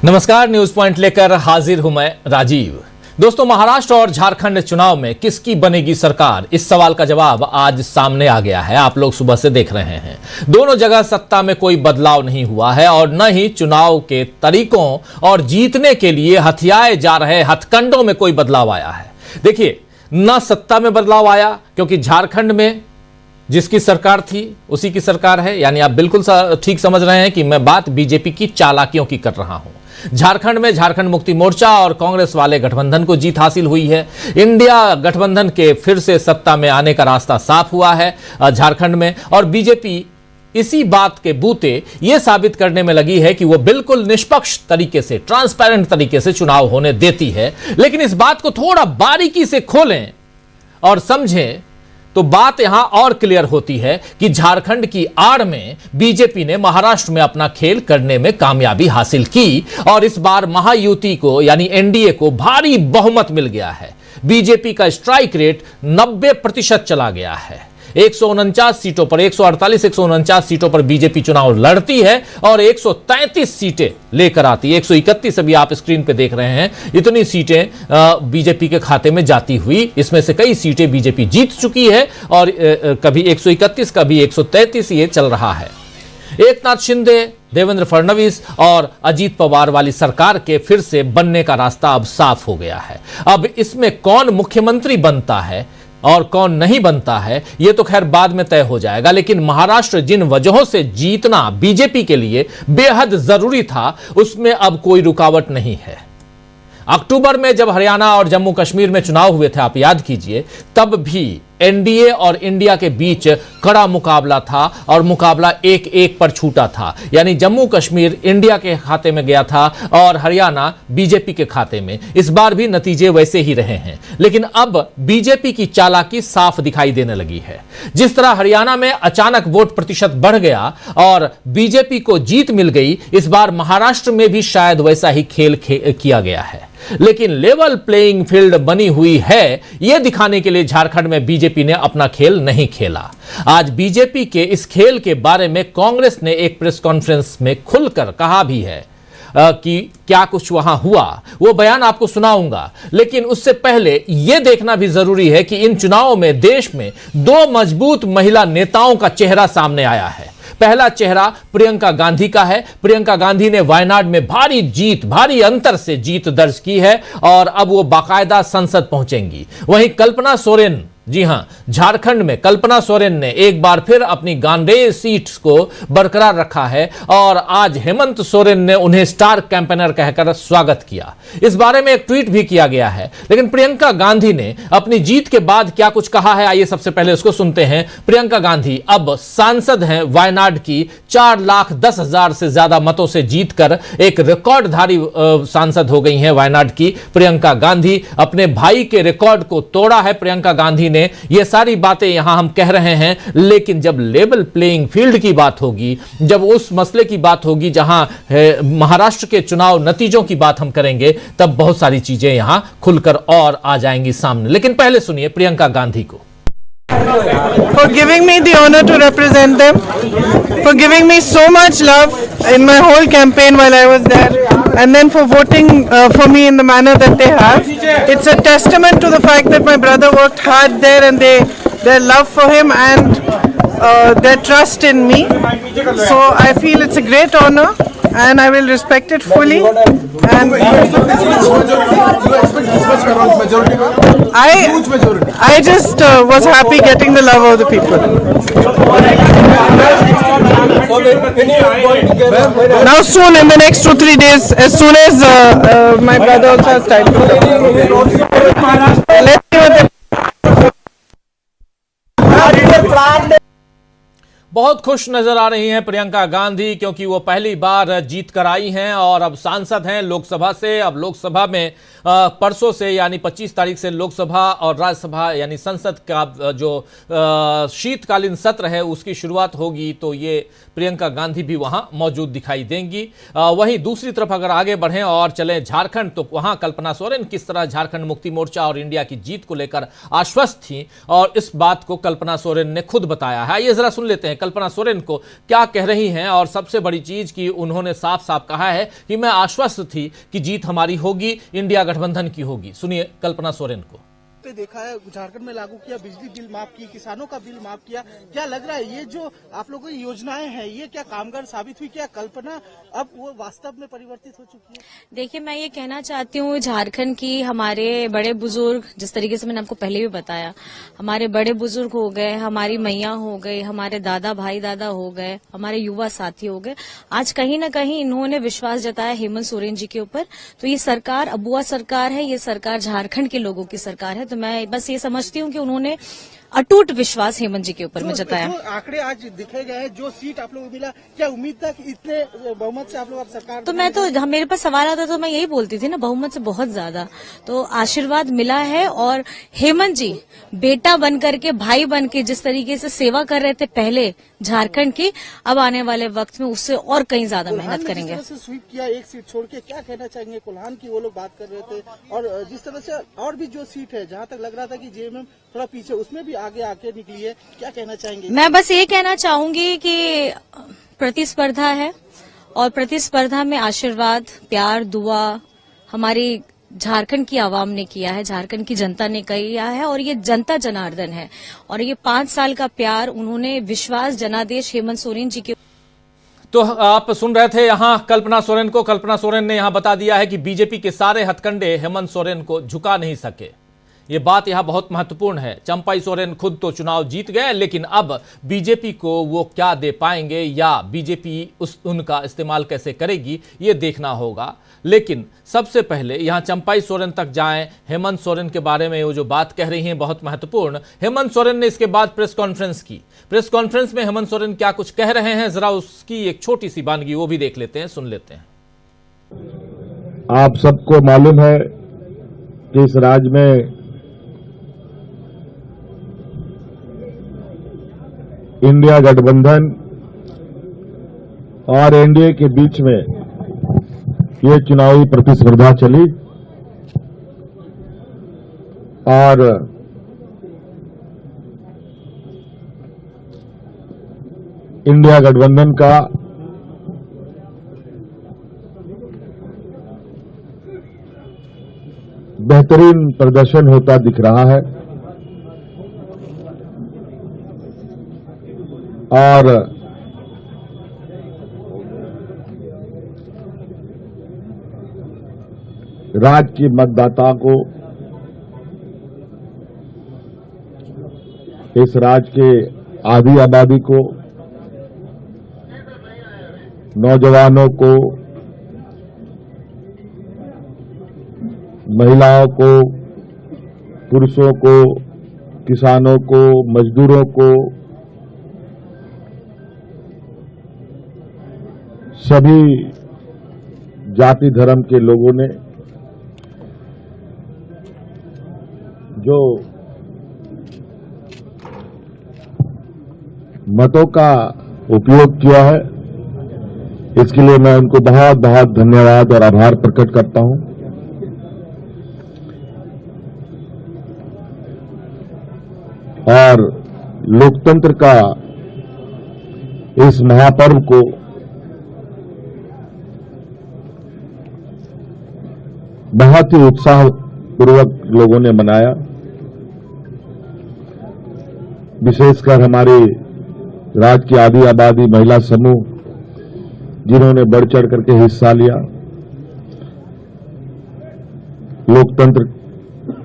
नमस्कार, news point लेकर हाजिर हूं मैं राजीव। दोस्तों, महाराष्ट्र और झारखंड चुनाव में किसकी बनेगी सरकार, इस सवाल का जवाब आज सामने आ गया है। आप लोग सुबह से देख रहे हैं, दोनों जगह सत्ता में कोई बदलाव नहीं हुआ है और न ही चुनाव के तरीकों और जीतने के लिए हथियाए जा रहे हथकंडों में कोई बदलाव आया है। देखिए, न सत्ता में बदलाव आया क्योंकि झारखंड में जिसकी सरकार थी उसी की सरकार है, यानी आप बिल्कुल ठीक समझ रहे हैं कि मैं बात बीजेपी की चालाकियों की कर रहा हूं। झारखंड में झारखंड मुक्ति मोर्चा और कांग्रेस वाले गठबंधन को जीत हासिल हुई है। इंडिया गठबंधन के फिर से सत्ता में आने का रास्ता साफ हुआ है झारखंड में, और बीजेपी इसी बात के बूते यह साबित करने में लगी है कि वो बिल्कुल निष्पक्ष तरीके से, ट्रांसपेरेंट तरीके से चुनाव होने देती है। लेकिन इस बात को थोड़ा बारीकी से खोलें और समझें तो बात यहां और क्लियर होती है कि झारखंड की आड़ में बीजेपी ने महाराष्ट्र में अपना खेल करने में कामयाबी हासिल की और इस बार महायुति को यानी एनडीए को भारी बहुमत मिल गया है। बीजेपी का स्ट्राइक रेट 90% चला गया है। 149 सीटों पर 148 149 सीटों पर बीजेपी चुनाव लड़ती है और 133 सीटें लेकर आती है। 131 अभी आप स्क्रीन पे देख रहे हैं, इतनी सीटें बीजेपी के खाते में जाती हुई, इसमें से कई सीटें बीजेपी जीत चुकी है और कभी 131 कभी 133 ये चल रहा है। एकनाथ शिंदे, देवेंद्र फडणवीस और अजीत पवार वाली सरकार के फिर से बनने का रास्ता अब साफ हो गया है। अब इसमें कौन मुख्यमंत्री बनता है और कौन नहीं बनता है यह तो खैर बाद में तय हो जाएगा, लेकिन महाराष्ट्र जिन वजहों से जीतना बीजेपी के लिए बेहद जरूरी था उसमें अब कोई रुकावट नहीं है। अक्टूबर में जब हरियाणा और जम्मू कश्मीर में चुनाव हुए थे, आप याद कीजिए, तब भी एनडीए और इंडिया के बीच कड़ा मुकाबला था और मुकाबला 1-1 पर छूटा था। यानी जम्मू कश्मीर इंडिया के खाते में गया था और हरियाणा बीजेपी के खाते में। इस बार भी नतीजे वैसे ही रहे हैं, लेकिन अब बीजेपी की चालाकी साफ दिखाई देने लगी है। जिस तरह हरियाणा में अचानक वोट प्रतिशत बढ़ गया और बीजेपी को जीत मिल गई, इस बार महाराष्ट्र में भी शायद वैसा ही खेल किया गया है। लेकिन लेवल प्लेइंग फील्ड बनी हुई है, यह दिखाने के लिए झारखंड में बीजेपी ने अपना खेल नहीं खेला। आज बीजेपी के इस खेल के बारे में कांग्रेस ने एक प्रेस कॉन्फ्रेंस में खुलकर कहा भी है कि क्या कुछ वहां हुआ, वो बयान आपको सुनाऊंगा। लेकिन उससे पहले यह देखना भी जरूरी है कि इन चुनावों में देश में 2 मजबूत महिला नेताओं का चेहरा सामने आया है। पहला चेहरा प्रियंका गांधी का है। प्रियंका गांधी ने वायनाड में भारी अंतर से जीत दर्ज की है और अब वो बाकायदा संसद पहुंचेंगी। वहीं कल्पना सोरेन, जी हां, झारखंड में कल्पना सोरेन ने एक बार फिर अपनी गांडेय सीट को बरकरार रखा है और आज हेमंत सोरेन ने उन्हें स्टार कैंपेनर कहकर स्वागत किया। इस बारे में एक ट्वीट भी किया गया है। लेकिन प्रियंका गांधी ने अपनी जीत के बाद क्या कुछ कहा है, आइए सबसे पहले उसको सुनते हैं। प्रियंका गांधी अब सांसद हैं वायनाड की। 4,10,000 से ज्यादा मतों से जीतकर एक रिकॉर्डधारी सांसद हो गई हैं वायनाड की प्रियंका गांधी। अपने भाई के रिकॉर्ड को तोड़ा है प्रियंका गांधी। ये सारी बातें यहां हम कह रहे हैं, लेकिन जब लेवल प्लेइंग फील्ड की बात होगी, जब उस मसले की बात होगी जहां महाराष्ट्र के चुनाव नतीजों की बात हम करेंगे, तब बहुत सारी चीजें यहां खुलकर और आ जाएंगी सामने। लेकिन पहले सुनिए प्रियंका गांधी को। For giving me the honor to represent them, for giving me so much love in my whole campaign while I was there, and then for voting for me in the manner that they have. It's a testament to the fact that my brother worked hard there, and their love for him and their trust in me. So I feel it's a great honor and I will respect it fully. And I just was happy getting the love of the people. Now soon, in the next 2-3 days, as soon as my brother also has time to come. Let's see what they बहुत खुश नजर आ रही हैं प्रियंका गांधी, क्योंकि वो पहली बार जीत कर आई हैं और अब सांसद हैं लोकसभा से। अब लोकसभा में परसों से यानी 25 तारीख से लोकसभा और राज्यसभा यानी संसद का जो शीतकालीन सत्र है उसकी शुरुआत होगी, तो ये प्रियंका गांधी भी वहां मौजूद दिखाई देंगी। वहीं दूसरी तरफ अगर आगे बढ़ें और चलें झारखंड, तो वहां कल्पना सोरेन किस तरह झारखंड मुक्ति मोर्चा और इंडिया की जीत को लेकर आश्वस्त थी और इस बात को कल्पना सोरेन ने खुद बताया है। ये जरा सुन लेते हैं कल्पना सोरेन को क्या कह रही हैं। और सबसे बड़ी चीज कि उन्होंने साफ साफ कहा है कि मैं आश्वस्त थी कि जीत हमारी होगी, इंडिया गठबंधन की होगी। सुनिए कल्पना सोरेन को। देखा है झारखंड में लागू किया, बिजली बिल माफ की, किसानों का बिल माफ किया। क्या लग रहा है ये जो आप लोगों की योजनाएं हैं ये क्या कामगार साबित हुई? क्या कल्पना अब वो वास्तव में परिवर्तित हो चुकी है? देखिए, मैं ये कहना चाहती हूँ झारखंड की हमारे बड़े बुजुर्ग, जिस तरीके से मैंने आपको पहले भी बताया, हमारे बड़े बुजुर्ग हो गए, हमारी मैया हो गई, हमारे दादा भाई दादा हो गए, हमारे युवा साथी हो गए। आज कहीं न कहीं इन्होंने विश्वास जताया हेमंत सोरेन जी के ऊपर। तो ये सरकार अबुआ सरकार है, ये सरकार झारखंड के लोगों की सरकार है। तो मैं बस ये समझती हूँ कि उन्होंने अटूट विश्वास हेमंत जी के ऊपर में जताया। जो आंकड़े आज दिखे गए हैं, जो सीट आप लोगों को मिला, क्या उम्मीद था कि इतने बहुमत से आप लोग सरकार? तो मैं तो मेरे पास सवाल आता तो मैं यही बोलती थी ना, बहुमत से बहुत ज्यादा। तो आशीर्वाद मिला है और हेमंत जी बेटा बन करके, भाई बन के जिस तरीके से सेवा कर रहे थे पहले झारखंड की, अब आने वाले वक्त में उससे और कहीं ज्यादा मेहनत करेंगे। जिस तरह से स्वीप किया, एक सीट छोड़ के, क्या कहना चाहेंगे? कोल्हान की वो लोग बात कर रहे थे, और जिस तरह से और भी जो सीट है जहां तक लग रहा था कि जेएमएम थोड़ा पीछे, उसमें भी आगे आके निकली है, क्या कहना चाहेंगे? मैं बस ये कहना चाहूंगी कि प्रतिस्पर्धा है और प्रतिस्पर्धा में आशीर्वाद, प्यार, दुआ हमारी झारखंड की आवाम ने किया है, झारखंड की जनता ने किया है। और ये जनता जनार्दन है और ये 5 साल का प्यार, उन्होंने विश्वास जनादेश हेमंत सोरेन जी के। तो आप सुन रहे थे यहां कल्पना सोरेन को। कल्पना सोरेन ने यहां बता दिया है कि बीजेपी के सारे हथकंडे हेमंत सोरेन को झुका नहीं सके। ये बात यहां बहुत महत्वपूर्ण है। चंपाई सोरेन खुद तो चुनाव जीत गए, लेकिन अब बीजेपी को वो क्या दे पाएंगे या बीजेपी उनका इस्तेमाल कैसे करेगी, ये देखना होगा। लेकिन सबसे पहले यहां चंपाई सोरेन तक जाएं। हेमंत सोरेन के बारे में वो जो बात कह रही हैं बहुत महत्वपूर्ण। हेमंत सोरेन ने इसके बाद प्रेस कॉन्फ्रेंस की। प्रेस कॉन्फ्रेंस में हेमंत सोरेन क्या कुछ कह रहे हैं, जरा उसकी एक छोटी सी वानगी वो भी देख लेते हैं, सुन लेते हैं। आप सबको मालूम है कि इस राज्य में इंडिया गठबंधन और एनडीए के बीच में ये चुनावी प्रतिस्पर्धा चली और इंडिया गठबंधन का बेहतरीन प्रदर्शन होता दिख रहा है और राज्य की मतदाता को, इस राज्य के आधी आबादी को, नौजवानों को, महिलाओं को, पुरुषों को, किसानों को, मजदूरों को, सभी जाति धर्म के लोगों ने जो मतों का उपयोग किया है, इसके लिए मैं उनको बहुत बहुत धन्यवाद और आभार प्रकट करता हूं। और लोकतंत्र का इस महापर्व को बहुत ही उत्साहपूर्वक लोगों ने मनाया। विशेषकर हमारे राज्य की आधी आबादी, महिला समूह, जिन्होंने बढ़ चढ़ करके हिस्सा लिया, लोकतंत्र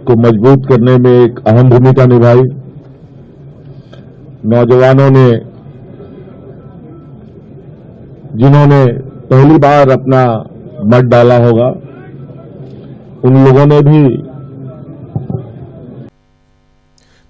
को मजबूत करने में एक अहम भूमिका निभाई। नौजवानों ने, जिन्होंने पहली बार अपना मत डाला होगा, उन लोगों ने भी।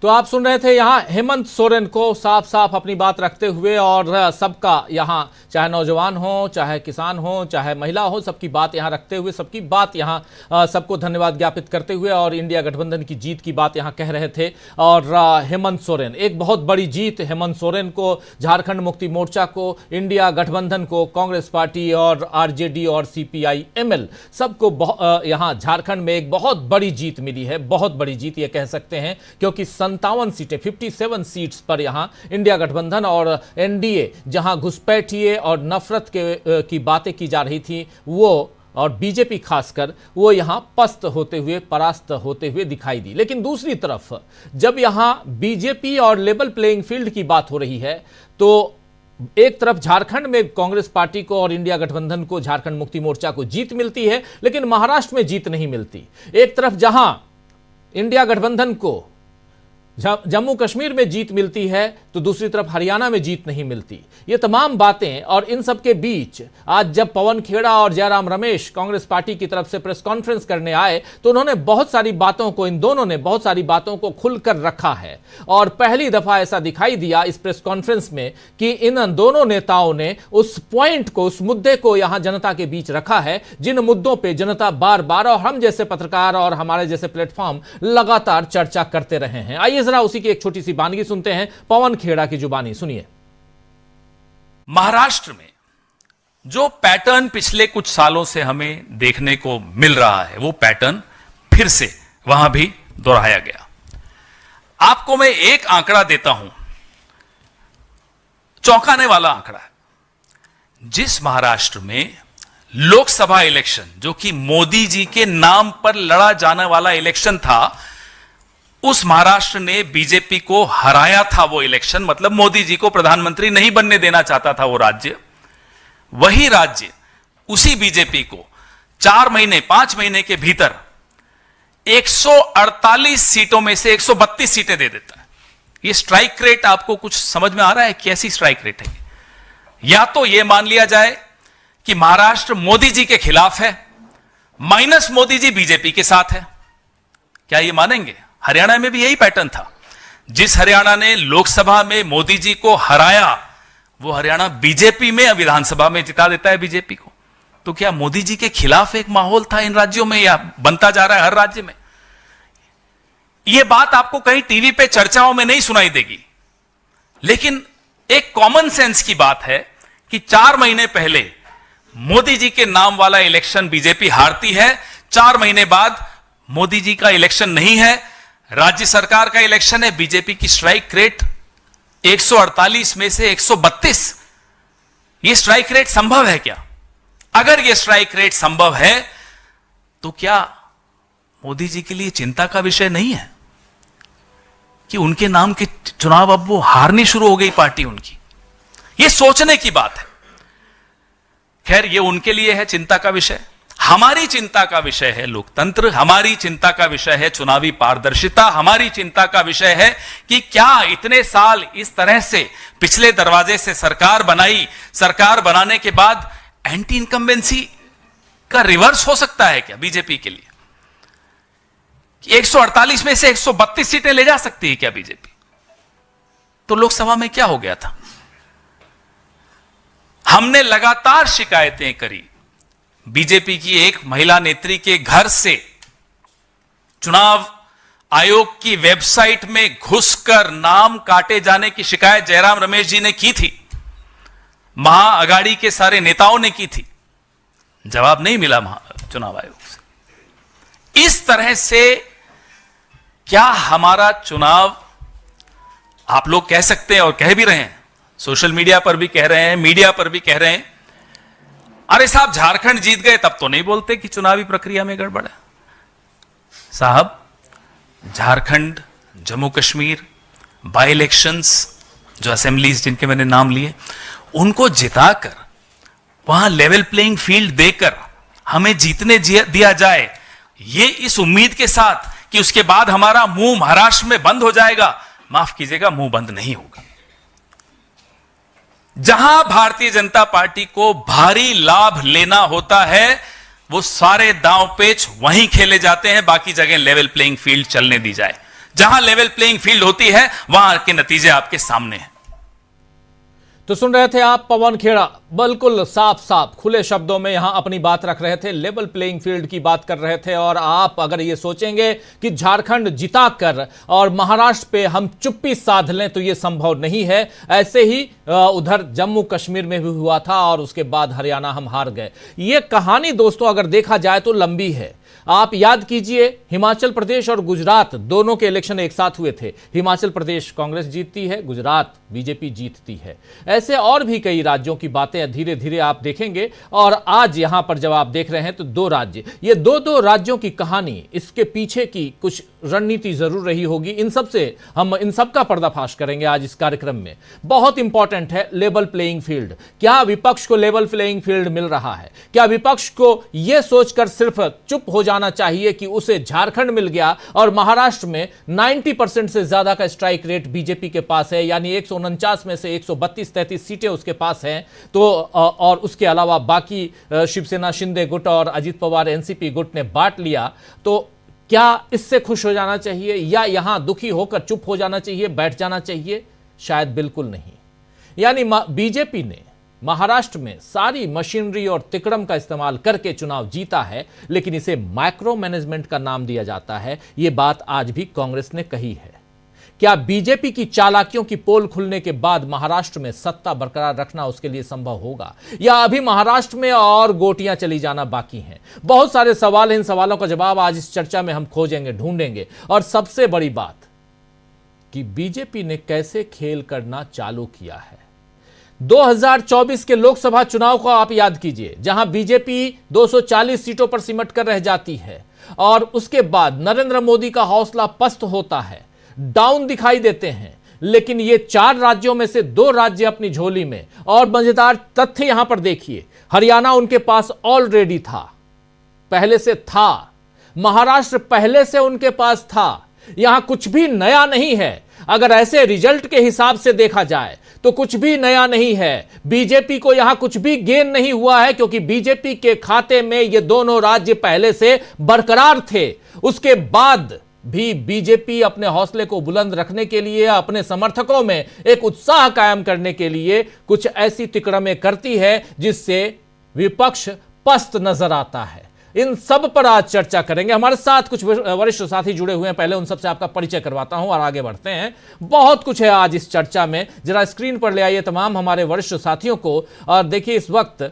तो आप सुन रहे थे यहां हेमंत सोरेन को साफ साफ अपनी बात रखते हुए, और सबका यहां, चाहे नौजवान हो, चाहे किसान हो, चाहे महिला हो, सबकी बात यहां रखते हुए, सबकी बात यहां सबको धन्यवाद ज्ञापित करते हुए और इंडिया गठबंधन की जीत की बात यहां कह रहे थे। और हेमंत सोरेन, एक बहुत बड़ी जीत हेमंत सोरेन को, झारखंड मुक्ति मोर्चा को, इंडिया गठबंधन को, कांग्रेस पार्टी और आरजेडी और सीपीआई एमएल सबको यहां झारखंड में एक बहुत बड़ी जीत मिली है। बहुत बड़ी जीत ये कह सकते हैं, क्योंकि 57 सीटें 57 सीट्स पर यहां इंडिया गठबंधन और एनडीए जहां घुसपैठिए और नफरत की बातें की जा रही थी वो और बीजेपी खासकर वो यहां पस्त होते हुए परास्त होते हुए दिखाई दी। लेकिन दूसरी तरफ जब यहां बीजेपी और लेवल प्लेइंग फील्ड की बात हो रही है तो एक तरफ झारखंड में कांग्रेस पार्टी को और इंडिया गठबंधन को, झारखंड मुक्ति मोर्चा को जीत मिलती है, लेकिन महाराष्ट्र में जीत नहीं मिलती। एक तरफ जहां इंडिया गठबंधन को जम्मू कश्मीर में जीत मिलती है तो दूसरी तरफ हरियाणा में जीत नहीं मिलती। ये तमाम बातें और इन सब के बीच आज जब पवन खेड़ा और जयराम रमेश कांग्रेस पार्टी की तरफ से प्रेस कॉन्फ्रेंस करने आए तो उन्होंने बहुत सारी बातों को, इन दोनों ने बहुत सारी बातों को खुलकर रखा है। और पहली दफा ऐसा दिखाई दिया इस प्रेस कॉन्फ्रेंस में कि इन दोनों नेताओं ने उस पॉइंट को, उस मुद्दे को यहां जनता के बीच रखा है जिन मुद्दों पर जनता बार बार और हम जैसे पत्रकार और हमारे जैसे प्लेटफॉर्म लगातार चर्चा करते रहे हैं। आइए जरा उसी की एक छोटी सी बानगी सुनते हैं, पवन खेड़ा की जुबानी सुनिए। महाराष्ट्र में जो पैटर्न पिछले कुछ सालों से हमें देखने को मिल रहा है वो पैटर्न फिर से वहां भी दोहराया गया। आपको मैं एक आंकड़ा देता हूं, चौंकाने वाला आंकड़ा है। जिस महाराष्ट्र में लोकसभा इलेक्शन, जो कि मोदी जी के नाम पर लड़ा जाने वाला इलेक्शन था, उस महाराष्ट्र ने बीजेपी को हराया था। वो इलेक्शन मतलब मोदी जी को प्रधानमंत्री नहीं बनने देना चाहता था वो राज्य। वही राज्य उसी बीजेपी को 4 महीने 5 महीने के भीतर 148 सीटों में से 132 सीटें दे देता है। ये स्ट्राइक रेट आपको कुछ समझ में आ रहा है? कैसी स्ट्राइक रेट है? या तो यह मान लिया जाए कि महाराष्ट्र मोदी जी के खिलाफ है, माइनस मोदी जी बीजेपी के साथ है। क्या ये मानेंगे? हरियाणा में भी यही पैटर्न था। जिस हरियाणा ने लोकसभा में मोदी जी को हराया वो हरियाणा बीजेपी में विधानसभा में जिता देता है बीजेपी को। तो क्या मोदी जी के खिलाफ एक माहौल था इन राज्यों में, या बनता जा रहा है हर राज्य में? यह बात आपको कहीं टीवी पे चर्चाओं में नहीं सुनाई देगी, लेकिन एक कॉमन सेंस की बात है कि 4 महीने पहले मोदी जी के नाम वाला इलेक्शन बीजेपी हारती है, 4 महीने बाद मोदी जी का इलेक्शन नहीं है, राज्य सरकार का इलेक्शन है, बीजेपी की स्ट्राइक रेट 148 में से 132। यह स्ट्राइक रेट संभव है क्या? अगर यह स्ट्राइक रेट संभव है तो क्या मोदी जी के लिए चिंता का विषय नहीं है कि उनके नाम के चुनाव अब वो हारनी शुरू हो गई पार्टी उनकी? यह सोचने की बात है। खैर, यह उनके लिए है चिंता का विषय। हमारी चिंता का विषय है लोकतंत्र, हमारी चिंता का विषय है चुनावी पारदर्शिता, हमारी चिंता का विषय है कि क्या इतने साल इस तरह से पिछले दरवाजे से सरकार बनाई, सरकार बनाने के बाद एंटी इनकम्बेंसी का रिवर्स हो सकता है क्या बीजेपी के लिए? 148 में से 132 सीटें ले जा सकती है क्या बीजेपी? तो लोकसभा में क्या हो गया था? हमने लगातार शिकायतें करी बीजेपी की एक महिला नेत्री के घर से चुनाव आयोग की वेबसाइट में घुसकर नाम काटे जाने की शिकायत जयराम रमेश जी ने की थी, महाअघाड़ी के सारे नेताओं ने की थी। जवाब नहीं मिला चुनाव आयोग से। इस तरह से क्या हमारा चुनाव, आप लोग कह सकते हैं और कह भी रहे हैं, सोशल मीडिया पर भी कह रहे हैं, मीडिया पर भी कह रहे हैं, अरे साहब झारखंड जीत गए तब तो नहीं बोलते कि चुनावी प्रक्रिया में गड़बड़ है। साहब, झारखंड, जम्मू कश्मीर बाई इलेक्शंस, जो असेंबलीज जिनके मैंने नाम लिए, उनको जिताकर वहां लेवल प्लेइंग फील्ड देकर हमें जीतने दिया जाए, ये इस उम्मीद के साथ कि उसके बाद हमारा मुंह महाराष्ट्र में बंद हो जाएगा। माफ कीजिएगा, मुंह बंद नहीं होगा। जहां भारतीय जनता पार्टी को भारी लाभ लेना होता है वो सारे दांव पेच वहीं खेले जाते हैं, बाकी जगह लेवल प्लेइंग फील्ड चलने दी जाए। जहां लेवल प्लेइंग फील्ड होती है वहां के नतीजे आपके सामने हैं। तो सुन रहे थे आप पवन खेड़ा बिल्कुल साफ साफ खुले शब्दों में यहां अपनी बात रख रहे थे, लेवल प्लेइंग फील्ड की बात कर रहे थे। और आप अगर ये सोचेंगे कि झारखंड जिता कर और महाराष्ट्र पे हम चुप्पी साध लें तो ये संभव नहीं है। ऐसे ही उधर जम्मू कश्मीर में भी हुआ था और उसके बाद हरियाणा हम हार गए। ये कहानी दोस्तों अगर देखा जाए तो लंबी है। आप याद कीजिए, हिमाचल प्रदेश और गुजरात दोनों के इलेक्शन एक साथ हुए थे। हिमाचल प्रदेश कांग्रेस जीतती है, गुजरात बीजेपी जीतती है। ऐसे और भी कई राज्यों की बातें धीरे धीरे आप देखेंगे। और आज यहां पर जब आप देख रहे हैं तो दो राज्य, ये दो राज्यों की कहानी, इसके पीछे की कुछ रणनीति जरूर रही होगी। इन सब का पर्दाफाश करेंगे आज इस कार्यक्रम में। बहुत इंपॉर्टेंट है लेवल प्लेइंग फील्ड। क्या विपक्ष को लेवल प्लेइंग फील्ड मिल रहा है? क्या विपक्ष को यह सोचकर सिर्फ चुप हो जाना चाहिए कि उसे झारखंड मिल गया और महाराष्ट्र में 90% से ज्यादा का स्ट्राइक रेट बीजेपी के पास है, यानी 149 में से 132-33 सीटें उसके पास हैं, तो और उसके अलावा बाकी शिवसेना शिंदे गुट और अजित पवार एनसीपी गुट ने बांट लिया, तो क्या इससे खुश हो जाना चाहिए या यहां दुखी होकर चुप हो जाना चाहिए, बैठ जाना चाहिए? शायद बिल्कुल नहीं। यानी बीजेपी ने महाराष्ट्र में सारी मशीनरी और तिकड़म का इस्तेमाल करके चुनाव जीता है, लेकिन इसे माइक्रो मैनेजमेंट का नाम दिया जाता है। यह बात आज भी कांग्रेस ने कही है। क्या बीजेपी की चालाकियों की पोल खुलने के बाद महाराष्ट्र में सत्ता बरकरार रखना उसके लिए संभव होगा, या अभी महाराष्ट्र में और गोटियां चली जाना बाकी हैं? बहुत सारे सवाल हैं। इन सवालों का जवाब आज इस चर्चा में हम खोजेंगे, ढूंढेंगे। और सबसे बड़ी बात कि बीजेपी ने कैसे खेल करना चालू किया है। 2024 के लोकसभा चुनाव को आप याद कीजिए, जहां बीजेपी 240 सीटों पर सिमट कर रह जाती है और उसके बाद नरेंद्र मोदी का हौसला पस्त होता है, डाउन दिखाई देते हैं। लेकिन ये 4 राज्यों में से 2 राज्य अपनी झोली में, और मजेदार तथ्य यहां पर देखिए, हरियाणा उनके पास ऑलरेडी था, पहले से था। महाराष्ट्र पहले से उनके पास था। यहां कुछ भी नया नहीं है। अगर ऐसे रिजल्ट के हिसाब से देखा जाए तो कुछ भी नया नहीं है। बीजेपी को यहां कुछ भी गेन नहीं हुआ है, क्योंकि बीजेपी के खाते में ये दोनों राज्य पहले से बरकरार थे। उसके बाद भी बीजेपी अपने हौसले को बुलंद रखने के लिए, अपने समर्थकों में एक उत्साह कायम करने के लिए कुछ ऐसी तिकड़में करती है जिससे विपक्ष पस्त नजर आता है। इन सब पर आज चर्चा करेंगे। हमारे साथ कुछ वरिष्ठ साथी जुड़े हुए हैं, पहले उन सबसे आपका परिचय करवाता हूं और आगे बढ़ते हैं। बहुत कुछ है आज इस चर्चा में। जरा स्क्रीन पर ले आइए तमाम हमारे वरिष्ठ साथियों को। और देखिए, इस वक्त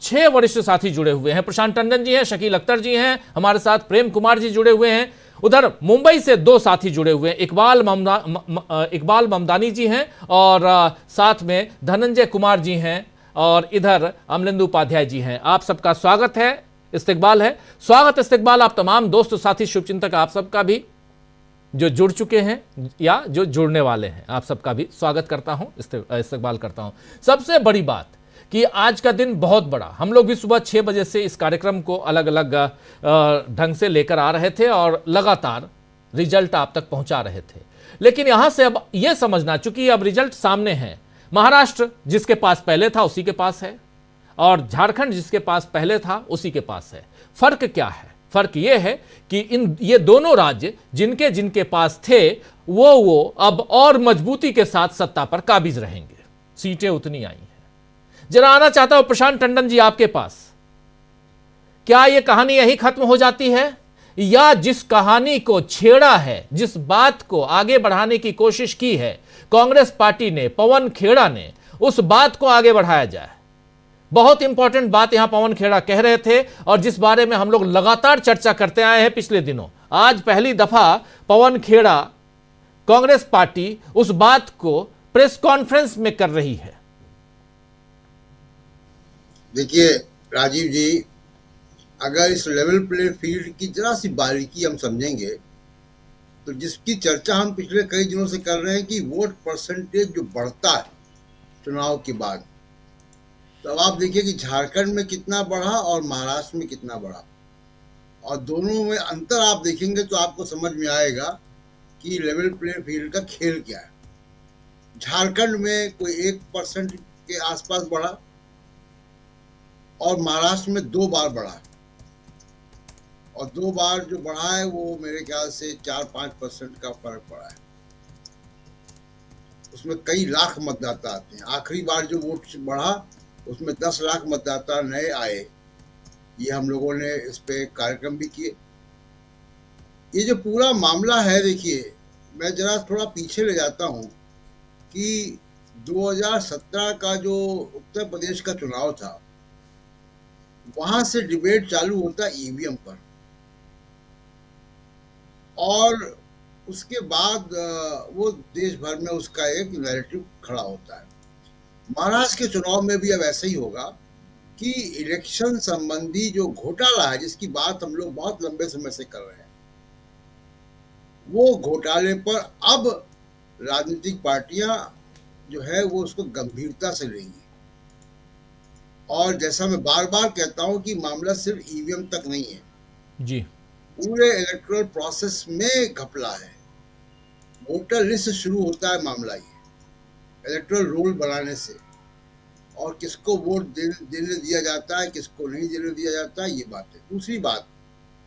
6 वरिष्ठ साथी जुड़े हुए हैं। प्रशांत टंडन जी हैं, शकील अख्तर जी हैं हमारे साथ, प्रेम कुमार जी जुड़े हुए हैं। उधर मुंबई से 2 साथी जुड़े हुए हैं, इकबाल ममदानी जी हैं और साथ में धनंजय कुमार जी हैं, और इधर अमलेंदु उपाध्याय जी हैं। आप सबका स्वागत है, इस्तकबाल है। स्वागत इस्तकबाल आप तमाम दोस्त साथी शुभचिंतक आप सबका भी, जो जुड़ चुके हैं या जो जुड़ने वाले हैं, आप सबका भी स्वागत करता हूं, इस्तकबाल करता हूं। सबसे बड़ी बात कि आज का दिन बहुत बड़ा। हम लोग भी सुबह 6 बजे से इस कार्यक्रम को अलग अलग ढंग से लेकर आ रहे थे और लगातार रिजल्ट आप तक पहुंचा रहे थे। लेकिन यहां से अब यह समझना, चूंकि अब रिजल्ट सामने है, महाराष्ट्र जिसके पास पहले था उसी के पास है, और झारखंड जिसके पास पहले था उसी के पास है। फर्क क्या है? फर्क यह है कि ये दोनों राज्य जिनके पास थे वो अब और मजबूती के साथ सत्ता पर काबिज रहेंगे। सीटें उतनी आई हैं। जरा आना चाहता हूं प्रशांत टंडन जी आपके पास। क्या यह कहानी यही खत्म हो जाती है, या जिस कहानी को छेड़ा है, जिस बात को आगे बढ़ाने की कोशिश की है कांग्रेस पार्टी ने, पवन खेड़ा ने, उस बात को आगे बढ़ाया जाए? बहुत इंपॉर्टेंट बात यहां पवन खेड़ा कह रहे थे और जिस बारे में हम लोग लगातार चर्चा करते आए हैं पिछले दिनों। आज पहली दफा पवन खेड़ा, कांग्रेस पार्टी उस बात को प्रेस कॉन्फ्रेंस में कर रही है। देखिए राजीव जी, अगर इस लेवल प्ले फील्ड की जरा सी बारीकी हम समझेंगे तो जिसकी चर्चा हम पिछले कई दिनों से कर रहे हैं कि वोट परसेंटेज जो बढ़ता है चुनाव के बाद, तो अब आप देखिए कि झारखंड में कितना बढ़ा और महाराष्ट्र में कितना बढ़ा, और दोनों में अंतर आप देखेंगे तो आपको समझ में आएगा कि लेवल प्ले फील्ड का खेल क्या है। झारखंड में कोई 1% के आसपास बढ़ा और महाराष्ट्र में 2 बार बढ़ा, और 2 बार जो बढ़ा है वो मेरे ख्याल से 4-5% का फर्क पड़ा है। उसमें कई लाख मतदाता आते हैं। आखिरी बार जो वोट बढ़ा उसमें 10 लाख मतदाता नए आए। ये हम लोगों ने इस पे कार्यक्रम भी किए। ये जो पूरा मामला है, देखिए मैं जरा थोड़ा पीछे ले जाता हूँ कि 2017 का जो उत्तर प्रदेश का चुनाव था वहां से डिबेट चालू होता है ईवीएम पर, और उसके बाद वो देश भर में उसका एक नैरेटिव खड़ा होता है। महाराष्ट्र के चुनाव में भी अब ऐसा ही होगा कि इलेक्शन संबंधी जो घोटाला है, जिसकी बात हम लोग बहुत लंबे समय से कर रहे हैं, वो घोटाले पर अब राजनीतिक पार्टियां जो है वो उसको गंभीरता से लेंगी। और जैसा मैं बार बार कहता हूं कि मामला सिर्फ ईवीएम तक नहीं है, जी, पूरे इलेक्टोरल प्रोसेस में घपला है। वोटर लिस्ट से शुरू होता है मामला ये, इलेक्टोरल रोल बनाने से, और किसको वोट देने दिया जाता है, किसको नहीं देने दिया जाता है, ये बात है। दूसरी बात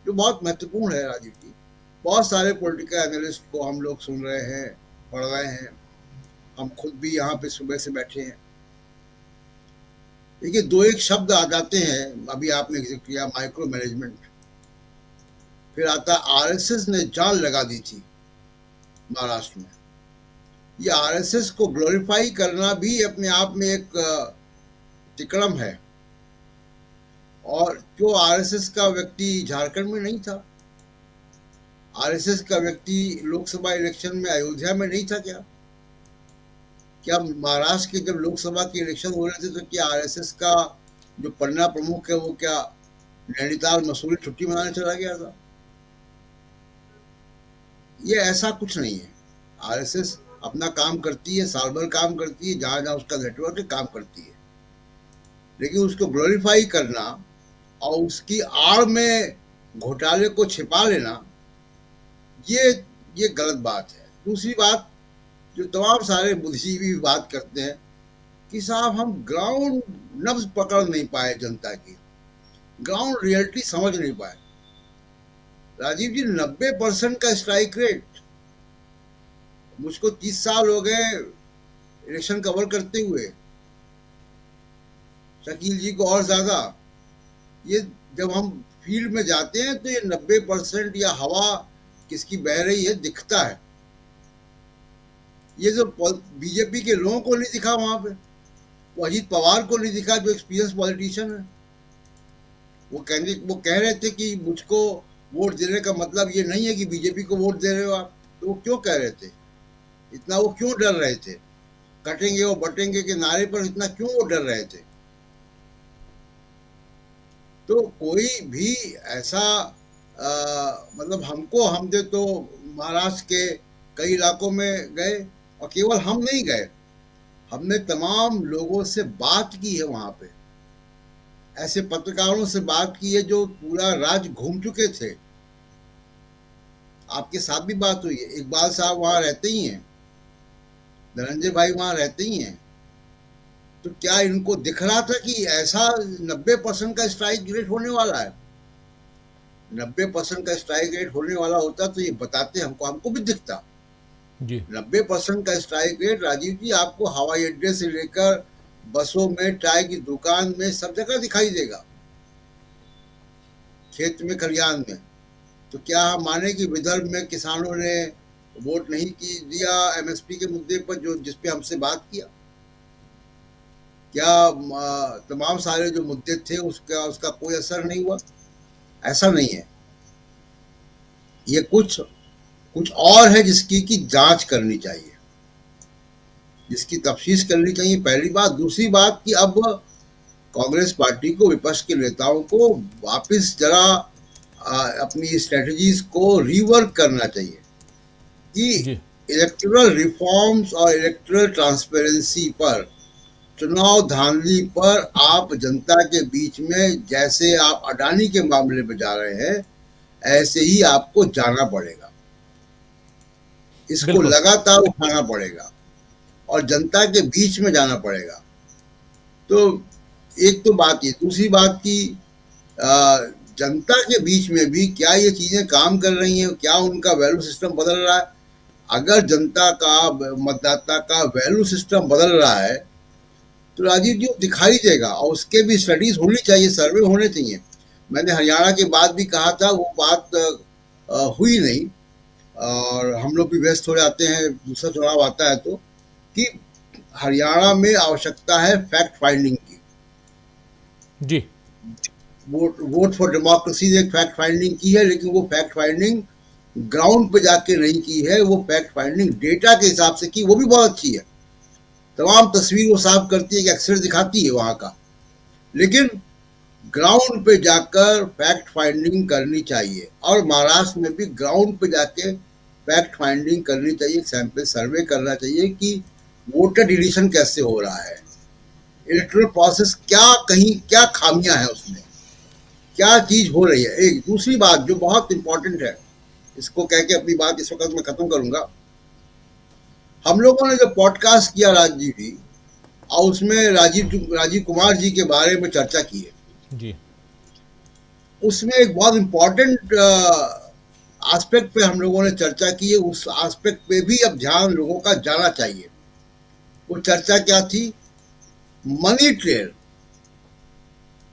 जो बहुत महत्वपूर्ण है राजीव जी, बहुत सारे पॉलिटिकल एनालिस्ट को हम लोग सुन रहे हैं, पढ़ रहे हैं, हम खुद भी यहाँ पे सुबह से बैठे हैं। देखिए, दो एक शब्द आ जाते हैं, अभी आपने जिक्र किया माइक्रो मैनेजमेंट, फिर आता आरएसएस ने जान लगा दी थी महाराष्ट्र में। ये आरएसएस को ग्लोरीफाई करना भी अपने आप में एक तिकड़म है। और जो आरएसएस का व्यक्ति झारखंड में नहीं था, आरएसएस का व्यक्ति लोकसभा इलेक्शन में अयोध्या में नहीं था क्या महाराष्ट्र के जब लोकसभा के इलेक्शन हो रहे थे तो क्या आरएसएस का जो पन्ना प्रमुख है वो क्या नैनीताल मसूरी छुट्टी मनाने चला गया था? ये ऐसा कुछ नहीं है। आरएसएस अपना काम करती है, साल भर काम करती है, जहां जहां उसका नेटवर्क है काम करती है, लेकिन उसको ग्लोरीफाई करना और उसकी आड़ में घोटाले को छिपा लेना, ये गलत बात है। दूसरी बात, जो तमाम सारे बुद्धिजीवी बात करते हैं कि साहब हम ग्राउंड नब्ज पकड़ नहीं पाए, जनता की ग्राउंड रियलिटी समझ नहीं पाए। राजीव जी, 90% का स्ट्राइक रेट, मुझको 30 साल हो गए इलेक्शन कवर करते हुए, शकील जी को और ज्यादा। ये जब हम फील्ड में जाते हैं तो ये 90% या हवा किसकी बह रही है दिखता है। ये जो बीजेपी के लोगों को नहीं दिखा वहां पे, वो अजीत पवार को नहीं दिखा जो एक्सपीरियंस पॉलिटिशियन है। वो कह रहे थे कि मुझको वोट देने का मतलब ये नहीं है कि बीजेपी को वोट दे रहे हो आप। तो वो क्यों कह रहे थे, इतना वो क्यों डर रहे थे? कटेंगे और बटेंगे के नारे पर इतना क्यों वो डर रहे थे? तो कोई भी ऐसा मतलब हम दे तो महाराष्ट्र के कई इलाकों में गए, और केवल हम नहीं गए, हमने तमाम लोगों से बात की है वहां पे, ऐसे पत्रकारों से बात की है जो पूरा राज्य घूम चुके थे। आपके साथ भी बात हुई है, इकबाल साहब वहां रहते ही हैं, धनंजय भाई वहां रहते ही हैं। तो क्या इनको दिख रहा था कि ऐसा 90% का स्ट्राइक रेट होने वाला है? 90% का स्ट्राइक रेट होने वाला होता तो ये बताते हमको भी दिखता जी। 90% का स्ट्राइक रेट राजीव जी आपको हवाई अड्डे से लेकर बसों में, चाय की दुकान में, सब जगह दिखाई देगा, खेत में, खलिहान में। तो क्या हम माने कि विदर्भ में किसानों ने वोट नहीं दिया एमएसपी के मुद्दे पर, जो जिसपे हमसे बात किया? क्या तमाम सारे जो मुद्दे थे उसका कोई असर नहीं हुआ? ऐसा नहीं है। ये कुछ और है जिसकी की जांच करनी चाहिए, जिसकी तफ्तीश करनी चाहिए, पहली बात। दूसरी बात कि अब कांग्रेस पार्टी को, विपक्ष के नेताओं को वापस जरा अपनी स्ट्रेटजीज को रिवर्क करना चाहिए कि इलेक्टोरल रिफॉर्म्स और इलेक्टोरल ट्रांसपेरेंसी पर, चुनाव धांधली पर आप जनता के बीच में जैसे आप अडानी के मामले में जा रहे हैं, ऐसे ही आपको जाना पड़ेगा, इसको लगातार उठाना पड़ेगा और जनता के बीच में जाना पड़ेगा। तो एक तो बात ये, दूसरी बात की जनता के बीच में भी क्या ये चीजें काम कर रही हैं, क्या उनका वैल्यू सिस्टम बदल रहा है? अगर जनता का, मतदाता का वैल्यू सिस्टम बदल रहा है तो राजीव जी दिखाई देगा, और उसके भी स्टडीज होनी चाहिए, सर्वे होने चाहिए। मैंने हरियाणा के बाद भी कहा था, वो बात हुई नहीं, और हम लोग भी व्यस्त हो जाते हैं, दूसरा चुनाव आता है तो, कि हरियाणा में आवश्यकता है फैक्ट फाइंडिंग की। जी। वोट फॉर डेमोक्रेसी ने एक फैक्ट फाइंडिंग की है, लेकिन वो फैक्ट फाइंडिंग ग्राउंड पे जाके नहीं की है, वो फैक्ट फाइंडिंग डेटा के हिसाब से की, वो भी बहुत अच्छी है। तमाम तस्वीर वो साफ करती है कि एक्सरे दिखाती है वहाँ का, लेकिन ग्राउंड पे जाकर फैक्ट फाइंडिंग करनी चाहिए। और महाराष्ट्र में भी ग्राउंड पे जाके फैक्ट फाइंडिंग करनी चाहिए, सैंपल सर्वे करना चाहिए कि वोटर डिलीशन कैसे हो रहा है, इलेक्टोरल प्रोसेस क्या खामियां हैं उसमें, क्या चीज हो रही है। एक दूसरी बात जो बहुत इंपॉर्टेंट है, इसको कह के अपनी बात इस वक्त मैं खत्म करूंगा। हम लोगों ने जो पॉडकास्ट किया राजीव जी, और उसमें राजीव कुमार जी के बारे में चर्चा की है जी, उसमें एक बहुत इंपॉर्टेंट एस्पेक्ट पे हम लोगों ने चर्चा की है। उस एस्पेक्ट पे भी अब ध्यान लोगों का जाना चाहिए। वो चर्चा क्या थी? Money trail.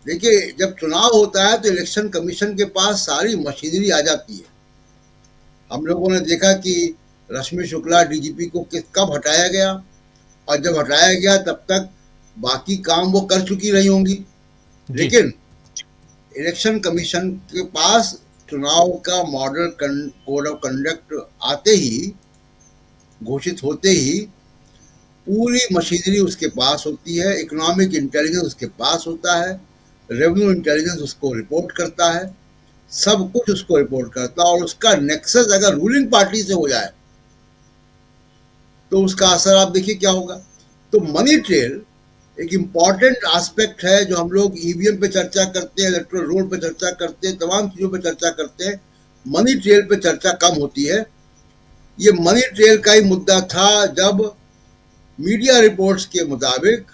देखिए, जब चुनाव होता है तो इलेक्शन कमीशन के पास सारी मशीनरी आ जाती है। हम लोगों ने देखा कि रश्मि शुक्ला डीजीपी को कब हटाया गया, और जब हटाया गया तब तक बाकी काम वो कर चुकी रही होंगी, लेकिन इलेक्शन कमीशन के पास चुनाव का मॉडल कोड ऑफ कंडक्ट आते ही, घोषित होते ही, पूरी मशीनरी उसके पास होती है। इकोनॉमिक इंटेलिजेंस उसके पास होता है, रेवेन्यू इंटेलिजेंस उसको रिपोर्ट करता है, सब कुछ उसको रिपोर्ट करता है। और उसका नेक्सस अगर रूलिंग पार्टी से हो जाए तो उसका असर आप देखिए क्या होगा। तो मनी ट्रेल एक इम्पॉर्टेंट एस्पेक्ट है जो हम लोग ईवीएम पे चर्चा करते हैं, इलेक्टोरल रोल पे चर्चा करते हैं, तमाम चीज़ों पे चर्चा करते हैं। मनी ट्रेल पे चर्चा कम होती है। ये मनी ट्रेल का ही मुद्दा था जब मीडिया रिपोर्ट्स के मुताबिक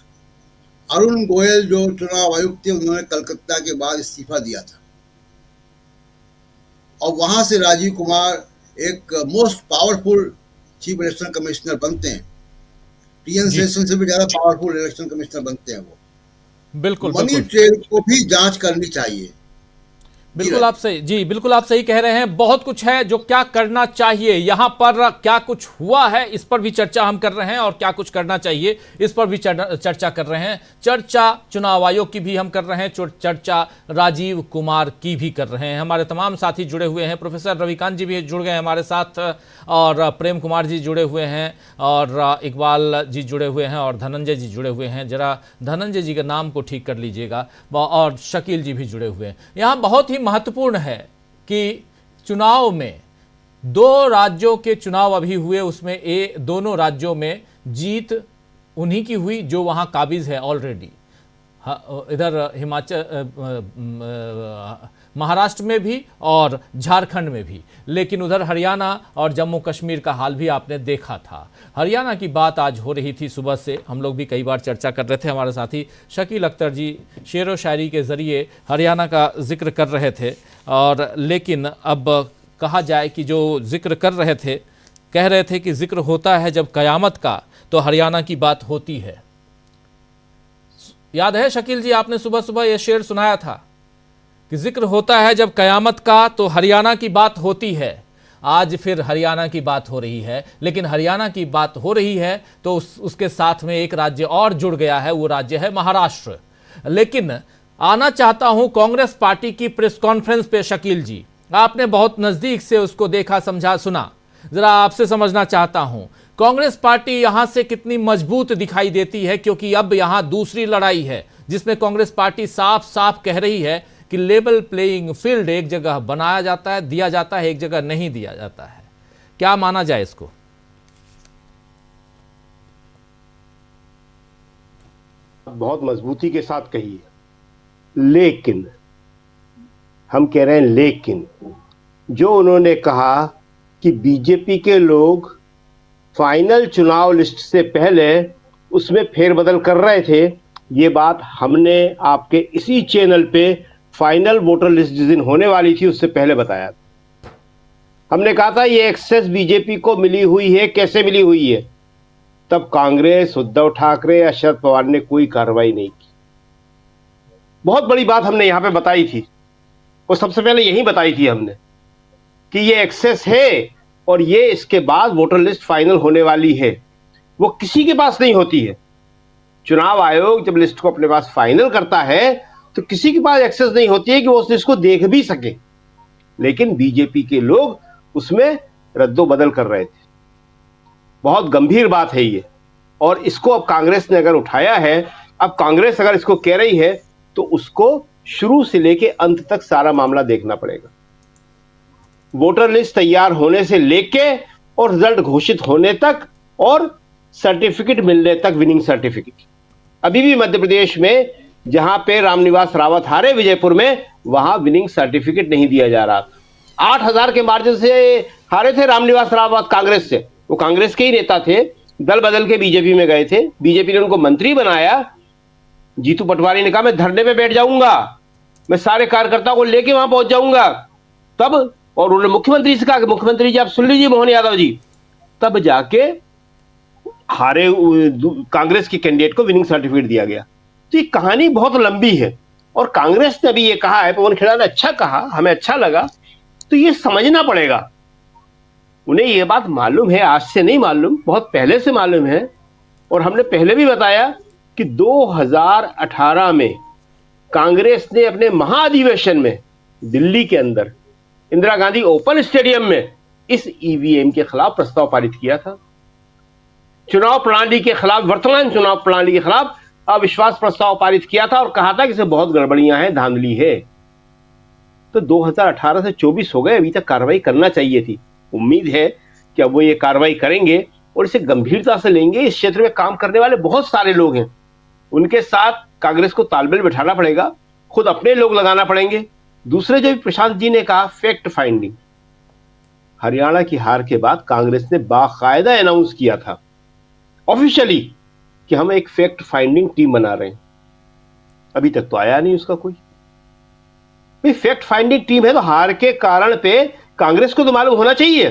अरुण गोयल जो चुनाव आयुक्त थे, उन्होंने कलकत्ता के बाद इस्तीफा दिया था, और वहां से राजीव कुमार एक most powerful chief election commissioner बनते हैं। टीएन सेशन से भी ज्यादा पावरफुल इलेक्शन कमिश्नर बनते हैं वो। बिल्कुल मनी ट्रेल को भी जांच करनी चाहिए। बिल्कुल आप सही जी, बिल्कुल आप सही कह रहे हैं। बहुत कुछ है जो क्या करना चाहिए, यहां पर क्या कुछ हुआ है इस पर भी चर्चा हम कर रहे हैं, और क्या कुछ करना चाहिए इस पर भी चर्चा कर रहे हैं। चर्चा चुनाव आयोग की भी हम कर रहे हैं, चर्चा राजीव कुमार की भी कर रहे हैं। हमारे तमाम साथी जुड़े हुए हैं, प्रोफेसर रविकांत जी भी जुड़ गए हमारे साथ, और प्रेम कुमार जी जुड़े हुए हैं, और इकबाल जी जुड़े हुए हैं, और धनंजय जी जुड़े हुए हैं। जरा धनंजय जी के नाम को ठीक कर लीजिएगा, और शकील जी भी जुड़े हुए हैं। यहाँ बहुत ही महत्वपूर्ण है कि चुनाव में 2 राज्यों के चुनाव अभी हुए, उसमें दोनों राज्यों में जीत उन्हीं की हुई जो वहां काबिज है ऑलरेडी। इधर महाराष्ट्र में भी और झारखंड में भी, लेकिन उधर हरियाणा और जम्मू कश्मीर का हाल भी आपने देखा था। हरियाणा की बात आज हो रही थी सुबह से, हम लोग भी कई बार चर्चा कर रहे थे। हमारे साथी शकील अख्तर जी शेर व शायरी के ज़रिए हरियाणा का जिक्र कर रहे थे, और लेकिन अब कहा जाए कि जो जिक्र कर रहे थे, कह रहे थे कि जिक्र होता है जब क़यामत का तो हरियाणा की बात होती है। याद है शकील जी, आपने सुबह सुबह यह शेर सुनाया था कि जिक्र होता है जब क़यामत का तो हरियाणा की बात होती है। आज फिर हरियाणा की बात हो रही है, लेकिन हरियाणा की बात हो रही है तो उसके साथ में एक राज्य और जुड़ गया है, वो राज्य है महाराष्ट्र। लेकिन आना चाहता हूं कांग्रेस पार्टी की प्रेस कॉन्फ्रेंस पे। शकील जी, आपने बहुत नजदीक से उसको देखा, समझा, सुना, जरा आपसे समझना चाहता हूं कांग्रेस पार्टी यहां से कितनी मजबूत दिखाई देती है, क्योंकि अब यहां दूसरी लड़ाई है जिसमें कांग्रेस पार्टी साफ साफ कह रही है कि लेवल प्लेइंग फील्ड एक जगह बनाया जाता है, दिया जाता है, एक जगह नहीं दिया जाता है। क्या माना जाए इसको? बहुत मजबूती के साथ कही है, लेकिन हम कह रहे हैं लेकिन जो उन्होंने कहा कि बीजेपी के लोग फाइनल चुनाव लिस्ट से पहले उसमें फेरबदल कर रहे थे, ये बात हमने आपके इसी चैनल पे फाइनल वोटर लिस्ट जिस दिन होने वाली थी उससे पहले बताया। हमने कहा था ये एक्सेस बीजेपी को मिली हुई है, कैसे मिली हुई है। तब कांग्रेस, उद्धव ठाकरे या शरद पवार ने कोई कार्रवाई नहीं की। बहुत बड़ी बात हमने यहां पे बताई थी, वो सबसे पहले यही बताई थी हमने कि ये एक्सेस है और ये इसके बाद वोटर लिस्ट फाइनल होने वाली है, वो किसी के पास नहीं होती है। चुनाव आयोग जब लिस्ट को अपने पास फाइनल करता है तो किसी के पास एक्सेस नहीं होती है कि वो इसको देख भी सके। लेकिन बीजेपी के लोग उसमें रद्दोबदल कर रहे थे। बहुत गंभीर बात है ये, और इसको अब कांग्रेस ने अगर उठाया है, अब कांग्रेस अगर इसको कह रही है तो उसको शुरू से लेके अंत तक सारा मामला देखना पड़ेगा। वोटर लिस्ट तैयार होने से लेके और रिजल्ट घोषित होने तक और सर्टिफिकेट मिलने तक, विनिंग सर्टिफिकेट। अभी भी मध्य प्रदेश में जहां पे रामनिवास रावत हारे विजयपुर में, वहां विनिंग सर्टिफिकेट नहीं दिया जा रहा था। 8,000 के मार्जिन से हारे थे रामनिवास रावत कांग्रेस से। वो कांग्रेस के ही नेता थे, दल बदल के बीजेपी में गए थे, बीजेपी ने उनको मंत्री बनाया। जीतू पटवारी ने कहा मैं धरने पे बैठ जाऊंगा, मैं सारे कार्यकर्ताओं को लेके वहां पहुंच जाऊंगा। तब और उन्होंने मुख्यमंत्री से कहा कि मुख्यमंत्री जी आप सुन लीजिए मोहन यादव जी, तब जाके हारे कांग्रेस के कैंडिडेट को विनिंग सर्टिफिकेट दिया गया। तो ये कहानी बहुत लंबी है, और कांग्रेस ने भी ये कहा है, पवन खेड़ा ने अच्छा कहा, हमें अच्छा लगा। तो ये समझना पड़ेगा, उन्हें ये बात मालूम है, आज से नहीं मालूम, बहुत पहले से मालूम है। और हमने पहले भी बताया कि 2018 में कांग्रेस ने अपने महाधिवेशन में दिल्ली के अंदर इंदिरा गांधी ओपन स्टेडियम में इस ईवीएम के खिलाफ प्रस्ताव पारित किया था। चुनाव प्रणाली के खिलाफ, वर्तमान चुनाव प्रणाली के खिलाफ अविश्वास प्रस्ताव पारित किया था और कहा था कि इसमें बहुत गड़बड़ियां हैं, धांधली है। तो 2018 से 24 हो गए, अभी तक कार्रवाई करना चाहिए थी। उम्मीद है कि अब वो ये कार्रवाई करेंगे और इसे गंभीरता से लेंगे। इस क्षेत्र में काम करने वाले बहुत सारे लोग हैं, उनके साथ कांग्रेस को तालमेल बिठाना पड़ेगा, खुद अपने लोग लगाना पड़ेंगे। दूसरे जो प्रशांत जी ने कहा, फैक्ट फाइंडिंग। हरियाणा की हार के बाद कांग्रेस ने बाकायदा अनाउंस किया था ऑफिशियली कि हम एक फैक्ट फाइंडिंग टीम बना रहे हैं। अभी तक तो आया नहीं उसका कोई। भाई फैक्ट फाइंडिंग टीम है तो हार के कारण पे कांग्रेस को तो मालूम होना चाहिए।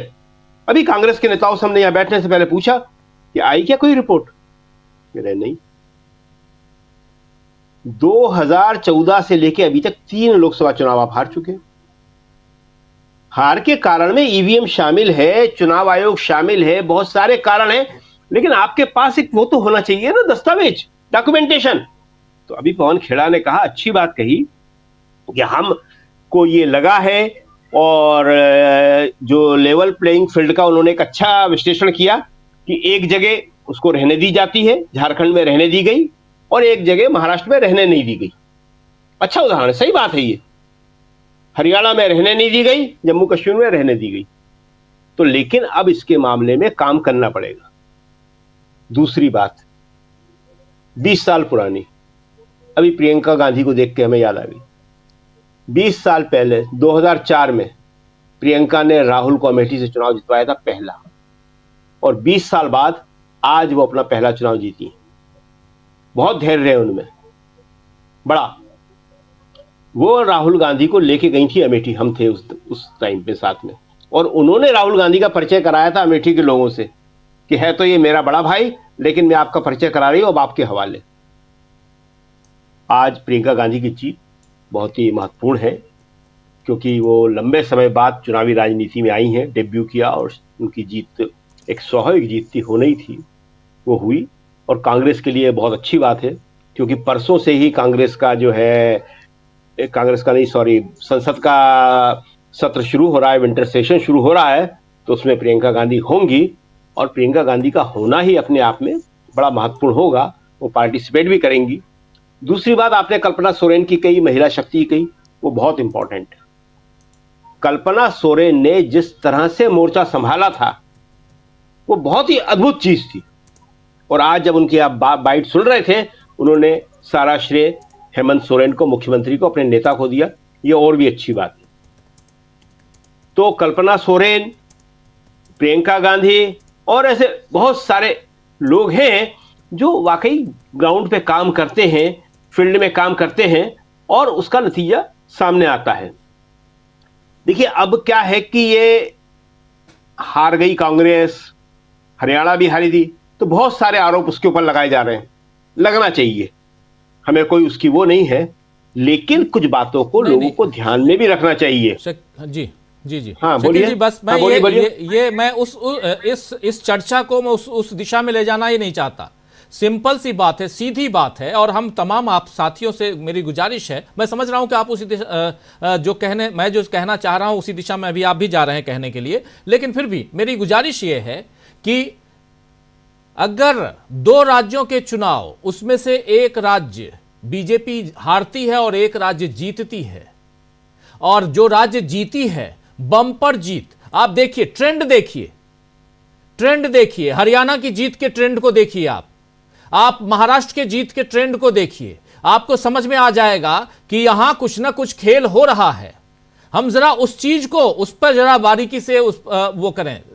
अभी कांग्रेस के नेताओं से हमने यहां बैठने से पहले पूछा कि आई क्या कोई रिपोर्ट, कह रहे नहीं। 2014 से लेके अभी तक 3 लोकसभा चुनाव आप हार चुके हैं। हार के कारण में ईवीएम शामिल है, चुनाव आयोग शामिल है, बहुत सारे कारण हैं, लेकिन आपके पास एक वो तो होना चाहिए ना, दस्तावेज, डॉक्यूमेंटेशन। तो अभी पवन खेड़ा ने कहा, अच्छी बात कही कि हमको ये लगा है, और जो लेवल प्लेइंग फील्ड का उन्होंने एक अच्छा विश्लेषण किया कि एक जगह उसको रहने दी जाती है, झारखंड में रहने दी गई, और एक जगह महाराष्ट्र में रहने नहीं दी गई। अच्छा उदाहरण, सही बात है ये। हरियाणा में रहने नहीं दी गई, जम्मू कश्मीर में रहने दी गई। तो लेकिन अब इसके मामले में काम करना पड़ेगा। दूसरी बात, 20 साल पुरानी, अभी प्रियंका गांधी को देख के हमें याद आ गई। 20 साल पहले 2004 में प्रियंका ने राहुल को अमेठी से चुनाव जितवाया था पहला, और 20 साल बाद आज वो अपना पहला चुनाव जीती। बहुत धैर्य है उनमें बड़ा। वो राहुल गांधी को लेके गई थी अमेठी, हम थे उस टाइम पे साथ में, और उन्होंने राहुल गांधी का परिचय कराया था अमेठी के लोगों से कि है तो ये मेरा बड़ा भाई, लेकिन मैं आपका परिचय करा रही हूं अब आपके हवाले। आज प्रियंका गांधी की जीत बहुत ही महत्वपूर्ण है, क्योंकि वो लंबे समय बाद चुनावी राजनीति में आई हैं, डेब्यू किया, और उनकी जीत एक स्वाभाविक जीत थी, होनी ही थी, वो हुई। और कांग्रेस के लिए बहुत अच्छी बात है, क्योंकि परसों से ही कांग्रेस का जो है, संसद का सत्र शुरू हो रहा है, विंटर सेशन शुरू हो रहा है, तो उसमें प्रियंका गांधी होंगी, और प्रियंका गांधी का होना ही अपने आप में बड़ा महत्वपूर्ण होगा, वो पार्टिसिपेट भी करेंगी। दूसरी बात आपने कल्पना सोरेन की कही, महिला शक्ति की कही, वो बहुत इंपॉर्टेंट है। कल्पना सोरेन ने जिस तरह से मोर्चा संभाला था वो बहुत ही अद्भुत चीज थी, और आज जब उनकी आप बाइट सुन रहे थे, उन्होंने सारा श्रेय हेमंत सोरेन को, मुख्यमंत्री को, अपने नेता को दिया। ये और भी अच्छी बात है। तो कल्पना सोरेन, प्रियंका गांधी और ऐसे बहुत सारे लोग हैं जो वाकई ग्राउंड पे काम करते हैं, फील्ड में काम करते हैं, और उसका नतीजा सामने आता है। देखिए अब क्या है कि ये हार गई कांग्रेस, हरियाणा भी हारी थी, तो बहुत सारे आरोप उसके ऊपर लगाए जा रहे हैं। लगना चाहिए, हमें कोई उसकी वो नहीं है, लेकिन कुछ बातों को लोगों को ध्यान में भी रखना चाहिए। जी जी जी, हाँ बोलिए जी। बस मैं बोलिए। ये मैं इस चर्चा को मैं उस दिशा में ले जाना ही नहीं चाहता। सिंपल सी बात है, सीधी बात है, और हम तमाम आप साथियों से मेरी गुजारिश है, मैं समझ रहा हूं कि आप उसी मैं जो कहना चाह रहा हूं उसी दिशा में अभी आप भी जा रहे हैं कहने के लिए, लेकिन फिर भी मेरी गुजारिश ये है कि अगर 2 राज्यों के चुनाव, उसमें से एक राज्य बीजेपी हारती है और एक राज्य जीतती है, और जो राज्य जीती है बम्पर जीत, आप देखिए ट्रेंड देखिए, हरियाणा की जीत के ट्रेंड को देखिए, आप महाराष्ट्र के जीत के ट्रेंड को देखिए, आपको समझ में आ जाएगा कि यहां कुछ ना कुछ खेल हो रहा है। हम जरा उस चीज को, उस पर जरा बारीकी से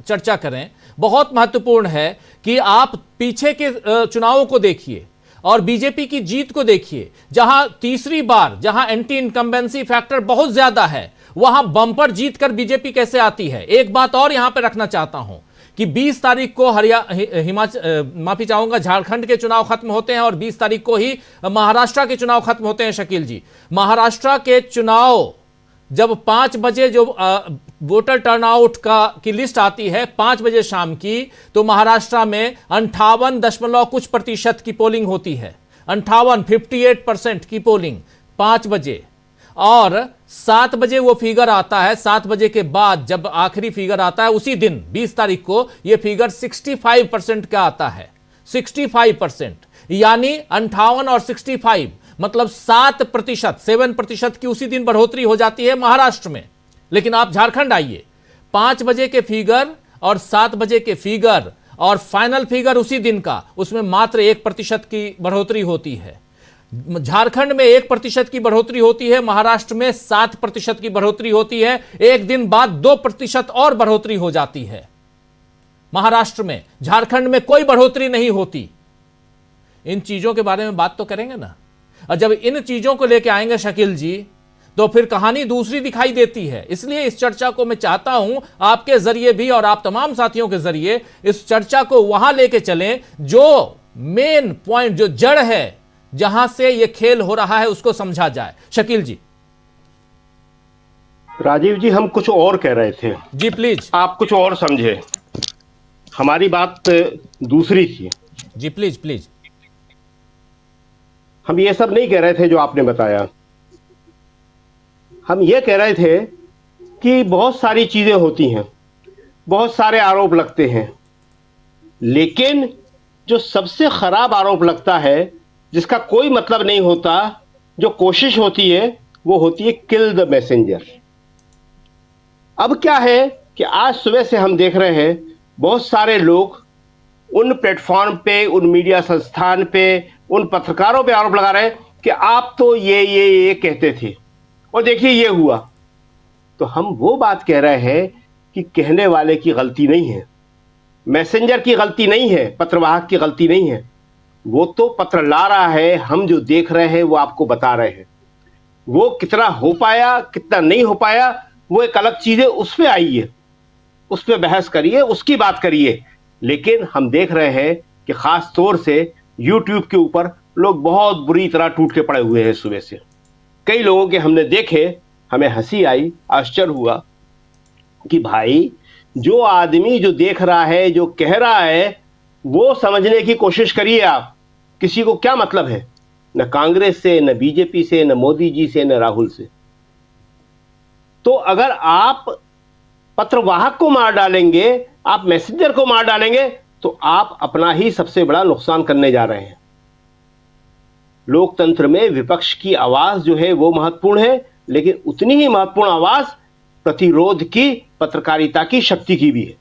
चर्चा करें। बहुत महत्वपूर्ण है कि आप पीछे के चुनावों को देखिए और बीजेपी की जीत को देखिए, जहां तीसरी बार, जहां एंटी इनकम्बेंसी फैक्टर बहुत ज्यादा है, वहां बम्पर जीत कर बीजेपी कैसे आती है। एक बात और यहां पर रखना चाहता हूं कि 20 तारीख को माफी चाहूंगा, झारखंड के चुनाव खत्म होते हैं और 20 तारीख को ही महाराष्ट्र के चुनाव खत्म होते हैं। शकील जी, महाराष्ट्र के चुनाव जब 5 बजे जो वोटर टर्नआउट की लिस्ट आती है 5 बजे शाम की, तो महाराष्ट्र में 58 कुछ प्रतिशत की पोलिंग होती है, 58% की पोलिंग 5 बजे, और 7 बजे वो फिगर आता है। 7 बजे के बाद जब आखिरी फिगर आता है उसी दिन 20 तारीख को, ये फिगर 65% का आता है, 65%, यानी 58 और 65 मतलब 7% की उसी दिन बढ़ोतरी हो जाती है महाराष्ट्र में। लेकिन आप झारखंड आइए, 5 बजे के फिगर और 7 बजे के फिगर और फाइनल फिगर उसी दिन का, उसमें मात्र 1% की बढ़ोतरी होती है। झारखंड में 1% की बढ़ोतरी होती है, महाराष्ट्र में 7% की बढ़ोतरी होती है, एक दिन बाद 2% और बढ़ोतरी हो जाती है महाराष्ट्र में। झारखंड में कोई बढ़ोतरी नहीं होती। इन चीजों के बारे में बात तो करेंगे ना, और जब इन चीजों को लेकर आएंगे शकील जी, तो फिर कहानी दूसरी दिखाई देती है। इसलिए इस चर्चा को मैं चाहता हूं आपके जरिए भी और आप तमाम साथियों के जरिए इस चर्चा को वहां लेके चलें जो मेन पॉइंट, जो जड़ है, जहां से यह खेल हो रहा है, उसको समझा जाए। शकील जी। राजीव जी, हम कुछ और कह रहे थे जी, प्लीज आप कुछ और समझे, हमारी बात दूसरी थी। जी प्लीज। हम ये सब नहीं कह रहे थे जो आपने बताया। हम ये कह रहे थे कि बहुत सारी चीजें होती हैं, बहुत सारे आरोप लगते हैं, लेकिन जो सबसे खराब आरोप लगता है, जिसका कोई मतलब नहीं होता, जो कोशिश होती है, वो होती है किल द मैसेंजर। अब क्या है कि आज सुबह से हम देख रहे हैं बहुत सारे लोग उन प्लेटफॉर्म पे, उन मीडिया संस्थान पे, उन पत्रकारों पे आरोप लगा रहे हैं कि आप तो ये कहते थे और देखिए ये हुआ। तो हम वो बात कह रहे हैं कि कहने वाले की गलती नहीं है, मैसेंजर की गलती नहीं है, पत्रवाहक की गलती नहीं है। वो तो पत्र ला रहा है, हम जो देख रहे हैं वो आपको बता रहे हैं। वो कितना हो पाया, कितना नहीं हो पाया, वो एक अलग चीज है, उस पर आइए, उस पर बहस करिए, उसकी बात करिए। लेकिन हम देख रहे हैं कि खास तौर से YouTube के ऊपर लोग बहुत बुरी तरह टूट के पड़े हुए हैं सुबह से। कई लोगों के हमने देखे, हमें हंसी आई, आश्चर्य हुआ कि भाई जो आदमी जो देख रहा है, जो कह रहा है, वो समझने की कोशिश करिए आप। किसी को क्या मतलब है, न कांग्रेस से, न बीजेपी से, न मोदी जी से, न राहुल से। तो अगर आप पत्रवाहक को मार डालेंगे, आप मैसेंजर को मार डालेंगे, तो आप अपना ही सबसे बड़ा नुकसान करने जा रहे हैं। लोकतंत्र में विपक्ष की आवाज जो है वो महत्वपूर्ण है, लेकिन उतनी ही महत्वपूर्ण आवाज प्रतिरोध की, पत्रकारिता की शक्ति की भी है।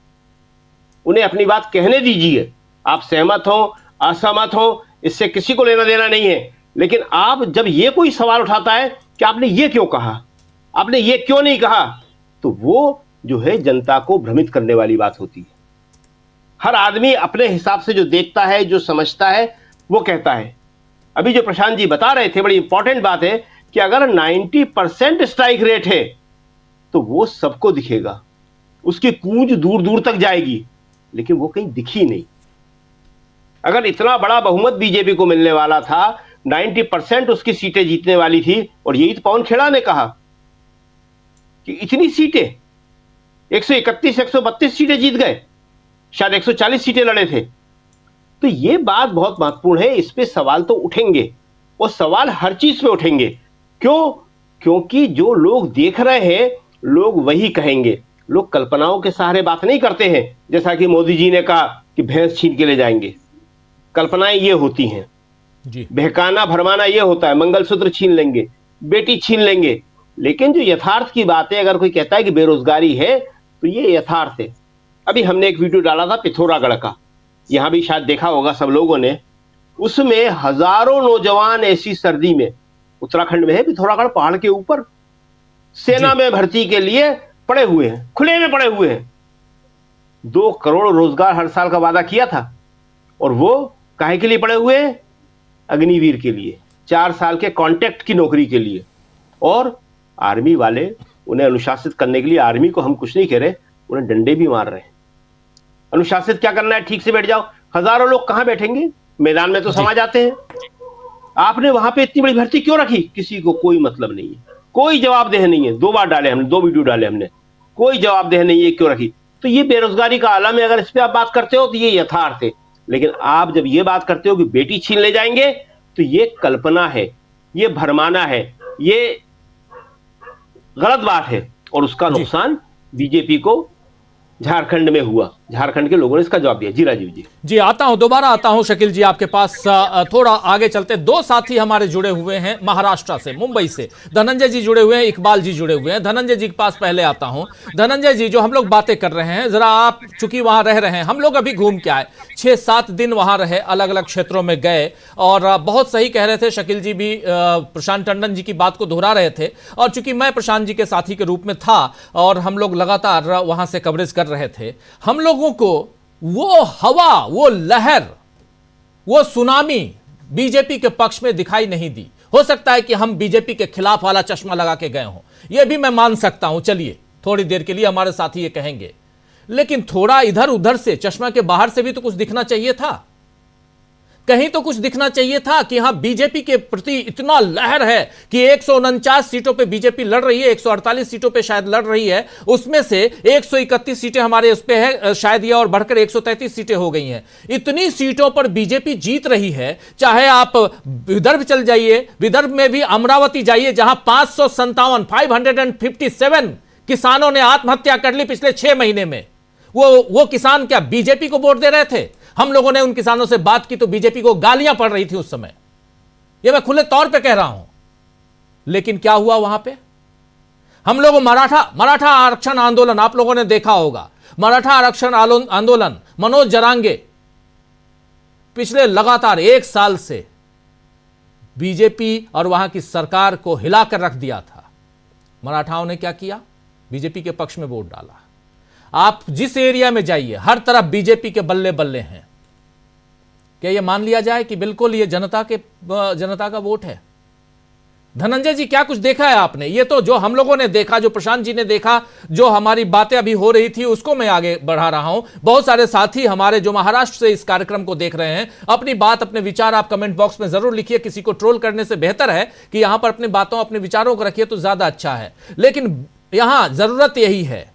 उन्हें अपनी बात कहने दीजिए, आप सहमत हो, असहमत हो, इससे किसी को लेना देना नहीं है। लेकिन आप जब ये कोई सवाल उठाता है कि आपने ये क्यों कहा, आपने ये क्यों नहीं कहा, तो वो जो है जनता को भ्रमित करने वाली बात होती है। हर आदमी अपने हिसाब से जो देखता है, जो समझता है, वो कहता है। अभी जो प्रशांत जी बता रहे थे, बड़ी इंपॉर्टेंट बात है कि अगर 90% स्ट्राइक रेट है तो वो सबको दिखेगा, उसकी गूंज दूर दूर तक जाएगी, लेकिन वो कहीं दिखी नहीं। अगर इतना बड़ा बहुमत बीजेपी को मिलने वाला था, 90% उसकी सीटें जीतने वाली थी, और यही तो पवन खेड़ा ने कहा कि इतनी सीटें, 131 132 सीटें जीत गए, शायद 140 सीटें लड़े थे। तो ये बात बहुत महत्वपूर्ण है, इस पे सवाल तो उठेंगे और सवाल हर चीज पे उठेंगे। क्यों? क्योंकि जो लोग देख रहे हैं लोग वही कहेंगे। लोग कल्पनाओं के सहारे बात नहीं करते हैं, जैसा कि मोदी जी ने कहा कि भैंस छीन के ले जाएंगे। कल्पनाएं ये होती हैं जी, बहकाना भरमाना ये होता है, मंगलसूत्र छीन लेंगे, बेटी छीन लेंगे। लेकिन जो यथार्थ की बात है, अगर कोई कहता है कि बेरोजगारी है तो ये यथार्थ है। अभी हमने एक वीडियो डाला था पिथौरागढ़ का, यहां भी शायद देखा होगा सब लोगों ने। उसमें हजारों नौजवान ऐसी सर्दी में, उत्तराखंड में है पिथौरागढ़ पहाड़ के ऊपर, सेना में भर्ती के लिए पड़े हुए हैं, खुले में पड़े हुए हैं। 2 करोड़ रोजगार हर साल का वादा किया था और वो काहे के लिए पड़े हुए हैं? अग्निवीर के लिए, 4 साल के कॉन्ट्रैक्ट की नौकरी के लिए। और आर्मी वाले उन्हें अनुशासित करने के लिए, आर्मी को हम कुछ नहीं कह रहे, उन्हें डंडे भी मार रहे हैं। अनुशासित क्या करना है? ठीक से बैठ जाओ। हजारों लोग कहां बैठेंगे? मैदान में तो समा जाते हैं। आपने वहां पे इतनी बड़ी भर्ती क्यों रखी? किसी को कोई मतलब नहीं है, कोई जवाबदेह नहीं है। 2 बार डाले हमने, 2 वीडियो डाले हमने, कोई जवाबदेह नहीं है क्यों रखी। तो ये बेरोजगारी का आलम है। अगर इस पे आप बात करते हो तो ये यथार्थ है। लेकिन आप जब ये बात करते हो कि बेटी छीन ले जाएंगे, तो ये कल्पना है, ये भरमाना है, ये गलत बात है। और उसका नुकसान बीजेपी को झारखंड में हुआ। झारखंड के लोगों ने इसका जवाब दिया। जी राजीव जी। जी आता हूं, दोबारा आता हूं शकील जी आपके पास। थोड़ा आगे चलते, 2 साथी हमारे जुड़े हुए हैं महाराष्ट्र से, मुंबई से। धनंजय जी जुड़े हुए हैं, इकबाल जी जुड़े हुए हैं। धनंजय जी के पास पहले आता हूं। धनंजय जी, जो हम लोग बातें कर रहे हैं, जरा आप चूंकि वहां रह रहे हैं, हम लोग अभी घूम के आए, 6-7 दिन वहां रहे, अलग अलग क्षेत्रों में गए, और बहुत सही कह रहे थे शकील जी भी, प्रशांत टंडन जी की बात को दोहरा रहे थे। और चूंकि मैं प्रशांत जी के साथी के रूप में था और हम लोग लगातार वहां से कवरेज कर रहे थे, हम लोगों को वो हवा, वो लहर, वो सुनामी बीजेपी के पक्ष में दिखाई नहीं दी। हो सकता है कि हम बीजेपी के खिलाफ वाला चश्मा लगा के गए हों, यह भी मैं मान सकता हूं। चलिए, थोड़ी देर के लिए हमारे साथी ये कहेंगे, लेकिन थोड़ा इधर उधर से, चश्मा के बाहर से भी तो कुछ दिखना चाहिए था। कहीं तो कुछ दिखना चाहिए था कि हां, बीजेपी के प्रति इतना लहर है कि 149 सीटों पे बीजेपी लड़ रही है, 148 सीटों पे शायद लड़ रही है, उसमें से 131 सीटें हमारे उस पे है शायद, ये और बढ़कर 133 सीटें हो गई हैं। इतनी सीटों पर बीजेपी जीत रही है। चाहे आप विदर्भ चल जाइए, विदर्भ में भी अमरावती जाइए, जहां 557 किसानों ने आत्महत्या कर ली पिछले 6 महीने में। वो किसान क्या बीजेपी को वोट दे रहे थे? हम लोगों ने उन किसानों से बात की तो बीजेपी को गालियां पड़ रही थी उस समय, यह मैं खुले तौर पे कह रहा हूं। लेकिन क्या हुआ वहां पे? हम लोग मराठा आरक्षण आंदोलन, आप लोगों ने देखा होगा, मराठा आरक्षण आंदोलन, मनोज जरांगे पिछले लगातार 1 साल से बीजेपी और वहां की सरकार को हिलाकर रख दिया था। मराठाओं ने क्या किया? बीजेपी के पक्ष में वोट डाला। आप जिस एरिया में जाइए, हर तरफ बीजेपी के बल्ले बल्ले हैं। क्या यह मान लिया जाए कि बिल्कुल ये जनता का वोट है? धनंजय जी, क्या कुछ देखा है आपने? ये तो जो हम लोगों ने देखा, जो प्रशांत जी ने देखा, जो हमारी बातें अभी हो रही थी, उसको मैं आगे बढ़ा रहा हूं। बहुत सारे साथी हमारे जो महाराष्ट्र से इस कार्यक्रम को देख रहे हैं, अपनी बात, अपने विचार आप कमेंट बॉक्स में जरूर लिखिए। किसी को ट्रोल करने से बेहतर है कि यहां पर अपनी बातों, अपने विचारों को रखिए, तो ज्यादा अच्छा है। लेकिन यहां जरूरत यही है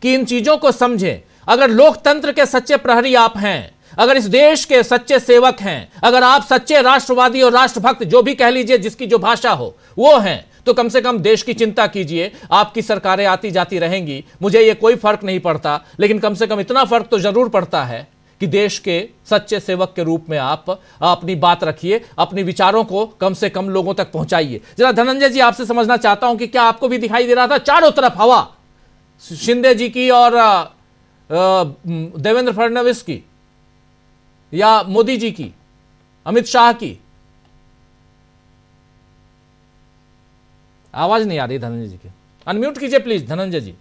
कि इन चीजों को समझें। अगर लोकतंत्र के सच्चे प्रहरी आप हैं, अगर इस देश के सच्चे सेवक हैं, अगर आप सच्चे राष्ट्रवादी और राष्ट्रभक्त, जो भी कह लीजिए, जिसकी जो भाषा हो वो हैं, तो कम से कम देश की चिंता कीजिए। आपकी सरकारें आती जाती रहेंगी, मुझे ये कोई फर्क नहीं पड़ता, लेकिन कम से कम इतना फर्क तो जरूर पड़ता है कि देश के सच्चे सेवक के रूप में आप अपनी बात रखिए, अपने विचारों को कम से कम लोगों तक पहुंचाइए। जरा धनंजय जी, आपसे समझना चाहता हूं कि क्या आपको भी दिखाई दे रहा था चारों तरफ हवा, शिंदे जी की और देवेंद्र फडणवीस की, या मोदी जी की, अमित शाह की? आवाज नहीं आ रही धनंजय जी की, अनम्यूट कीजिए प्लीज धनंजय जी।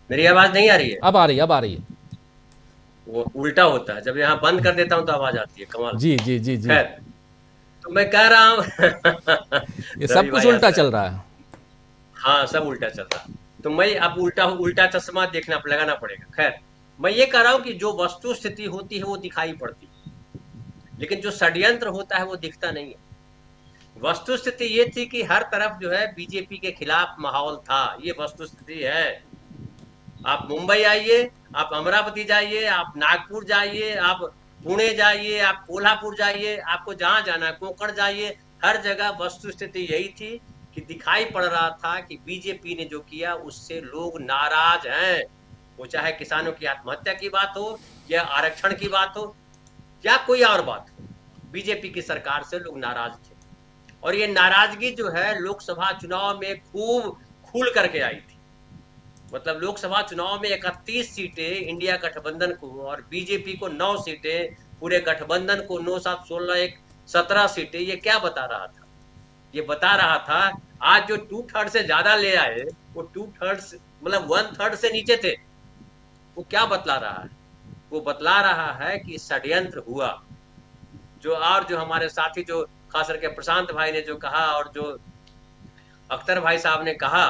मेरी आवाज नहीं आ रही है? अब आ रही है, अब आ रही है। वो उल्टा होता है, जब यहाँ बंद कर देता हूँ तो आवाज आती है। कमाल। जी जी जी जी। खैर, तो मैं कह रहा हूँ ये सब कुछ उल्टा चल रहा है। हाँ, सब उल्टा चल रहा है। तो मैं अब उल्टा चश्मा देखना लगाना पड़ेगा। खैर, मैं ये कह रहा हूँ कि जो वस्तु स्थिति होती है वो दिखाई पड़ती है, लेकिन जो षड्यंत्र होता है वो दिखता नहीं है। वस्तु स्थिति ये थी कि हर तरफ जो है बीजेपी के खिलाफ माहौल था, ये वस्तु स्थिति है। आप मुंबई आइए, आप अमरावती जाइए, आप नागपुर जाइए, आप पुणे जाइए, आप कोल्हापुर जाइए, आपको जहां जाना है, कोंकण जाइए, हर जगह वस्तु स्थिति यही थी कि दिखाई पड़ रहा था कि बीजेपी ने जो किया उससे लोग नाराज हैं। वो चाहे किसानों की आत्महत्या की बात हो या आरक्षण की बात हो या कोई और बात हो, बीजेपी की सरकार से लोग नाराज थे। और ये नाराजगी जो है लोकसभा चुनाव में खूब खुल करके आई थी। मतलब लोकसभा चुनाव में 31 सीटें इंडिया गठबंधन को और बीजेपी को 9 सीटें, पूरे गठबंधन को 9, 7, 16, 1, 17 सीटें। ये क्या बता रहा था? ये बता रहा था आज जो 2/3 से ज्यादा ले आए वो 2/3 मतलब 1/3 से नीचे थे। वो क्या बतला रहा है? वो बतला रहा है कि षड्यंत्र हुआ। जो हमारे साथी जो खास करके प्रशांत भाई ने जो कहा और जो अख्तर भाई साहब ने कहा,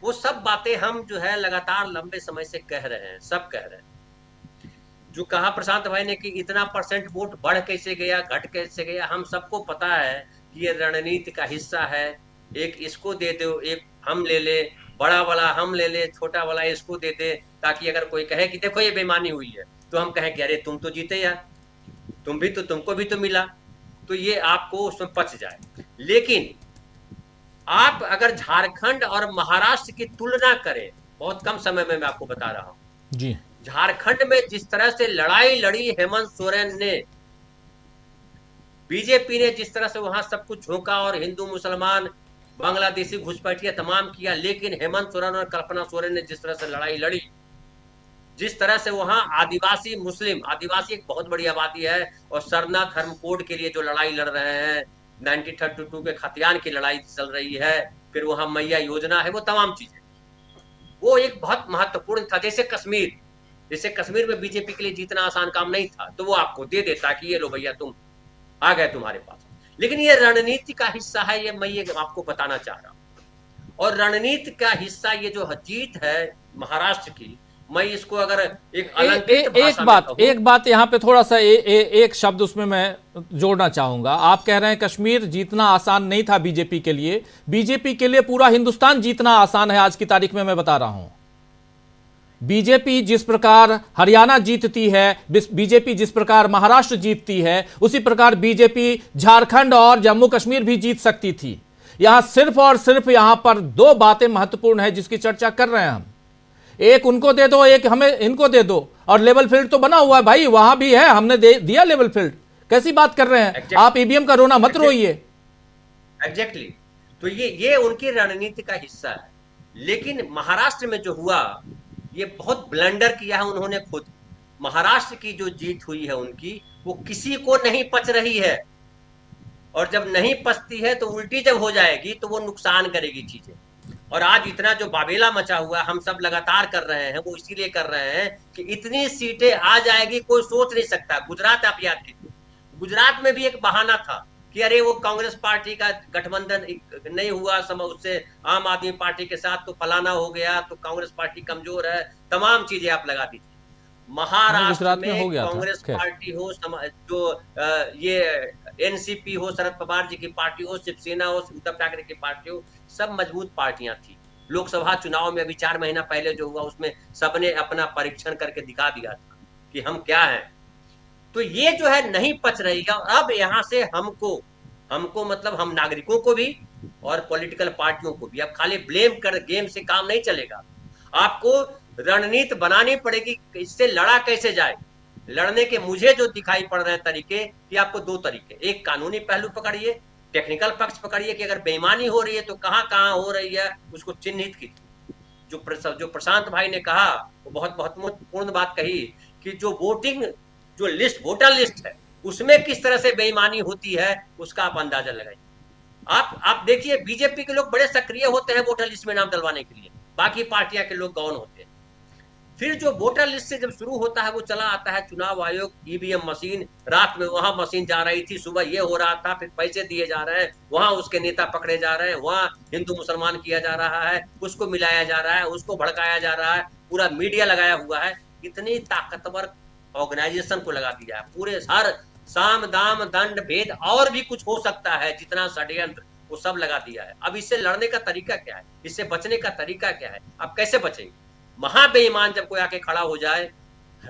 वो सब बातें हम जो है लगातार लंबे समय से कह रहे हैं, सब कह रहे हैं। जो कहा प्रशांत भाई ने कि इतना % वोट बढ़ कैसे गया, घट कैसे गया, हम सबको पता है कि ये रणनीति का हिस्सा है। एक इसको दे दो, एक हम ले ले, बड़ा वाला हम ले ले, छोटा वाला इसको दे दे, ताकि अगर कोई कहे कि देखो ये बेईमानी हुई है तो हम कहें कि अरे तुम तो जीते यार, तुमको भी तो मिला, तो ये आपको उसमें पच जाए। लेकिन आप अगर झारखंड और महाराष्ट्र की तुलना करें, बहुत कम समय में मैं आपको बता रहा हूं जी, झारखंड में जिस तरह से लड़ाई लड़ी हेमंत सोरेन ने, बीजेपी ने जिस तरह से वहां सब कुछ झोंका और हिंदू मुसलमान बांग्लादेशी घुसपैठिया तमाम किया, लेकिन हेमंत सोरेन और कल्पना सोरेन ने जिस तरह से लड़ाई लड़ी, जिस तरह से वहां आदिवासी मुस्लिम, आदिवासी एक बहुत बड़ी आबादी है और सरना धर्म कोड के लिए जो लड़ाई लड़ रहे हैं, 1932 के खतियान की लड़ाई चल रही है, फिर वहां मैया योजना है, वो तमाम चीजें, वो एक बहुत महत्वपूर्ण था। जैसे कश्मीर में बीजेपी के लिए जीतना आसान काम नहीं था, तो वो आपको दे देता कि ये लो भैया तुम आ गए तुम्हारे पास। लेकिन ये रणनीति का हिस्सा है, ये मैं ये आपको बताना चाह रहा हूं। और रणनीति का हिस्सा ये जो जीत है महाराष्ट्र की, मैं इसको अगर एक अलंकृत भाषा में कहूं, एक बात यहाँ पे थोड़ा सा एक शब्द उसमें मैं जोड़ना चाहूंगा। आप कह रहे हैं कश्मीर जीतना आसान नहीं था बीजेपी के लिए, बीजेपी के लिए पूरा हिंदुस्तान जीतना आसान है। आज की तारीख में मैं बता रहा हूं, बीजेपी जिस प्रकार हरियाणा जीतती है, बीजेपी जिस प्रकार महाराष्ट्र जीतती है, उसी प्रकार बीजेपी झारखंड और जम्मू कश्मीर भी जीत सकती थी। यहां सिर्फ और सिर्फ यहां पर 2 बातें महत्वपूर्ण है जिसकी चर्चा कर रहे हैं हम। एक उनको दे दो, एक हमें इनको दे दो। और लेवल फील्ड तो बना हुआ है भाई, वहां भी है, हमने दिया लेवल फील्ड। कैसी बात कर रहे हैं आप? ईवीएम का रोना मत रोइए। एग्जैक्टली, तो ये उनकी रणनीति का हिस्सा है। लेकिन महाराष्ट्र में जो हुआ, ये बहुत ब्लंडर किया है उन्होंने खुद। महाराष्ट्र की जो जीत हुई है उनकी, वो किसी को नहीं पच रही है, और जब नहीं पचती है तो उल्टी जब हो जाएगी तो वो नुकसान करेगी चीजें। और आज इतना जो बाबेला मचा हुआ हम सब लगातार कर रहे हैं, वो इसीलिए कर रहे हैं कि इतनी सीटें आ जाएगी कोई सोच नहीं सकता। गुजरात आप याद कीजिए, गुजरात में भी एक बहाना था कि अरे वो कांग्रेस पार्टी का गठबंधन नहीं हुआ उससे आम आदमी पार्टी के साथ, तो फलाना हो गया, तो कांग्रेस पार्टी कमजोर है, तमाम चीजें आप लगा दीजिए। महाराष्ट्र में कांग्रेस पार्टी हो, जो ये एनसीपी हो, शरद पवार जी की पार्टी हो, शिवसेना हो, उद्धव ठाकरे की पार्टी हो, सब मजबूत पार्टियां थी। लोकसभा चुनाव में अभी 4 महीना पहले जो हुआ, उसमें सबने अपना परीक्षण करके दिखा दिया था कि हम क्या हैं। तो ये जो है नहीं पच रही है। अब यहाँ से हमको मतलब हम नागरिकों को भी और पॉलिटिकल पार्टियों को भी, अब खाली ब्लेम कर गेम से काम नहीं चलेगा। आपको रणनीति बनानी पड़ेगी, इससे लड़ा कैसे जाए। लड़ने के मुझे जो दिखाई पड़ रहे हैं तरीके, कि आपको 2 तरीके, एक कानूनी पहलू पकड़िए, टेक्निकल पक्ष पकड़िए कि अगर बेईमानी हो रही है तो कहां कहां हो रही है, उसको चिन्हित कीजिए। जो प्रशांत भाई ने कहा वो बहुत महत्वपूर्ण बात कही कि जो वोटर लिस्ट है उसमें किस तरह से बेईमानी होती है, उसका आप अंदाजा लगाइए। आप देखिए, बीजेपी के लोग बड़े सक्रिय होते हैं वोटर लिस्ट में नाम डलवाने के लिए, बाकी पार्टियां के लोग गौन होते हैं। फिर जो वोटर लिस्ट से जब शुरू होता है, वो चला आता है चुनाव आयोग, ईवीएम मशीन, रात में वहां मशीन जा रही थी, सुबह ये हो रहा था, फिर पैसे दिए जा रहे हैं, वहां उसके नेता पकड़े जा रहे हैं, वहां हिंदू मुसलमान किया जा रहा है, उसको मिलाया जा रहा है, उसको भड़काया जा रहा है, पूरा मीडिया लगाया हुआ है। इतनी ताकतवर ऑर्गेनाइजेशन को लगा दिया है, पूरे हर साम दाम दंड भेद और भी कुछ हो सकता है, जितना षड्यंत्र, वो सब लगा दिया है। अब इससे लड़ने का तरीका क्या है, इससे बचने का तरीका क्या है, अब कैसे बचेंगे? महाबेईमान जब कोई आके खड़ा हो जाए,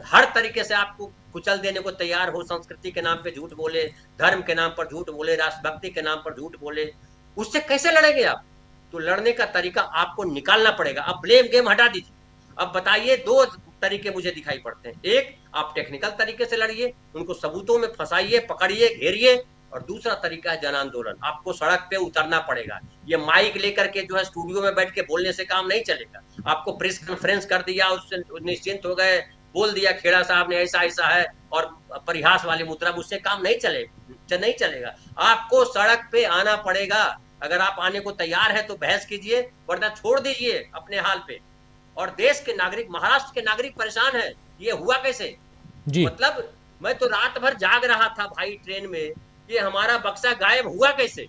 हर तरीके से आपको कुचल देने को तैयार हो, संस्कृति के नाम पे झूठ बोले, धर्म के नाम पर झूठ बोले, राष्ट्रभक्ति के नाम पर झूठ बोले, उससे कैसे लड़ेंगे आप? तो लड़ने का तरीका आपको निकालना पड़ेगा। अब ब्लेम गेम हटा दीजिए। अब बताइए, दो तरीके मुझे दिखाई पड़ते हैं। एक, आप टेक्निकल तरीके से लड़िए, उनको सबूतों में फंसाइए, पकड़िए, घेरिए, और दूसरा तरीका है जन आंदोलन। आपको सड़क पे उतरना पड़ेगा। ये माइक लेकर के जो है स्टूडियो में बैठ के बोलने से काम नहीं चलेगा। आपको प्रेस कॉन्फ्रेंस कर दिया, उससे निश्चिंत हो गए, बोल दिया खेड़ा साहब ने ऐसा ऐसा है और परिहास वाली मुद्रा, उससे काम नहीं चलेगा। आपको सड़क पे आना पड़ेगा। अगर आप आने को तैयार है तो बहस कीजिए, वरना छोड़ दीजिए अपने हाल पे। और देश के नागरिक, महाराष्ट्र के नागरिक परेशान है। ये हुआ कैसे जी। मतलब मैं तो रात भर जाग रहा था भाई ट्रेन में, ये हमारा बक्सा गायब हुआ कैसे?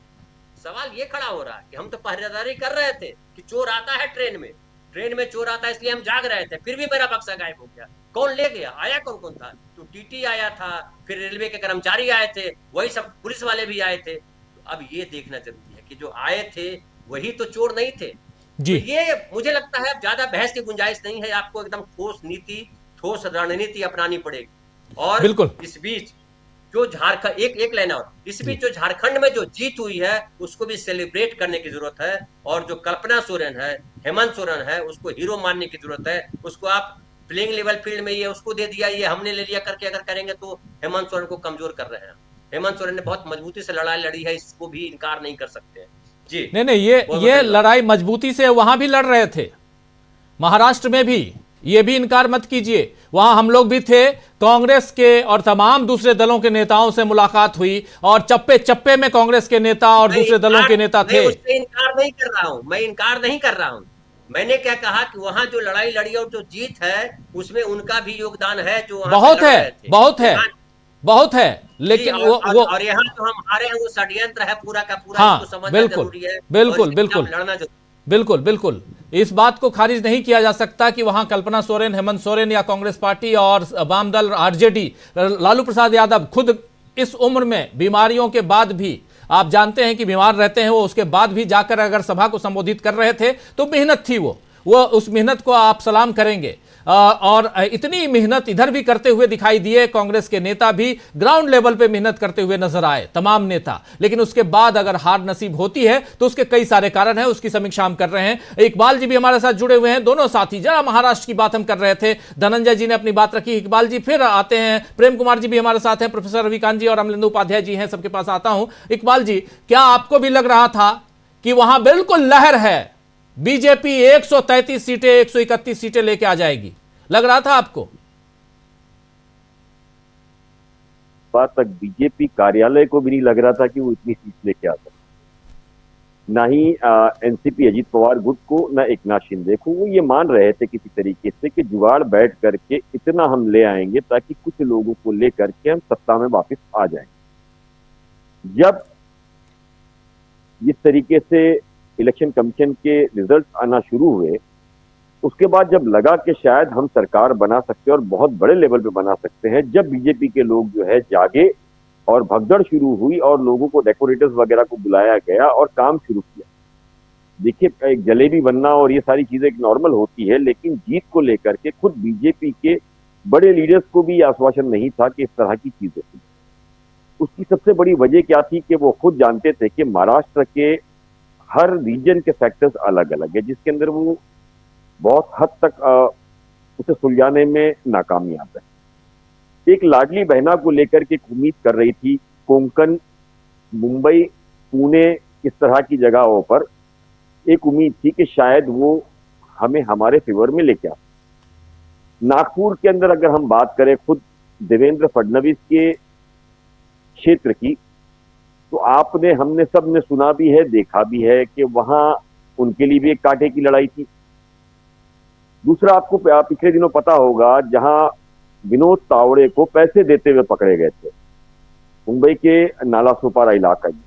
सवाल ये खड़ा हो रहा है कि हम तो पहरेदारी कर रहे थे कि चोर आता है ट्रेन में चोर आता है, इसलिए हम जाग रहे थे, फिर भी मेरा बक्सा गायब हो गया। कौन ले गया? आया कौन कौन था? तो टीटी आया था, फिर रेलवे के कर्मचारी आए थे, वही सब पुलिस वाले भी आए थे। तो अब ये देखना जरूरी है कि जो आए थे वही तो चोर नहीं थे जी। तो ये मुझे लगता है अब ज्यादा बहस की गुंजाइश नहीं है। आपको एकदम ठोस रणनीति अपनानी पड़ेगी। और बिल्कुल। इस बीच जो झारखंड, एक लाइन और, इस बीच जो झारखंड में जो जीत हुई है उसको भी सेलिब्रेट करने की जरूरत है। और जो कल्पना सोरेन है, हेमंत सोरेन है, उसको हीरो मानने की जरूरत है। उसको आप प्लेइंग लेवल फील्ड में ये उसको दे दिया, ये हमने ले लिया करके अगर करेंगे तो हेमंत सोरेन को कमजोर कर रहे हैं। हेमंत सोरेन ने बहुत मजबूती से लड़ाई लड़ी है, इसको भी इनकार नहीं कर सकते हैं जी। नहीं, ये लड़ाई मजबूती से वहां भी लड़ रहे थे, महाराष्ट्र में भी, ये भी इनकार मत कीजिए। वहां हम लोग भी थे, कांग्रेस के और तमाम दूसरे दलों के नेताओं से मुलाकात हुई और चप्पे चप्पे में कांग्रेस के नेता और दूसरे दलों के नेता थे। मैं इनकार नहीं कर रहा हूं, मैं इनकार नहीं कर रहा हूं। मैंने क्या कहा कि वहां जो लड़ाई लड़ी और जो जीत है उसमें उनका भी योगदान है। जो बहुत है, लेकिन और यहाँ तो हम हारे हैं, वो षड्यंत्र है पूरा का पूरा। हाँ, समझना बिल्कुल, जरूरी है, बिल्कुल, लड़ना जरूरी। बिल्कुल इस बात को खारिज नहीं किया जा सकता कि वहां कल्पना सोरेन, हेमंत सोरेन या कांग्रेस पार्टी और वाम दल आरजेडी, लालू प्रसाद यादव खुद इस उम्र में बीमारियों के बाद भी, आप जानते हैं कि बीमार रहते हैं वो, उसके बाद भी जाकर अगर सभा को संबोधित कर रहे थे तो मेहनत थी वो उस मेहनत को आप सलाम करेंगे। और इतनी मेहनत इधर भी करते हुए दिखाई दिए, कांग्रेस के नेता भी ग्राउंड लेवल पे मेहनत करते हुए नजर आए, तमाम नेता। लेकिन उसके बाद अगर हार नसीब होती है तो उसके कई सारे कारण हैं, उसकी समीक्षा हम कर रहे हैं। इकबाल जी भी हमारे साथ जुड़े हुए हैं, दोनों साथी। जरा महाराष्ट्र की बात हम कर रहे थे, धनंजय जी ने अपनी बात रखी, इकबाल जी फिर आते हैं, प्रेम कुमार जी भी हमारे साथ हैं, प्रोफेसर रविकांत जी और अमलेंदु उपाध्याय जी हैं, सबके पास आता हूं। इकबाल जी, क्या आपको भी लग रहा था कि वहां बिल्कुल लहर है, बीजेपी 133 सीटें 131 सीटें लेके आ जाएगी, लग रहा था आपको? बात तक बीजेपी कार्यालय को भी नहीं लग रहा था कि वो इतनी सीट लेके आ सकते, ना ही एनसीपी अजीत पवार गुट को, ना एकनाथ शिंदे को। वो ये मान रहे थे किसी तरीके से कि जुगाड़ बैठ करके इतना हम ले आएंगे ताकि कुछ लोगों को लेकर के हम सत्ता में वापस आ जाएंगे। जब जिस तरीके से इलेक्शन कमीशन के रिजल्ट आना शुरू हुए, उसके बाद जब लगा कि शायद हम सरकार बना सकते हैं और बहुत बड़े लेवल पे बना सकते हैं, जब बीजेपी के लोग जो है जागे और भगदड़ शुरू हुई और लोगों को डेकोरेटर्स वगैरह को बुलाया गया और काम शुरू किया। देखिए, एक जलेबी बनना और ये सारी चीजें एक नॉर्मल होती है, लेकिन जीत को लेकर के खुद बीजेपी के बड़े लीडर्स को भी आश्वासन नहीं था कि इस तरह की चीजें थी। उसकी सबसे बड़ी वजह क्या थी कि वो खुद जानते थे कि महाराष्ट्र के हर रीजन के फैक्टर्स अलग अलग है, जिसके अंदर वो बहुत हद तक उसे सुलझाने में नाकामयाब है। एक लाडली बहना को लेकर के उम्मीद कर रही थी, कोंकण, मुंबई, पुणे, इस तरह की जगहों पर एक उम्मीद थी कि शायद वो हमें हमारे फेवर में लेके आ। नागपुर के अंदर अगर हम बात करें खुद देवेंद्र फडणवीस के क्षेत्र की, तो हमने सबने सुना भी है, देखा भी है कि वहां उनके लिए भी एक कांटे की लड़ाई थी। दूसरा, आपको पिछले दिनों पता होगा जहां विनोद तावड़े को पैसे देते हुए पकड़े गए थे, मुंबई के नालासोपारा इलाका में,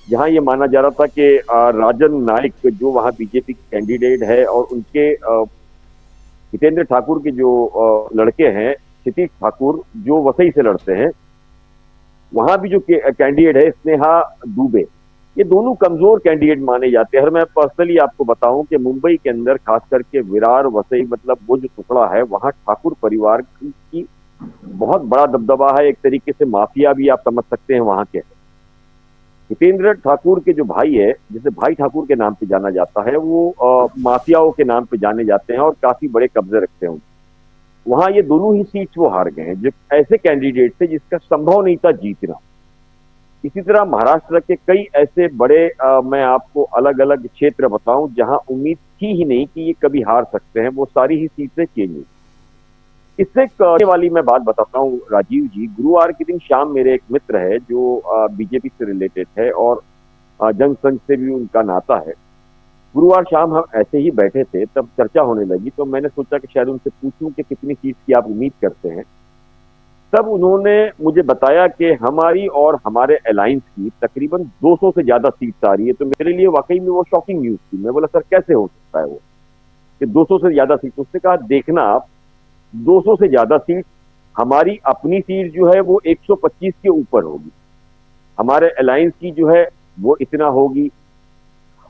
जहां ये माना जा रहा था कि राजन नाइक जो वहां बीजेपी के कैंडिडेट है और उनके हितेंद्र ठाकुर के जो लड़के हैं, क्षितिज ठाकुर, जो वसई से लड़ते हैं, वहां भी जो कैंडिडेट है स्नेहा दुबे, ये दोनों कमजोर कैंडिडेट माने जाते हैं। और मैं पर्सनली आपको बताऊं कि मुंबई के अंदर खास करके विरार वसई मतलब वो जो टुकड़ा है वहां ठाकुर परिवार की बहुत बड़ा दबदबा है, एक तरीके से माफिया भी आप समझ सकते हैं वहां के। हितेंद्र ठाकुर के जो भाई है, जिसे भाई ठाकुर के नाम पे जाना जाता है, वो माफियाओं के नाम पे जाने जाते हैं और काफी बड़े कब्जे रखते हैं। वहां ये दोनों ही सीट्स वो हार गए हैं, जो ऐसे कैंडिडेट थे जिसका संभव नहीं था जीतना। इसी तरह महाराष्ट्र के कई ऐसे बड़े मैं आपको अलग अलग क्षेत्र बताऊं जहां उम्मीद थी ही नहीं कि ये कभी हार सकते हैं, वो सारी ही सीटें चेंज हुई। इससे करने वाली मैं बात बताता हूँ राजीव जी। गुरुवार के दिन शाम मेरे एक मित्र है जो बीजेपी से रिलेटेड है और जनसंघ से भी उनका नाता है। गुरुवार शाम हम ऐसे ही बैठे थे, तब चर्चा होने लगी, तो मैंने सोचा कि शायद उनसे पूछूं कि कितनी सीट की आप उम्मीद करते हैं। तब उन्होंने मुझे बताया कि हमारी और हमारे अलायंस की तकरीबन 200 से ज्यादा सीट्स आ रही है। तो मेरे लिए वाकई में वो शॉकिंग न्यूज थी। मैं बोला सर कैसे हो सकता है वो कि 200 से ज्यादा सीट? उसने कहा देखना आप, 200 से ज्यादा सीट हमारी अपनी सीट जो है वो 125 के ऊपर होगी, हमारे अलायंस की जो है वो इतना होगी।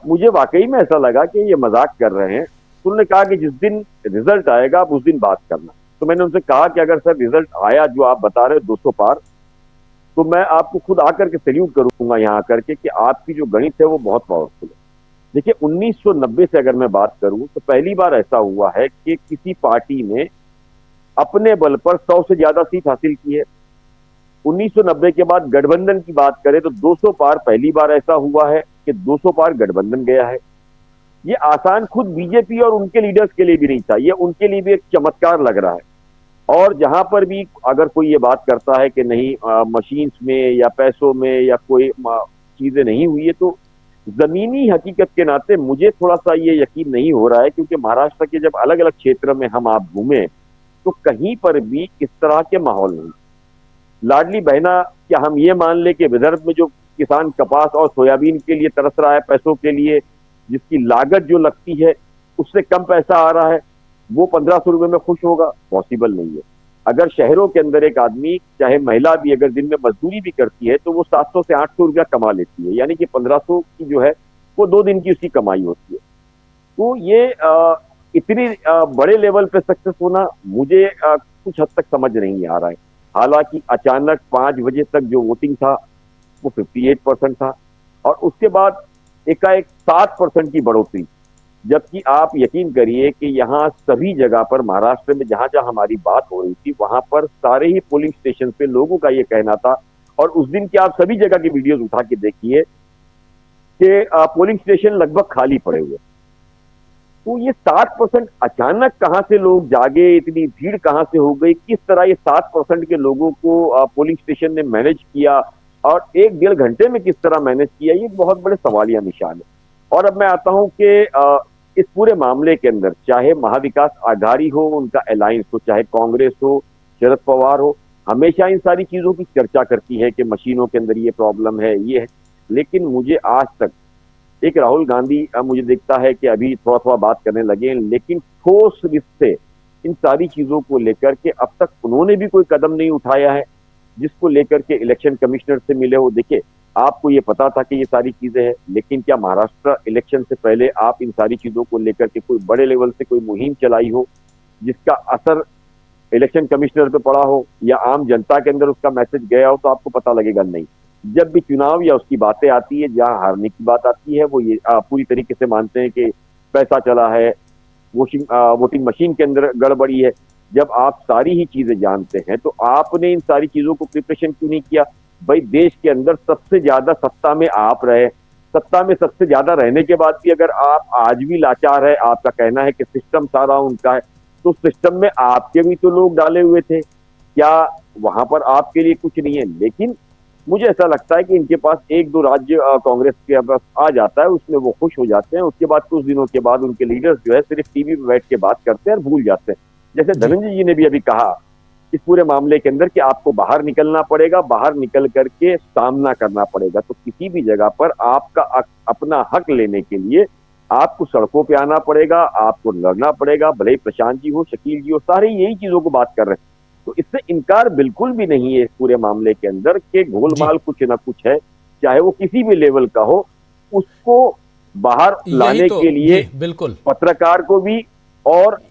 मुझे वाकई में ऐसा लगा कि ये मजाक कर रहे हैं। तो उन्होंने कहा कि जिस दिन रिजल्ट आएगा आप उस दिन बात करना। तो मैंने उनसे कहा कि अगर सर रिजल्ट आया जो आप बता रहे हो 200 पार, तो मैं आपको खुद आकर के सैल्यूट करूंगा यहाँ आकर के कि आपकी जो गणित है वो बहुत पावरफुल है। देखिए 1990 से अगर मैं बात करूं तो पहली बार ऐसा हुआ है कि किसी पार्टी ने अपने बल पर 100 से ज्यादा सीट हासिल की है। 1990 के बाद गठबंधन की बात करें तो 200 पार पहली बार ऐसा हुआ है कि 200 पार गठबंधन गया है। ये आसान खुद बीजेपी और उनके लीडर्स के लिए भी नहीं था, ये उनके लिए भी एक चमत्कार लग रहा है। और जहां पर भी अगर कोई ये बात करता है कि नहीं मशीन्स में या पैसों में या कोई चीजें नहीं हुई है, तो जमीनी हकीकत के नाते मुझे थोड़ा सा ये यकीन नहीं हो रहा है, क्योंकि महाराष्ट्र के जब अलग अलग क्षेत्र में हम आप घूमे तो कहीं पर भी इस तरह के माहौल नहीं। लाडली बहना, क्या हम ये मान ले कि विदर्भ में जो किसान कपास और सोयाबीन के लिए तरस रहा है पैसों के लिए, जिसकी लागत जो लगती है उससे कम पैसा आ रहा है, वो 1500 रुपए में खुश होगा? पॉसिबल नहीं है। अगर शहरों के अंदर एक आदमी, चाहे महिला भी, अगर दिन में मजदूरी भी करती है तो वो 700 से 800 रुपया कमा लेती है, यानी कि 1500 की जो है वो 2 दिन की उसकी कमाई होती है। तो ये इतनी बड़े लेवल पे सक्सेस होना मुझे कुछ हद तक समझ नहीं आ रहा है। हालांकि अचानक 5 बजे तक जो वोटिंग था वो 58% था और उसके बाद एकाएक 7% की बढ़ोतरी, जबकि आप यकीन करिए कि यहाँ सभी जगह पर महाराष्ट्र में जहां जहां हमारी बात हो रही थी वहां पर सारे ही पोलिंग स्टेशन पे लोगों का ये कहना था, और उस दिन की आप सभी जगह की वीडियोस उठा के देखिए कि पोलिंग स्टेशन लगभग खाली पड़े हुए। तो ये 7% अचानक कहां से लोग जागे, इतनी भीड़ कहां से हो गई, किस तरह ये 7% के लोगों को पोलिंग स्टेशन ने मैनेज किया और 1-1.5 घंटे में किस तरह मैनेज किया, ये बहुत बड़े सवालिया निशान है। और अब मैं आता हूं कि इस पूरे मामले के अंदर चाहे महाविकास आघाड़ी हो, उनका अलायंस हो, चाहे कांग्रेस हो, शरद पवार हो, हमेशा इन सारी चीजों की चर्चा करती है कि मशीनों के अंदर ये प्रॉब्लम है, ये है। लेकिन मुझे आज तक एक राहुल गांधी मुझे दिखता है कि अभी थोड़ा थोड़ा बात करने लगे, लेकिन ठोस रिश्ते इन सारी चीजों को लेकर के अब तक उन्होंने भी कोई कदम नहीं उठाया है जिसको लेकर के इलेक्शन कमिश्नर से मिले हो। देखिए आपको ये पता था कि ये सारी चीजें हैं, लेकिन क्या महाराष्ट्र इलेक्शन से पहले आप इन सारी चीजों को लेकर के कोई बड़े लेवल से कोई मुहिम चलाई हो जिसका असर इलेक्शन कमिश्नर पे पड़ा हो या आम जनता के अंदर उसका मैसेज गया हो? तो आपको पता लगेगा नहीं। जब भी चुनाव या उसकी बातें आती है, जहां हारने की बात आती है, वो ये पूरी तरीके से मानते हैं कि पैसा चला है, वोटिंग मशीन के अंदर गड़बड़ी है। जब आप सारी ही चीजें जानते हैं तो आपने इन सारी चीजों को प्रिपरेशन क्यों नहीं किया? भाई देश के अंदर सबसे ज्यादा सत्ता में आप रहे, सत्ता में सबसे ज्यादा रहने के बाद भी अगर आप आज भी लाचार है, आपका कहना है कि सिस्टम सारा उनका है, तो सिस्टम में आपके भी तो लोग डाले हुए थे, क्या वहां पर आपके लिए कुछ नहीं है? लेकिन मुझे ऐसा लगता है कि इनके पास 1-2 राज्य कांग्रेस के पास आ जाता है, उसमें वो खुश हो जाते हैं। उसके बाद कुछ दिनों के बाद उनके लीडर्स जो है सिर्फ टीवी पे बैठ के बात करते हैं और भूल जाते हैं। जैसे धनंजय जी ने भी अभी कहा इस पूरे मामले के अंदर कि आपको बाहर निकलना पड़ेगा, बाहर निकल करके सामना करना पड़ेगा। तो किसी भी जगह पर आपका अपना हक लेने के लिए आपको सड़कों पे आना पड़ेगा, आपको लड़ना पड़ेगा, भले ही प्रशांत जी हो, शकील जी हो, सारे यही चीजों को बात कर रहे हैं। तो इससे इनकार बिल्कुल भी नहीं है इस पूरे मामले के अंदर कि गोलमाल कुछ ना कुछ है, चाहे वो किसी भी लेवल का हो। उसको बाहर लाने के लिए बिल्कुल पत्रकार को भी और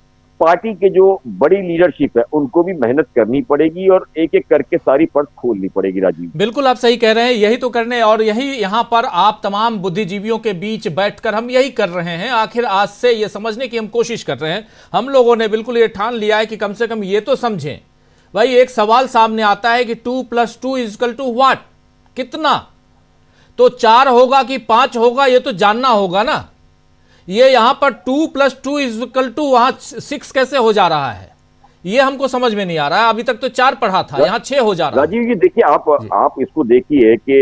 पार्टी के जो बड़ी लीडरशिप है उनको भी मेहनत करनी पड़ेगी और एक एक करके सारी पर्स खोलनी पड़ेगी। राजीव, बिल्कुल आप सही कह रहे हैं, यही तो करने और यही यहां पर आप तमाम बुद्धिजीवियों के बीच बैठकर हम यही कर रहे हैं। आखिर आज से ये समझने की हम कोशिश कर रहे हैं। हम लोगों ने बिल्कुल ये ठान लिया है कि कम से कम ये तो समझें भाई, एक सवाल सामने आता है कि 2 + 2 = व्हाट, कितना, तो 4 होगा कि 5 होगा ये तो जानना होगा ना। ये यहां पर 2 + 2 = वहां 6 कैसे हो जा रहा है, ये हमको समझ में नहीं आ रहा है। अभी तक तो 4 पढ़ा था, यहां 6 हो जा रहा है। राजीव जी देखिए, आप इसको देखिए कि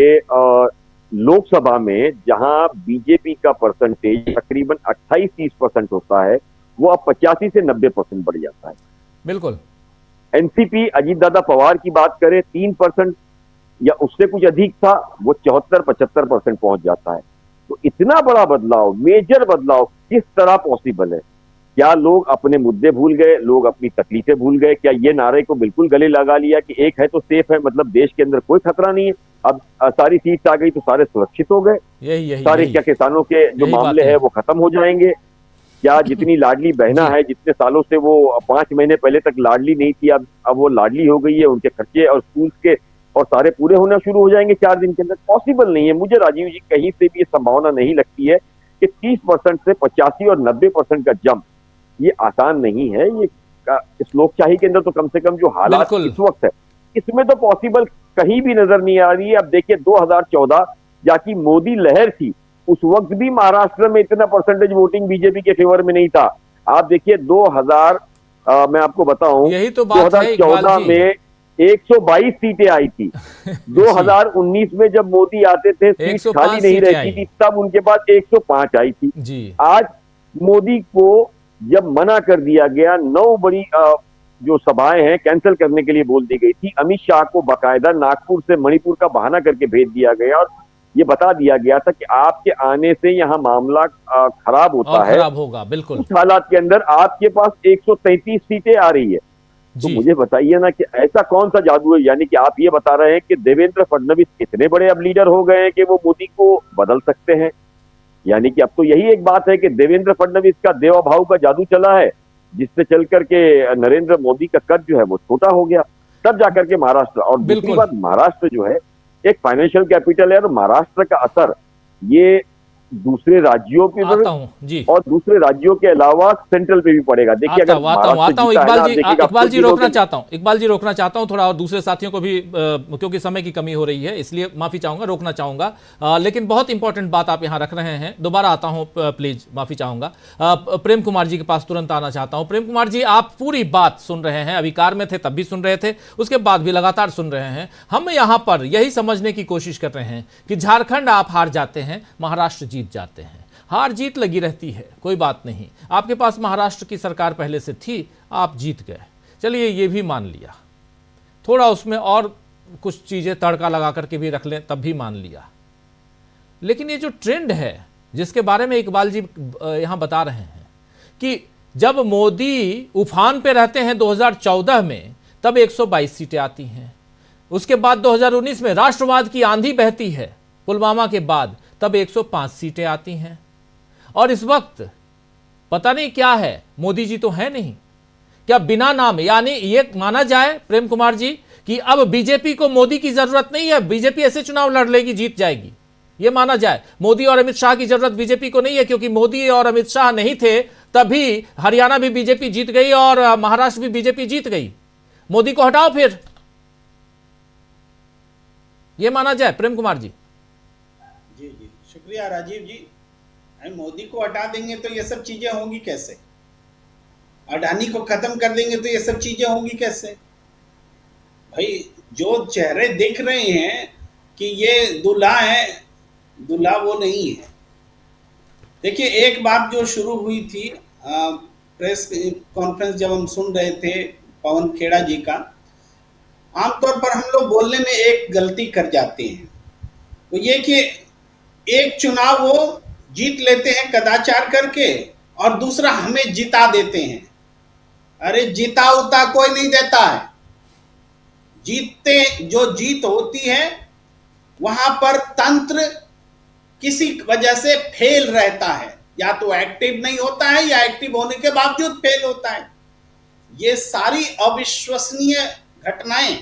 लोकसभा में जहां बीजेपी का परसेंटेज तकरीबन 28-30% होता है, वो अब 85 से 90% बढ़ जाता है। बिल्कुल। एनसीपी अजीत दादा पवार की बात करें 3% या उससे कुछ अधिक था, वो 74-75% पहुंच जाता है। तो इतना बड़ा बदलाव, मेजर बदलाव किस तरह पॉसिबल है? क्या लोग अपने मुद्दे भूल गए, लोग अपनी तकलीफें भूल गए? क्या ये नारे को बिल्कुल गले लगा लिया कि एक है तो सेफ है, मतलब देश के अंदर कोई खतरा नहीं है, अब सारी सीट आ गई तो सारे सुरक्षित हो गए, सारे क्या किसानों के जो मामले है वो खत्म हो जाएंगे? क्या जितनी लाडली बहना है, जितने सालों से वो 5 महीने पहले तक लाडली नहीं थी, अब वो लाडली हो गई है, उनके खर्चे और स्कूल के और सारे पूरे होना शुरू हो जाएंगे 4 दिन के अंदर? पॉसिबल नहीं है। मुझे राजीव जी कहीं से भी ये संभावना नहीं लगती है कि 30% से 85 और 90% का जंप ये आसान नहीं है। ये इस लोकशाही के अंदर तो कम से कम जो हालात इस वक्त है, इसमें तो पॉसिबल कहीं भी नजर नहीं आ रही है। अब देखिए 2014 जाकि मोदी लहर थी, उस वक्त भी महाराष्ट्र में इतना परसेंटेज वोटिंग बीजेपी के फेवर में नहीं था। आप देखिए 2000 मैं आपको बताऊं, यही तो बात 2014 में 122 सीटें आई थी। 2019 में जब मोदी आते थे सीट खाली नहीं रहती थी, तब उनके पास 105 आई थी जी। आज मोदी को जब मना कर दिया गया, 9 बड़ी जो सभाएं हैं कैंसिल करने के लिए बोल दी गई थी, अमित शाह को बाकायदा नागपुर से मणिपुर का बहाना करके भेज दिया गया और ये बता दिया गया था कि आपके आने से यहाँ मामला खराब होता है, खराब होगा। बिल्कुल। उस हालात के अंदर आपके पास 133 सीटें आ रही है। तो मुझे बताइए ना कि ऐसा कौन सा जादू है? यानी कि आप ये बता रहे हैं कि देवेंद्र फडणवीस इतने बड़े अब लीडर हो गए हैं कि वो मोदी को बदल सकते हैं? यानी कि अब तो यही एक बात है कि देवेंद्र फडणवीस का देवा भाव का जादू चला है, जिससे चल करके नरेंद्र मोदी का कद जो है वो छोटा हो गया, तब जाकर के महाराष्ट्र। और दूसरी बात, महाराष्ट्र जो है एक फाइनेंशियल कैपिटल है और महाराष्ट्र का असर ये दूसरे राज्यों पे और दूसरे राज्यों के अलावा सेंट्रल पे भी पड़ेगा। देखिए अगर इकबाल जी रोकना चाहता हूं थोड़ा, और दूसरे साथियों को भी क्योंकि समय की कमी हो रही है इसलिए माफी चाहूंगा, रोकना चाहूंगा, लेकिन बहुत इंपॉर्टेंट बात आप यहां रख रहे हैं। दोबारा आता हूं, प्लीज माफी चाहूंगा। प्रेम कुमार जी के पास तुरंत आना चाहता हूं। प्रेम कुमार जी, आप पूरी बात सुन रहे हैं, अभी कार में थे तब भी सुन रहे थे, उसके बाद भी लगातार सुन रहे हैं। हम यहां पर यही समझने की कोशिश कर रहे हैं कि झारखंड आप हार जाते हैं, महाराष्ट्र जीत जाते हैं। हार जीत लगी रहती है, कोई बात नहीं। आपके पास महाराष्ट्र की सरकार पहले से थी, आप जीत गए, चलिए ये भी मान लिया। थोड़ा उसमें और कुछ चीजें तड़का लगा करके भी रख लें तब भी मान लिया। लेकिन ये जो ट्रेंड है जिसके बारे में इकबाल जी यहां बता रहे हैं कि जब मोदी उफान पे रहते हैं 2014 में, तब 122 सीटें आती हैं। उसके बाद 2019 में राष्ट्रवाद की आंधी बहती है पुलवामा के बाद, तब 105 सीटें आती हैं। और इस वक्त पता नहीं क्या है, मोदी जी तो है नहीं, क्या बिना नाम, यानी ये माना जाए प्रेम कुमार जी कि अब बीजेपी को मोदी की जरूरत नहीं है, बीजेपी ऐसे चुनाव लड़ लेगी, जीत जाएगी, ये माना जाए? मोदी और अमित शाह की जरूरत बीजेपी को नहीं है, क्योंकि मोदी और अमित शाह नहीं थे तभी हरियाणा भी बीजेपी जीत गई और महाराष्ट्र भी बीजेपी जीत गई। मोदी को हटाओ फिर, ये माना जाए प्रेम कुमार जी? जी जी, शुक्रिया राजीव जी। मोदी को हटा देंगे तो ये सब चीजें होंगी कैसे? अडानी को खत्म कर देंगे तो ये सब चीजें होंगी कैसे? भाई जो चेहरे दिख रहे हैं कि ये दूल्हा है, दूल्हा वो नहीं है। देखिए एक बात जो शुरू हुई थी प्रेस कॉन्फ्रेंस जब हम सुन रहे थे पवन खेड़ा जी का, आमतौर पर हम लोग बोलने में एक गलती कर जाते हैं, तो ये कि एक चुनाव वो जीत लेते हैं कदाचार करके और दूसरा हमें जिता देते हैं। अरे जीता उता कोई नहीं देता है, जीतते जो जीत होती है वहां पर तंत्र किसी वजह से फेल रहता है, या तो एक्टिव नहीं होता है या एक्टिव होने के बावजूद फेल होता है। ये सारी अविश्वसनीय घटनाएं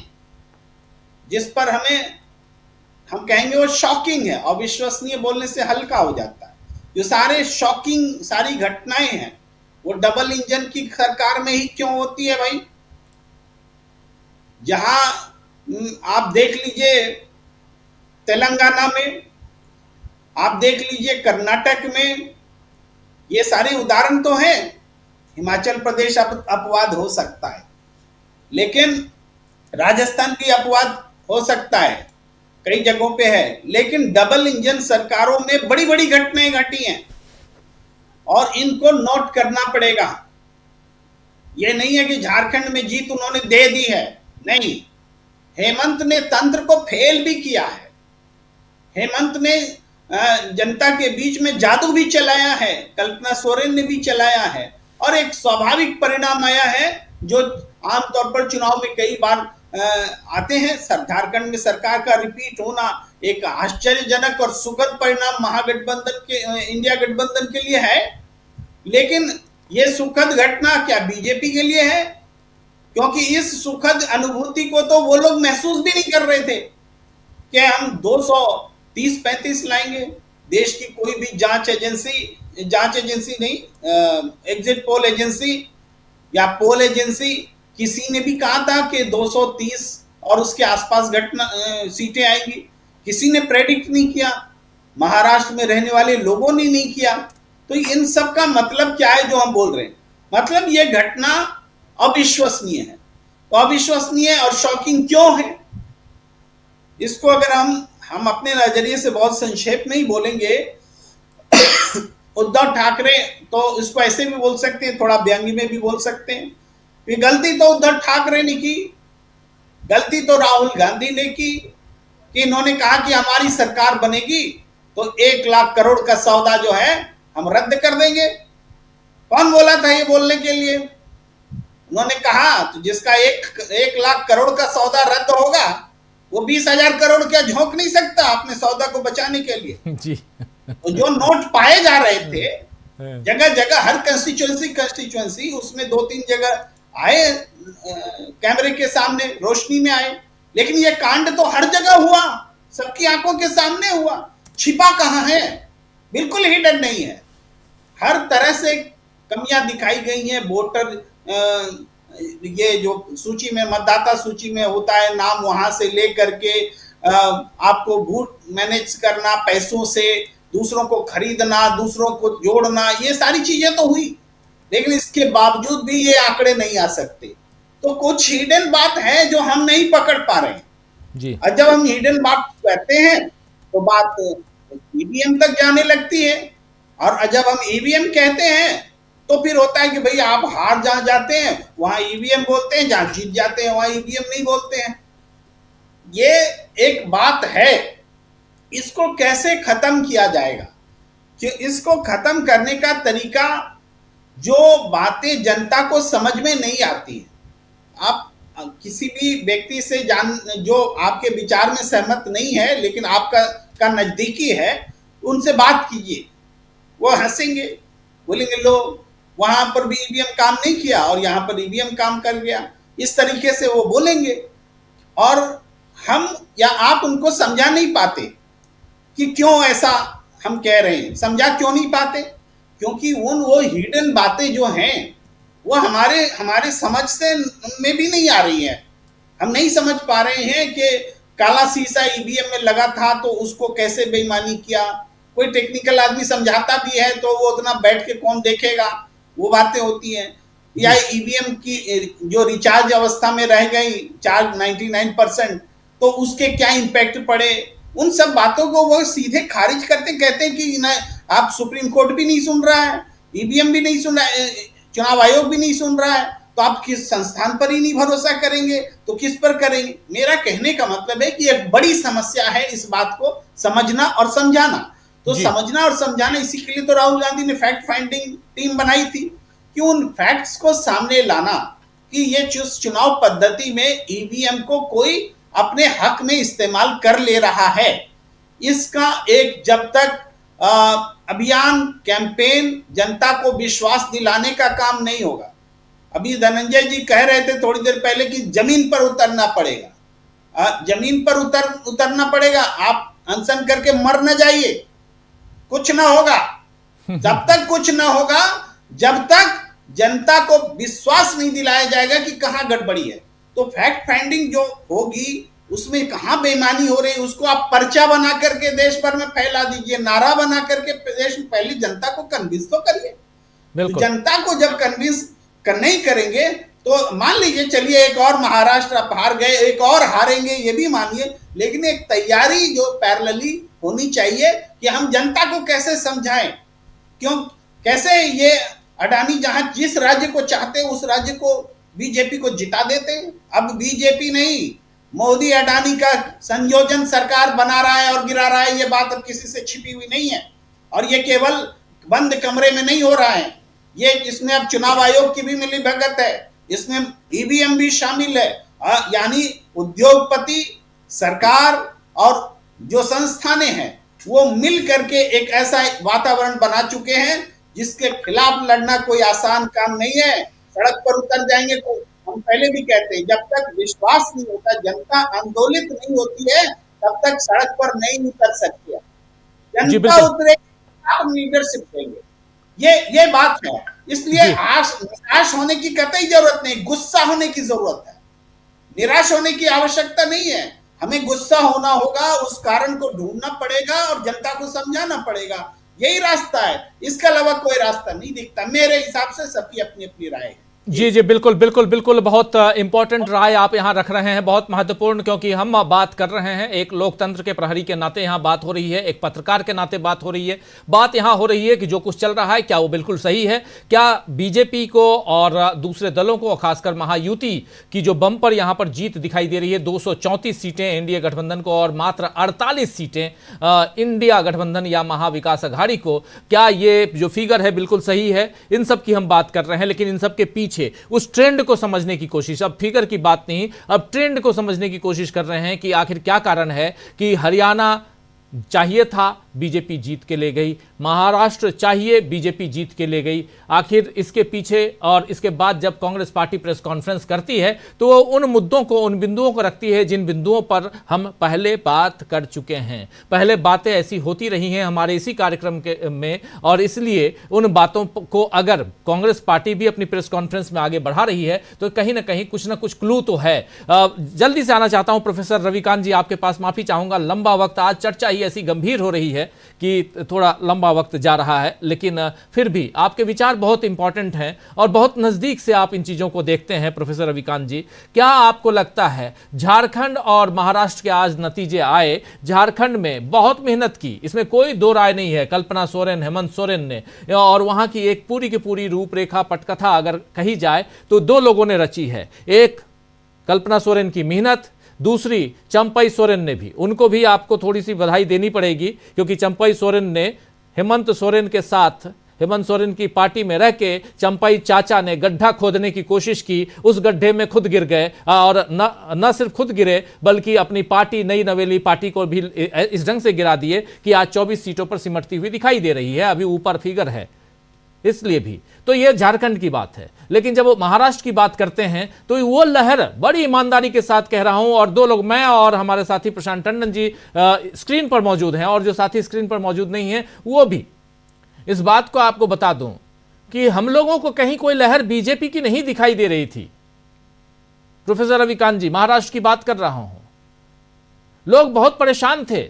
जिस पर हम कहेंगे वो शॉकिंग है, अविश्वसनीय बोलने से हल्का हो जाता है। जो सारी घटनाएं हैं वो डबल इंजन की सरकार में ही क्यों होती है भाई? जहां आप देख लीजिए तेलंगाना में, आप देख लीजिए कर्नाटक में, ये सारे उदाहरण तो हैं। हिमाचल प्रदेश अपवाद हो सकता है, लेकिन राजस्थान भी अपवाद हो सकता है, कई जगहों पे है। लेकिन डबल इंजन सरकारों में बड़ी बड़ी घटनाएं घटी हैं और इनको नोट करना पड़ेगा। ये नहीं है कि झारखंड में जीत उन्होंने दे दी है, नहीं। हेमंत ने तंत्र को फेल भी किया है। हेमंत ने जनता के बीच में जादू भी चलाया है, कल्पना सोरेन ने भी चलाया है, और एक स्वाभाविक परिणाम आया है जो आमतौर पर चुनाव में कई बार आते हैं। झारखंड में सरकार का रिपीट होना एक आश्चर्यजनक और सुखद परिणाम महागठबंधन के, इंडिया गठबंधन के लिए है। लेकिन यह सुखद घटना क्या बीजेपी के लिए है? क्योंकि इस सुखद अनुभूति को तो वो लोग महसूस भी नहीं कर रहे थे कि हम 230-35 लाएंगे। देश की कोई भी जांच एजेंसी नहीं, एग्जिट पोल एजेंसी या पोल एजेंसी, किसी ने भी कहा था कि 230 और उसके आसपास सीटें आएंगी। किसी ने प्रेडिक्ट नहीं किया, महाराष्ट्र में रहने वाले लोगों ने नहीं किया। तो इन सब का मतलब क्या है जो हम बोल रहे हैं? मतलब ये घटना अविश्वसनीय है। तो अविश्वसनीय और शॉकिंग क्यों है? इसको अगर हम अपने नजरिए से बहुत संक्षेप में ही बोलेंगे, उद्धव ठाकरे तो इसको ऐसे भी बोल सकते हैं, थोड़ा व्यंग्य में भी बोल सकते हैं। गलती तो उद्धव ठाकरे ने की, गलती तो राहुल गांधी ने की कि इन्होंने कहा कि हमारी सरकार बनेगी तो 1 लाख करोड़ का सौदा जो है हम रद्द कर देंगे। कौन बोला था ये बोलने के लिए? उन्होंने कहा तो जिसका 1 लाख करोड़ का सौदा रद्द होगा वो 20,000 करोड़ क्या झोंक नहीं सकता अपने सौदा को बचाने के लिए? जी। तो जो नोट पाए जा रहे थे जगह जगह, हर कंस्टिट्यूएंसी उसमें 2-3 जगह आए, कैमरे के सामने रोशनी में आए। लेकिन ये कांड तो हर जगह हुआ, सबकी आंखों के सामने हुआ। छिपा कहां है? बिल्कुल हिडन नहीं है। हर तरह से कमियां दिखाई गई हैं। वोटर ये जो सूची में, मतदाता सूची में होता है नाम, वहां से लेकर के आपको वोट मैनेज करना, पैसों से दूसरों को खरीदना, दूसरों को जोड़ना, ये सारी चीजें तो हुई। लेकिन इसके बावजूद भी ये आंकड़े नहीं आ सकते। तो कुछ हिडन बात है जो हम नहीं पकड़ पा रहे हैं जी। और जब हम हिडन बात कहते हैं तो बात ईवीएम तक जाने लगती है, और जब हम ईवीएम कहते हैं तो फिर होता है कि भाई आप हार जहां जाते हैं वहां ईवीएम बोलते हैं, जहां जीत जाते हैं वहां ईवीएम नहीं बोलते हैं। ये एक बात है, इसको कैसे खत्म किया जाएगा? कि इसको खत्म करने का तरीका, जो बातें जनता को समझ में नहीं आती है, आप किसी भी व्यक्ति से जो आपके विचार में सहमत नहीं है लेकिन आपका नजदीकी है, उनसे बात कीजिए। वो हंसेंगे, बोलेंगे लो वहां पर भी ईवीएम काम नहीं किया और यहां पर ईवीएम काम कर गया, इस तरीके से वो बोलेंगे। और हम या आप उनको समझा नहीं पाते कि क्यों ऐसा हम कह रहे हैं। समझा क्यों नहीं पाते? क्योंकि वो हिडन बातें जो हैं वो हमारे समझ से में भी नहीं आ रही है। हम नहीं समझ पा रहे हैं कि काला शीशा ईवीएम में लगा था तो उसको कैसे बेईमानी किया। कोई टेक्निकल आदमी समझाता भी है तो वो उतना बैठ के कौन देखेगा, वो बातें होती हैं। या ईवीएम की जो रिचार्ज अवस्था में रह गई चार्ज 99%, तो उसके क्या इम्पैक्ट पड़े, उन सब बातों को वो सीधे खारिज करते, कहते हैं कि ना आप सुप्रीम कोर्ट भी नहीं सुन रहा है, ईवीएम भी नहीं सुन रहा है, चुनाव आयोग भी नहीं सुन रहा है, तो आप किस संस्थान पर ही नहीं भरोसा करेंगे तो किस पर करेंगे? मेरा कहने का मतलब है कि एक बड़ी समस्या है इस बात को समझना और समझाना। तो समझना और समझाना, इसी के लिए तो राहुल गांधी ने फैक्ट फाइंडिंग टीम बनाई थी कि उन फैक्ट्स को सामने लाना कि ये चुनाव पद्धति में ईवीएम को कोई अपने हक में इस्तेमाल कर ले रहा है। इसका एक जब तक अभियान कैंपेन जनता को विश्वास दिलाने का काम नहीं होगा। अभी धनंजय जी कह रहे थे थोड़ी देर पहले कि जमीन पर उतरना पड़ेगा। जमीन पर उतरना पड़ेगा। आप अनशन करके मर न जाइए, कुछ ना होगा। जब तक कुछ ना होगा, जब तक जनता को विश्वास नहीं दिलाया जाएगा कि कहां गड़बड़ी है, तो फैक्ट फाइंडिंग जो होगी उसमें कहां बेईमानी हो रही है उसको आप पर्चा बना करके देश भर में फैला दीजिए, नारा बना करके देश में पहले जनता को कन्विंस तो करिए। तो जनता को जब कन्विंस नहीं करेंगे तो मान लीजिए चलिए एक और महाराष्ट्र आप हार गए, एक और हारेंगे ये भी मानिए, लेकिन एक तैयारी जो पैरेलली होनी चाहिए कि हम जनता को कैसे समझाएं, क्यों कैसे ये अडानी जहां जिस राज्य को चाहते उस राज्य को बीजेपी को जिता देते। अब बीजेपी नहीं, मोदी अडानी का संयोजन सरकार बना रहा है और गिरा रहा है। ये बात अब किसी से छिपी हुई नहीं है और ये केवल बंद कमरे में नहीं हो रहा है। ये इसमें अब चुनाव आयोग की भी मिली भगत है, इसमें ईवीएम भी शामिल है। यानी उद्योगपति, सरकार और जो संस्थानें हैं वो मिल करके एक ऐसा वातावरण बना चुके हैं जिसके खिलाफ लड़ना कोई आसान काम नहीं है। सड़क पर उतर जाएंगे तो हम पहले भी कहते हैं जब तक विश्वास नहीं होता, जनता आंदोलित नहीं होती है, तब तक सड़क पर नहीं उतर सकती है। जनता उतरेगी आप लीडरशिप देंगे, ये बात है। इसलिए निराश होने की कतई जरूरत नहीं, गुस्सा होने की जरूरत है। निराश होने की आवश्यकता नहीं है। हमें गुस्सा होना होगा, उस कारण को ढूंढना पड़ेगा और जनता को समझाना पड़ेगा। यही रास्ता है, इसके अलावा कोई रास्ता नहीं दिखता मेरे हिसाब से। सबकी अपनी अपनी राय है। जी जी बिल्कुल बिल्कुल बिल्कुल, बहुत इंपॉर्टेंट राय आप यहां रख रहे हैं, बहुत महत्वपूर्ण, क्योंकि हम बात कर रहे हैं एक लोकतंत्र के प्रहरी के नाते यहां बात हो रही है, एक पत्रकार के नाते बात हो रही है। बात यहां हो रही है कि जो कुछ चल रहा है क्या वो बिल्कुल सही है, क्या बीजेपी को और दूसरे दलों को, खासकर महायुति की जो बम्पर यहां पर जीत दिखाई दे रही है, 234 सीटें एनडीए गठबंधन को और मात्र 48 सीटें इंडिया गठबंधन या महाविकास अघाड़ी को, क्या ये जो फिगर है बिल्कुल सही है? इन सब की हम बात कर रहे हैं, लेकिन इन सब के पीछे उस ट्रेंड को समझने की कोशिश, अब फिगर की बात नहीं, अब ट्रेंड को समझने की कोशिश कर रहे हैं कि आखिर क्या कारण है कि हरियाणा चाहिए था, बीजेपी जीत के ले गई, महाराष्ट्र चाहिए, बीजेपी जीत के ले गई। आखिर इसके पीछे और इसके बाद जब कांग्रेस पार्टी प्रेस कॉन्फ्रेंस करती है तो वो उन मुद्दों को, उन बिंदुओं को रखती है जिन बिंदुओं पर हम पहले बात कर चुके हैं। पहले बातें ऐसी होती रही हैं हमारे इसी कार्यक्रम के में, और इसलिए उन बातों को अगर कांग्रेस पार्टी भी अपनी प्रेस कॉन्फ्रेंस में आगे बढ़ा रही है तो कहीं ना कहीं कुछ ना कुछ क्लू तो है। जल्दी से आना चाहता हूं प्रोफेसर रविकांत जी आपके पास, माफी चाहूंगा लंबा वक्त, आज चर्चा ही ऐसी गंभीर हो रही है कि थोड़ा लंबा वक्त जा रहा है, लेकिन फिर भी आपके विचार बहुत इंपॉर्टेंट हैं और बहुत नजदीक से आप इन चीजों को देखते हैं। प्रोफेसर रविकांत जी, क्या आपको लगता है झारखंड और महाराष्ट्र के आज नतीजे आए, झारखंड में बहुत मेहनत की, इसमें कोई दो राय नहीं है, कल्पना सोरेन, हेमंत सोरेन ने, और वहां की एक पूरी की पूरी रूपरेखा पटकथा अगर कही जाए तो दो लोगों ने रची है, एक कल्पना सोरेन की मेहनत, दूसरी चंपई सोरेन ने भी, उनको भी आपको थोड़ी सी बधाई देनी पड़ेगी क्योंकि चंपई सोरेन ने हेमंत सोरेन के साथ, हेमंत सोरेन की पार्टी में रह के चंपई चाचा ने गड्ढा खोदने की कोशिश की, उस गड्ढे में खुद गिर गए और न सिर्फ खुद गिरे बल्कि अपनी पार्टी, नई नवेली पार्टी को भी इस ढंग से गिरा दिए कि आज 24 सीटों पर सिमटती हुई दिखाई दे रही है, अभी ऊपर फिगर है इसलिए भी। तो ये झारखंड की बात है, लेकिन जब वो महाराष्ट्र की बात करते हैं तो वो लहर, बड़ी ईमानदारी के साथ कह रहा हूं, और दो लोग, मैं और हमारे साथी प्रशांत टंडन जी स्क्रीन पर मौजूद हैं और जो साथी स्क्रीन पर मौजूद नहीं है वो भी, इस बात को आपको बता दूं कि हम लोगों को कहीं कोई लहर बीजेपी की नहीं दिखाई दे रही थी। प्रोफेसर रविकांत जी, महाराष्ट्र की बात कर रहा हूं, लोग बहुत परेशान थे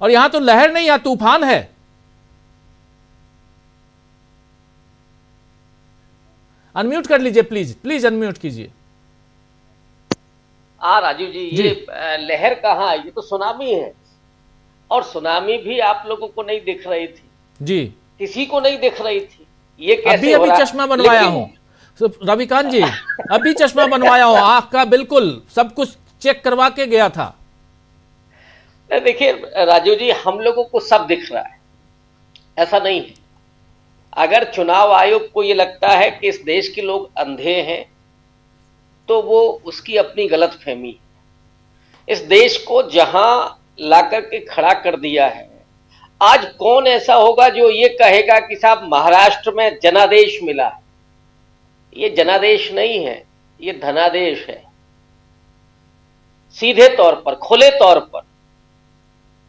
और यहां तो लहर नहीं, यहां तूफान है। अनम्यूट कर लीजिए प्लीज, प्लीज अनम्यूट कीजिए। राजीव जी, ये लहर कहाँ है, ये तो सुनामी है, और सुनामी भी आप लोगों को नहीं दिख रही थी जी, किसी को नहीं दिख रही थी। ये कैसे अभी चश्मा बनवाया हूं रविकांत जी, अभी चश्मा बनवाया हूं, आंख का बिल्कुल सब कुछ चेक करवा के गया था। देखिए राजीव जी, हम लोगों को सब दिख रहा है, ऐसा नहीं है। अगर चुनाव आयोग को ये लगता है कि इस देश के लोग अंधे हैं तो वो उसकी अपनी गलतफहमी है। इस देश को जहां ला करके खड़ा कर दिया है। आज कौन ऐसा होगा जो ये कहेगा कि साहब महाराष्ट्र में जनादेश मिला है? ये जनादेश नहीं है, ये धनादेश है, सीधे तौर पर, खुले तौर पर।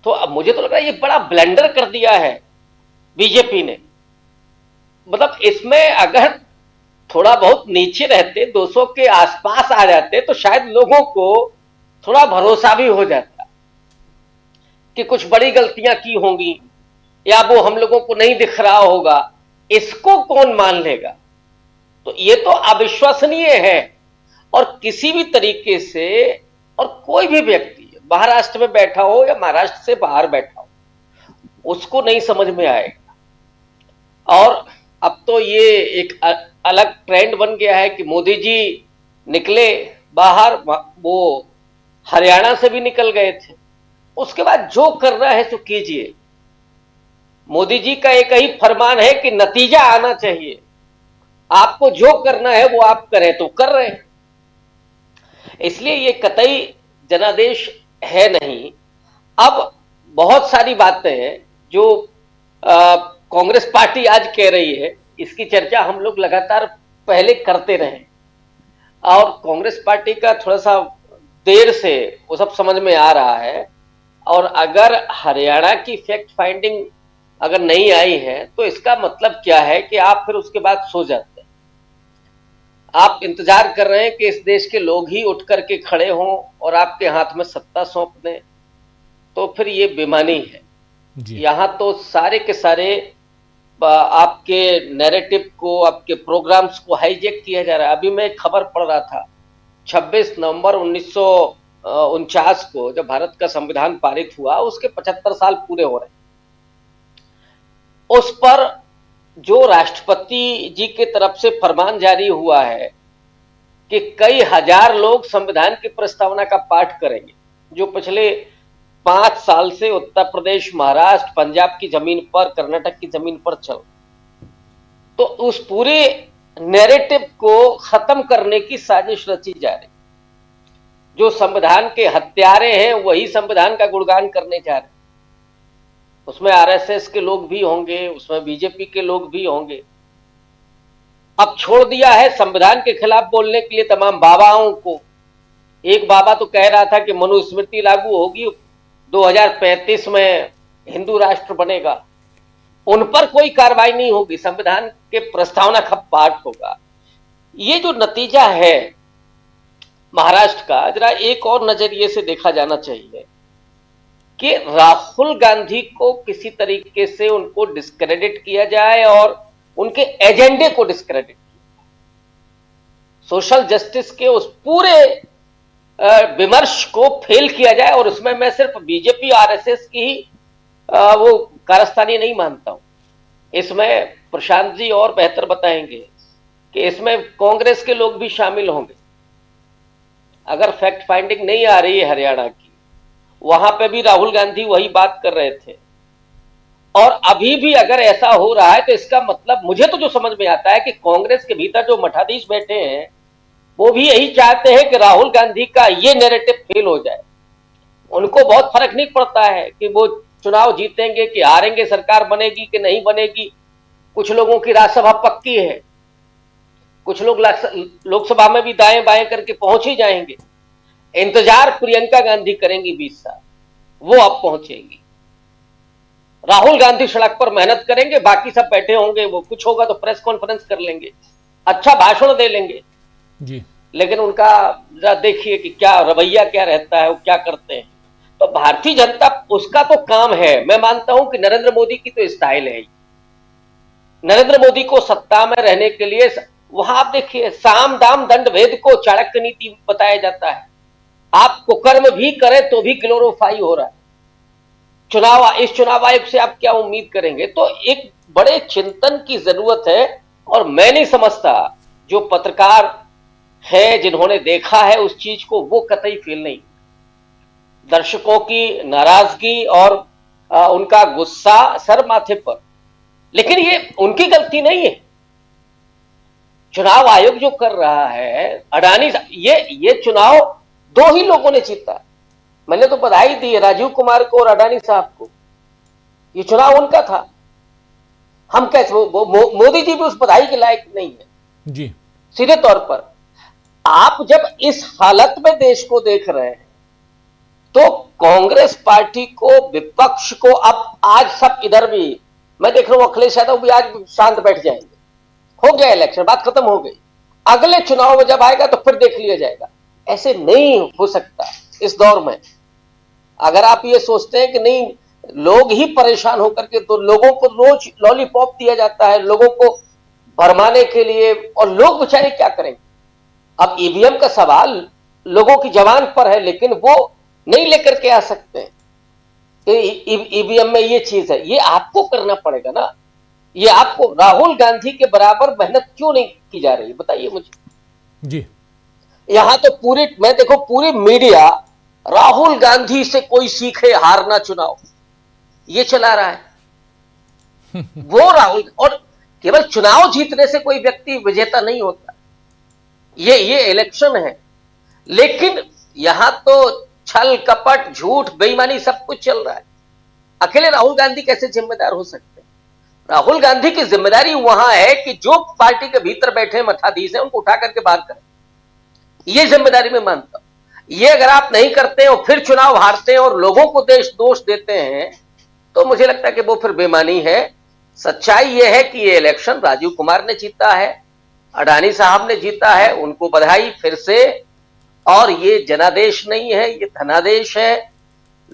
तो अब मुझे तो लग रहा है ये बड़ा ब्लंडर कर दिया है बीजेपी ने। मतलब इसमें अगर थोड़ा बहुत नीचे रहते, 200 के आसपास आ जाते, तो शायद लोगों को थोड़ा भरोसा भी हो जाता कि कुछ बड़ी गलतियां की होंगी या वो हम लोगों को नहीं दिख रहा होगा। इसको कौन मान लेगा? तो ये तो अविश्वसनीय है। और किसी भी तरीके से, और कोई भी व्यक्ति महाराष्ट्र में बैठा हो या महाराष्ट्र से बाहर बैठा हो, उसको नहीं समझ में आएगा। और अब तो ये एक अलग ट्रेंड बन गया है कि मोदी जी निकले बाहर, वो हरियाणा से भी निकल गए थे, उसके बाद जो करना है सो कीजिए। मोदी जी का एक ही फरमान है कि नतीजा आना चाहिए, आपको जो करना है वो आप करें, तो कर रहे हैं। इसलिए ये कतई जनादेश है नहीं। अब बहुत सारी बातें हैं जो कांग्रेस पार्टी आज कह रही है, इसकी चर्चा हम लोग लगातार पहले करते रहे, और कांग्रेस पार्टी का थोड़ा सा देर से वो सब समझ में आ रहा है। और अगर हरियाणा की फैक्ट फाइंडिंग अगर नहीं आई है, तो इसका मतलब क्या है कि आप फिर उसके बाद सो जाते हैं। आप इंतजार कर रहे हैं कि इस देश के लोग ही उठ करके खड़े हों और आपके हाथ में सत्ता सौंप दें, तो फिर ये बेईमानी है। यहां तो सारे के सारे आपके नैरेटिव को, आपके प्रोग्राम्स को हाईजैक किया जा रहा है। अभी मैं एक खबर पढ़ रहा था, 26 नवंबर 1949 को जब भारत का संविधान पारित हुआ, उसके 75 साल पूरे हो रहे हैं। उस पर जो राष्ट्रपति जी के तरफ से फरमान जारी हुआ है कि कई हजार लोग संविधान की प्रस्तावना का पाठ करेंगे, जो पिछले 5 साल से उत्तर प्रदेश, महाराष्ट्र, पंजाब की जमीन पर, कर्नाटक की जमीन पर चल, तो उस पूरे नैरेटिव को खत्म करने की साजिश रची जा रही। जो संविधान के हत्यारे हैं वही संविधान का गुणगान करने जा रहे। उसमें आरएसएस के लोग भी होंगे, उसमें बीजेपी के लोग भी होंगे। अब छोड़ दिया है संविधान के खिलाफ बोलने के लिए तमाम बाबाओं को। एक बाबा तो कह रहा था कि मनुस्मृति लागू होगी, 2035 में हिंदू राष्ट्र बनेगा। उन पर कोई कार्रवाई नहीं होगी, संविधान के प्रस्तावना का पाठ होगा। ये जो नतीजा है महाराष्ट्र का, जरा एक और नजरिए से देखा जाना चाहिए कि राहुल गांधी को किसी तरीके से उनको डिस्क्रेडिट किया जाए और उनके एजेंडे को डिस्क्रेडिट किया, सोशल जस्टिस के उस पूरे विमर्श को फेल किया जाए। और उसमें मैं सिर्फ बीजेपी आरएसएस की ही वो कारस्तानी नहीं मानता हूं। इसमें प्रशांत जी और बेहतर बताएंगे कि इसमें कांग्रेस के लोग भी शामिल होंगे। अगर फैक्ट फाइंडिंग नहीं आ रही है हरियाणा की, वहां पे भी राहुल गांधी वही बात कर रहे थे, और अभी भी अगर ऐसा हो रहा है, तो इसका मतलब मुझे तो जो समझ में आता है कि कांग्रेस के भीतर जो मठाधीश बैठे हैं वो भी यही चाहते हैं कि राहुल गांधी का ये नैरेटिव फेल हो जाए। उनको बहुत फर्क नहीं पड़ता है कि वो चुनाव जीतेंगे कि हारेंगे, सरकार बनेगी कि नहीं बनेगी। कुछ लोगों की राज्यसभा पक्की है, कुछ लोग लोकसभा में भी दाएं बाएं करके पहुंच ही जाएंगे। इंतजार प्रियंका गांधी करेंगी 20 साल, वो अब पहुंचेंगी। राहुल गांधी सड़क पर मेहनत करेंगे, बाकी सब बैठे होंगे, वो कुछ होगा तो प्रेस कॉन्फ्रेंस कर लेंगे, अच्छा भाषण दे लेंगे जी। लेकिन उनका जरा देखिए कि क्या रवैया क्या रहता है, वो क्या करते हैं। तो भारतीय जनता, उसका तो काम है। मैं मानता हूं कि नरेंद्र मोदी की तो स्टाइल है। नरेंद्र मोदी को सत्ता में रहने के लिए वहां आप देखिए साम दाम दंड भेद को चाणक्य नीति बताया जाता है। आप कुकर्म भी करें तो भी ग्लोरीफाई हो रहा है। इस चुनाव आयोग से आप क्या उम्मीद करेंगे? तो एक बड़े चिंतन की जरूरत है। और मैं नहीं समझता जो पत्रकार है जिन्होंने देखा है उस चीज को, वो कतई फेल नहीं। दर्शकों की नाराजगी और उनका गुस्सा सर माथे पर, लेकिन ये उनकी गलती नहीं है। चुनाव आयोग जो कर रहा है, अडानी, ये चुनाव 2 ही लोगों ने जीता, मैंने तो बधाई दी है राजीव कुमार को और अडानी साहब को, ये चुनाव उनका था। हम कैसे मोदी जी भी उस बधाई के लायक नहीं है जी। सीधे तौर पर आप जब इस हालत में देश को देख रहे हैं तो कांग्रेस पार्टी को, विपक्ष को, अब आज सब इधर भी, मैं देख रहा हूं अखिलेश यादव भी आज शांत बैठ जाएंगे, हो गया इलेक्शन, बात खत्म हो गई, अगले चुनाव में जब आएगा तो फिर देख लिया जाएगा। ऐसे नहीं हो सकता इस दौर में। अगर आप ये सोचते हैं कि नहीं लोग ही परेशान होकर के, तो लोगों को रोज लॉलीपॉप दिया जाता है लोगों को भरमाने के लिए, और लोग बेचारे क्या करेंगे। अब ईवीएम का सवाल लोगों की जबान पर है, लेकिन वो नहीं लेकर के आ सकते हैं। ईवीएम में ये चीज है, ये आपको करना पड़ेगा ना। ये आपको, राहुल गांधी के बराबर मेहनत क्यों नहीं की जा रही है बताइए मुझे जी। यहां तो पूरी, मैं देखो पूरी मीडिया राहुल गांधी से कोई सीखे हारना चुनाव, ये चला रहा है। वो राहुल, और केवल चुनाव जीतने से कोई व्यक्ति विजेता नहीं होता, ये इलेक्शन है। लेकिन यहां तो छल कपट झूठ बेईमानी सब कुछ चल रहा है। अकेले राहुल गांधी कैसे जिम्मेदार हो सकते हैं? राहुल गांधी की जिम्मेदारी वहां है कि जो पार्टी के भीतर बैठे मठाधीश हैं उनको उठा करके बाहर करें, ये जिम्मेदारी मैं मानता हूं। ये अगर आप नहीं करते और फिर चुनाव हारते हैं और लोगों को दोष देते हैं तो मुझे लगता है कि वो फिर बेईमानी है। सच्चाई यह है कि ये इलेक्शन राजीव कुमार ने जीता है, अडानी साहब ने जीता है, उनको बधाई फिर से। और ये जनादेश नहीं है, ये धनादेश है।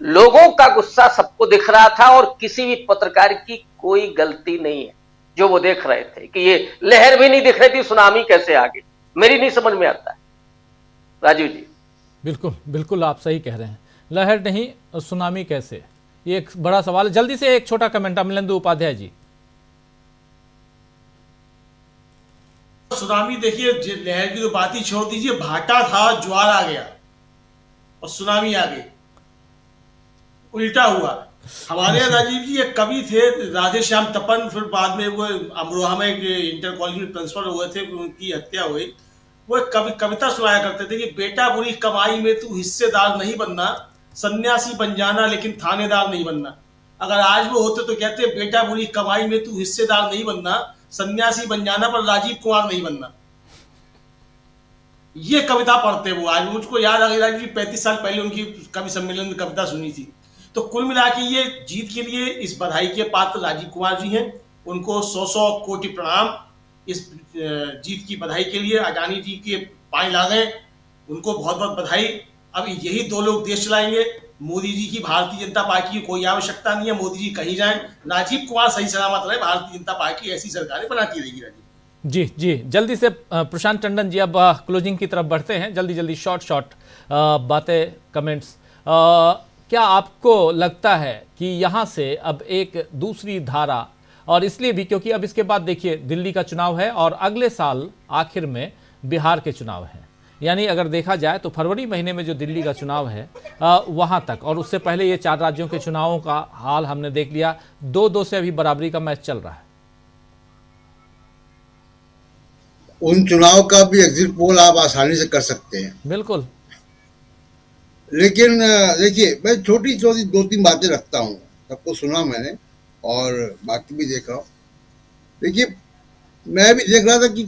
लोगों का गुस्सा सबको दिख रहा था और किसी भी पत्रकार की कोई गलती नहीं है जो वो देख रहे थे कि ये लहर भी नहीं दिख रही थी, सुनामी कैसे आ गई, मेरी नहीं समझ में आता है राजीव जी। बिल्कुल बिल्कुल आप सही कह रहे हैं, लहर नहीं सुनामी कैसे, ये एक बड़ा सवाल है। जल्दी से एक छोटा कमेंट अमलेंदु उपाध्याय जी। सुनामी देखिए, लहर की तो बात ही छोड़ दीजिए, भाटा था ज्वार आ गया और सुनामी आ गई, उल्टा हुआ। हमारे राजीव जी एक कवि थे राधे श्याम तपन, फिर बाद में वो अमरोहा में इंटर कॉलेज में प्रिंसिपल हुए थे, उनकी हत्या हुई। वो कविता सुनाया करते थे कि बेटा बुरी कमाई में तू हिस्सेदार नहीं बनना, सन्यासी बन जाना लेकिन थानेदार नहीं बनना। अगर आज वो होते तो कहते बेटा बुरी कमाई में तू हिस्सेदार नहीं बनना, सन्यासी बन जाना पर राजीव कुमार नहीं बनना। ये कविता पढ़ते वो, आज मुझको याद आ गई राजीव जी, 35 साल पहले उनकी कवि सम्मेलन में कविता सुनी थी। तो कुल मिला के ये जीत के लिए इस बधाई के पात्र राजीव कुमार जी हैं, उनको 100 कोटि प्रणाम इस जीत की बधाई के लिए। अडानी जी के पाए लागे, उनको बहुत बहुत बधाई। अब यही दो लोग देश चलाएंगे, मोदी जी की भारतीय जनता पार्टी की कोई आवश्यकता नहीं है, मोदी जी कहीं जाएं, राजीव कुमार सही सलामत रहे, भारतीय जनता पार्टी ऐसी सरकारें बनाती रहेगी। राजीव जी जी, जल्दी से प्रशांत टंडन जी, अब क्लोजिंग की तरफ बढ़ते हैं, जल्दी जल्दी शॉर्ट बातें, कमेंट्स। क्या आपको लगता है कि यहाँ से अब एक दूसरी धारा, और इसलिए भी क्योंकि अब इसके बाद देखिए दिल्ली का चुनाव है और अगले साल आखिर में बिहार के चुनाव हैं, यानी अगर देखा जाए तो फरवरी महीने में जो दिल्ली का चुनाव है वहाँ तक, और उससे पहले ये 4 राज्यों के चुनावों का हाल हमने देख लिया, 2-2 से अभी बराबरी का मैच चल रहा है। उन चुनाव का भी एग्जिट पोल आप आसानी से कर सकते हैं, बिल्कुल। लेकिन देखिए, मैं छोटी 2-3 बातें रखता हूँ, सबको सुना मैंने और बाकी भी देख रहा हूँ। देखिए, मैं भी देख रहा था कि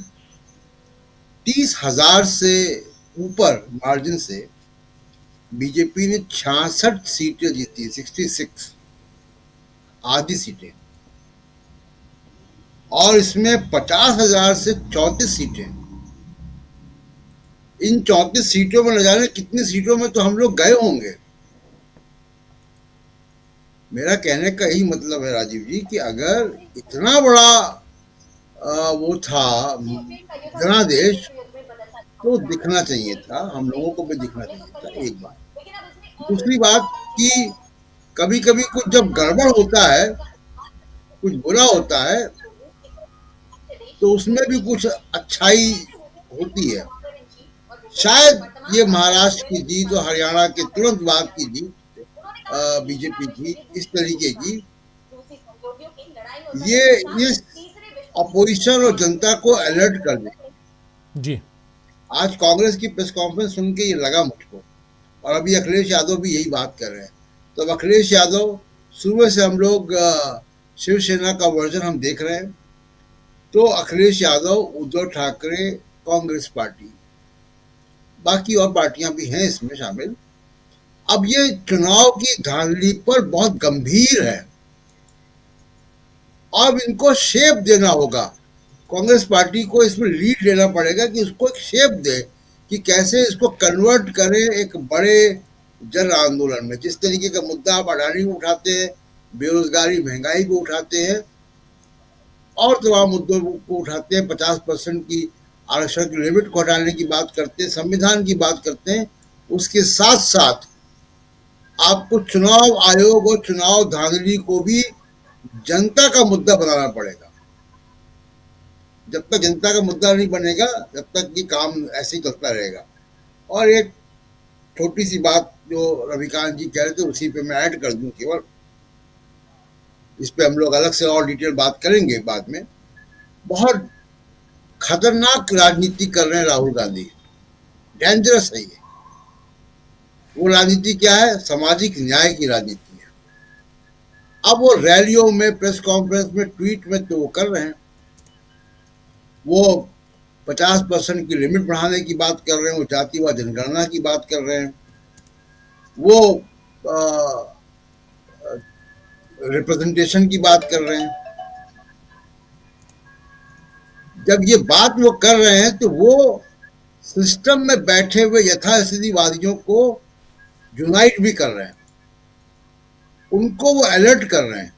30,000 से ऊपर मार्जिन से बीजेपी ने 66 सीटें जीती, 66 आधी सीटें, और इसमें 50,000 से 34 सीटें। इन 34 सीटों में न जाने कितनी सीटों में तो हम लोग गए होंगे। मेरा कहने का यही मतलब है राजीव जी कि अगर इतना बड़ा वो था जनादेश तो दिखना चाहिए था, हम लोगों को भी दिखना चाहिए था। एक बात। दूसरी बात कि कभी कभी कुछ जब गड़बड़ होता है, कुछ बुरा होता है, तो उसमें भी कुछ अच्छाई होती है। शायद ये महाराष्ट्र की जीत और हरियाणा के तुरंत बाद की जीत बीजेपी की इस तरीके की, ये अपोजिशन और जनता को अलर्ट कर दे। जी, आज कांग्रेस की प्रेस कॉन्फ्रेंस सुन के ये लगा मुझको और अभी अखिलेश यादव भी यही बात कर रहे हैं। तो अब अखिलेश यादव, सुबह से हम लोग शिवसेना का वर्जन हम देख रहे हैं। तो अखिलेश यादव, उद्धव ठाकरे, कांग्रेस पार्टी, बाकी और पार्टियां भी हैं इसमें शामिल। अब ये चुनाव की धांधली पर बहुत गंभीर है। अब इनको शेप देना होगा। कांग्रेस पार्टी को इसमें लीड लेना पड़ेगा कि उसको एक शेप दे कि कैसे इसको कन्वर्ट करें एक बड़े जन आंदोलन में। जिस तरीके का मुद्दा आप अडानी को उठाते हैं, बेरोजगारी, महंगाई को उठाते हैं और तमाम मुद्दों को उठाते हैं, 50% की आरक्षण की लिमिट को हटाने की बात करते हैं, संविधान की बात करते हैं, उसके साथ साथ आपको चुनाव आयोग और चुनाव धांधली को भी जनता का मुद्दा बनाना पड़ेगा। जब तक जनता का मुद्दा नहीं बनेगा, जब तक ये काम ऐसे ही चलता रहेगा। और एक छोटी सी बात जो रविकांत जी कह रहे थे, उसी पे मैं ऐड कर दूं केवल, इस पे हम लोग अलग से और डिटेल बात करेंगे बाद में। बहुत खतरनाक राजनीति कर रहे हैं राहुल गांधी, डेंजरस है ये। वो राजनीति क्या है? सामाजिक न्याय की राजनीति है। अब वो रैलियों में, प्रेस कॉन्फ्रेंस में, ट्वीट में तो वो कर रहे हैं, वो 50% की लिमिट बढ़ाने की बात कर रहे हैं, वो जातिवाद जनगणना की बात कर रहे हैं, वो रिप्रेजेंटेशन की बात कर रहे हैं। जब ये बात वो कर रहे हैं तो वो सिस्टम में बैठे हुए यथास्थितिवादियों को यूनाइट भी कर रहे हैं, उनको वो अलर्ट कर रहे हैं।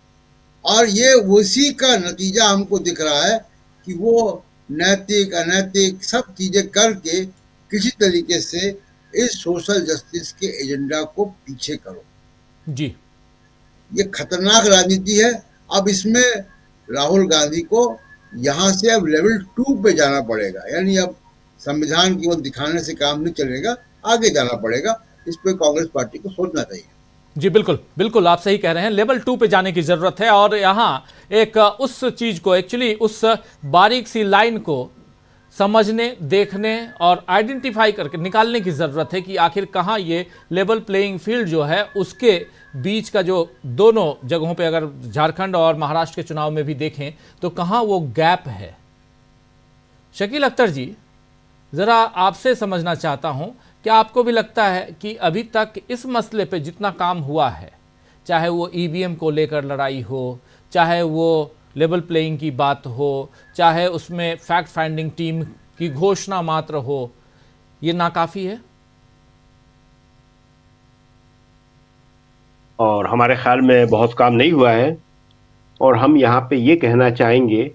और ये उसी का नतीजा हमको दिख रहा है कि वो नैतिक अनैतिक सब चीजें करके किसी तरीके से इस सोशल जस्टिस के एजेंडा को पीछे करो। जी, ये खतरनाक राजनीति है। अब इसमें राहुल गांधी को यहाँ से अब लेवल 2 पे जाना पड़ेगा, यानी अब संविधान केवल दिखाने से काम नहीं चलेगा, आगे जाना पड़ेगा। इस पे कांग्रेस पार्टी को सोचना चाहिए। जी बिल्कुल बिल्कुल, आप सही कह रहे हैं, लेवल 2 पे जाने की जरूरत है। और यहाँ एक उस चीज को, एक्चुअली उस बारीक सी लाइन को समझने, देखने और आइडेंटिफाई करके निकालने की जरूरत है कि आखिर कहाँ ये लेवल प्लेइंग फील्ड जो है उसके बीच का, जो दोनों जगहों पे अगर झारखंड और महाराष्ट्र के चुनाव में भी देखें तो कहाँ वो गैप है। शकील अख्तर जी, जरा आपसे समझना चाहता हूं, क्या आपको भी लगता है कि अभी तक इस मसले पे जितना काम हुआ है, चाहे वो ईवीएम को लेकर लड़ाई हो, चाहे वो लेवल प्लेइंग की बात हो, चाहे उसमें फैक्ट फाइंडिंग टीम की घोषणा मात्र हो, ये नाकाफी है? और हमारे ख्याल में बहुत काम नहीं हुआ है। और हम यहाँ पे ये कहना चाहेंगे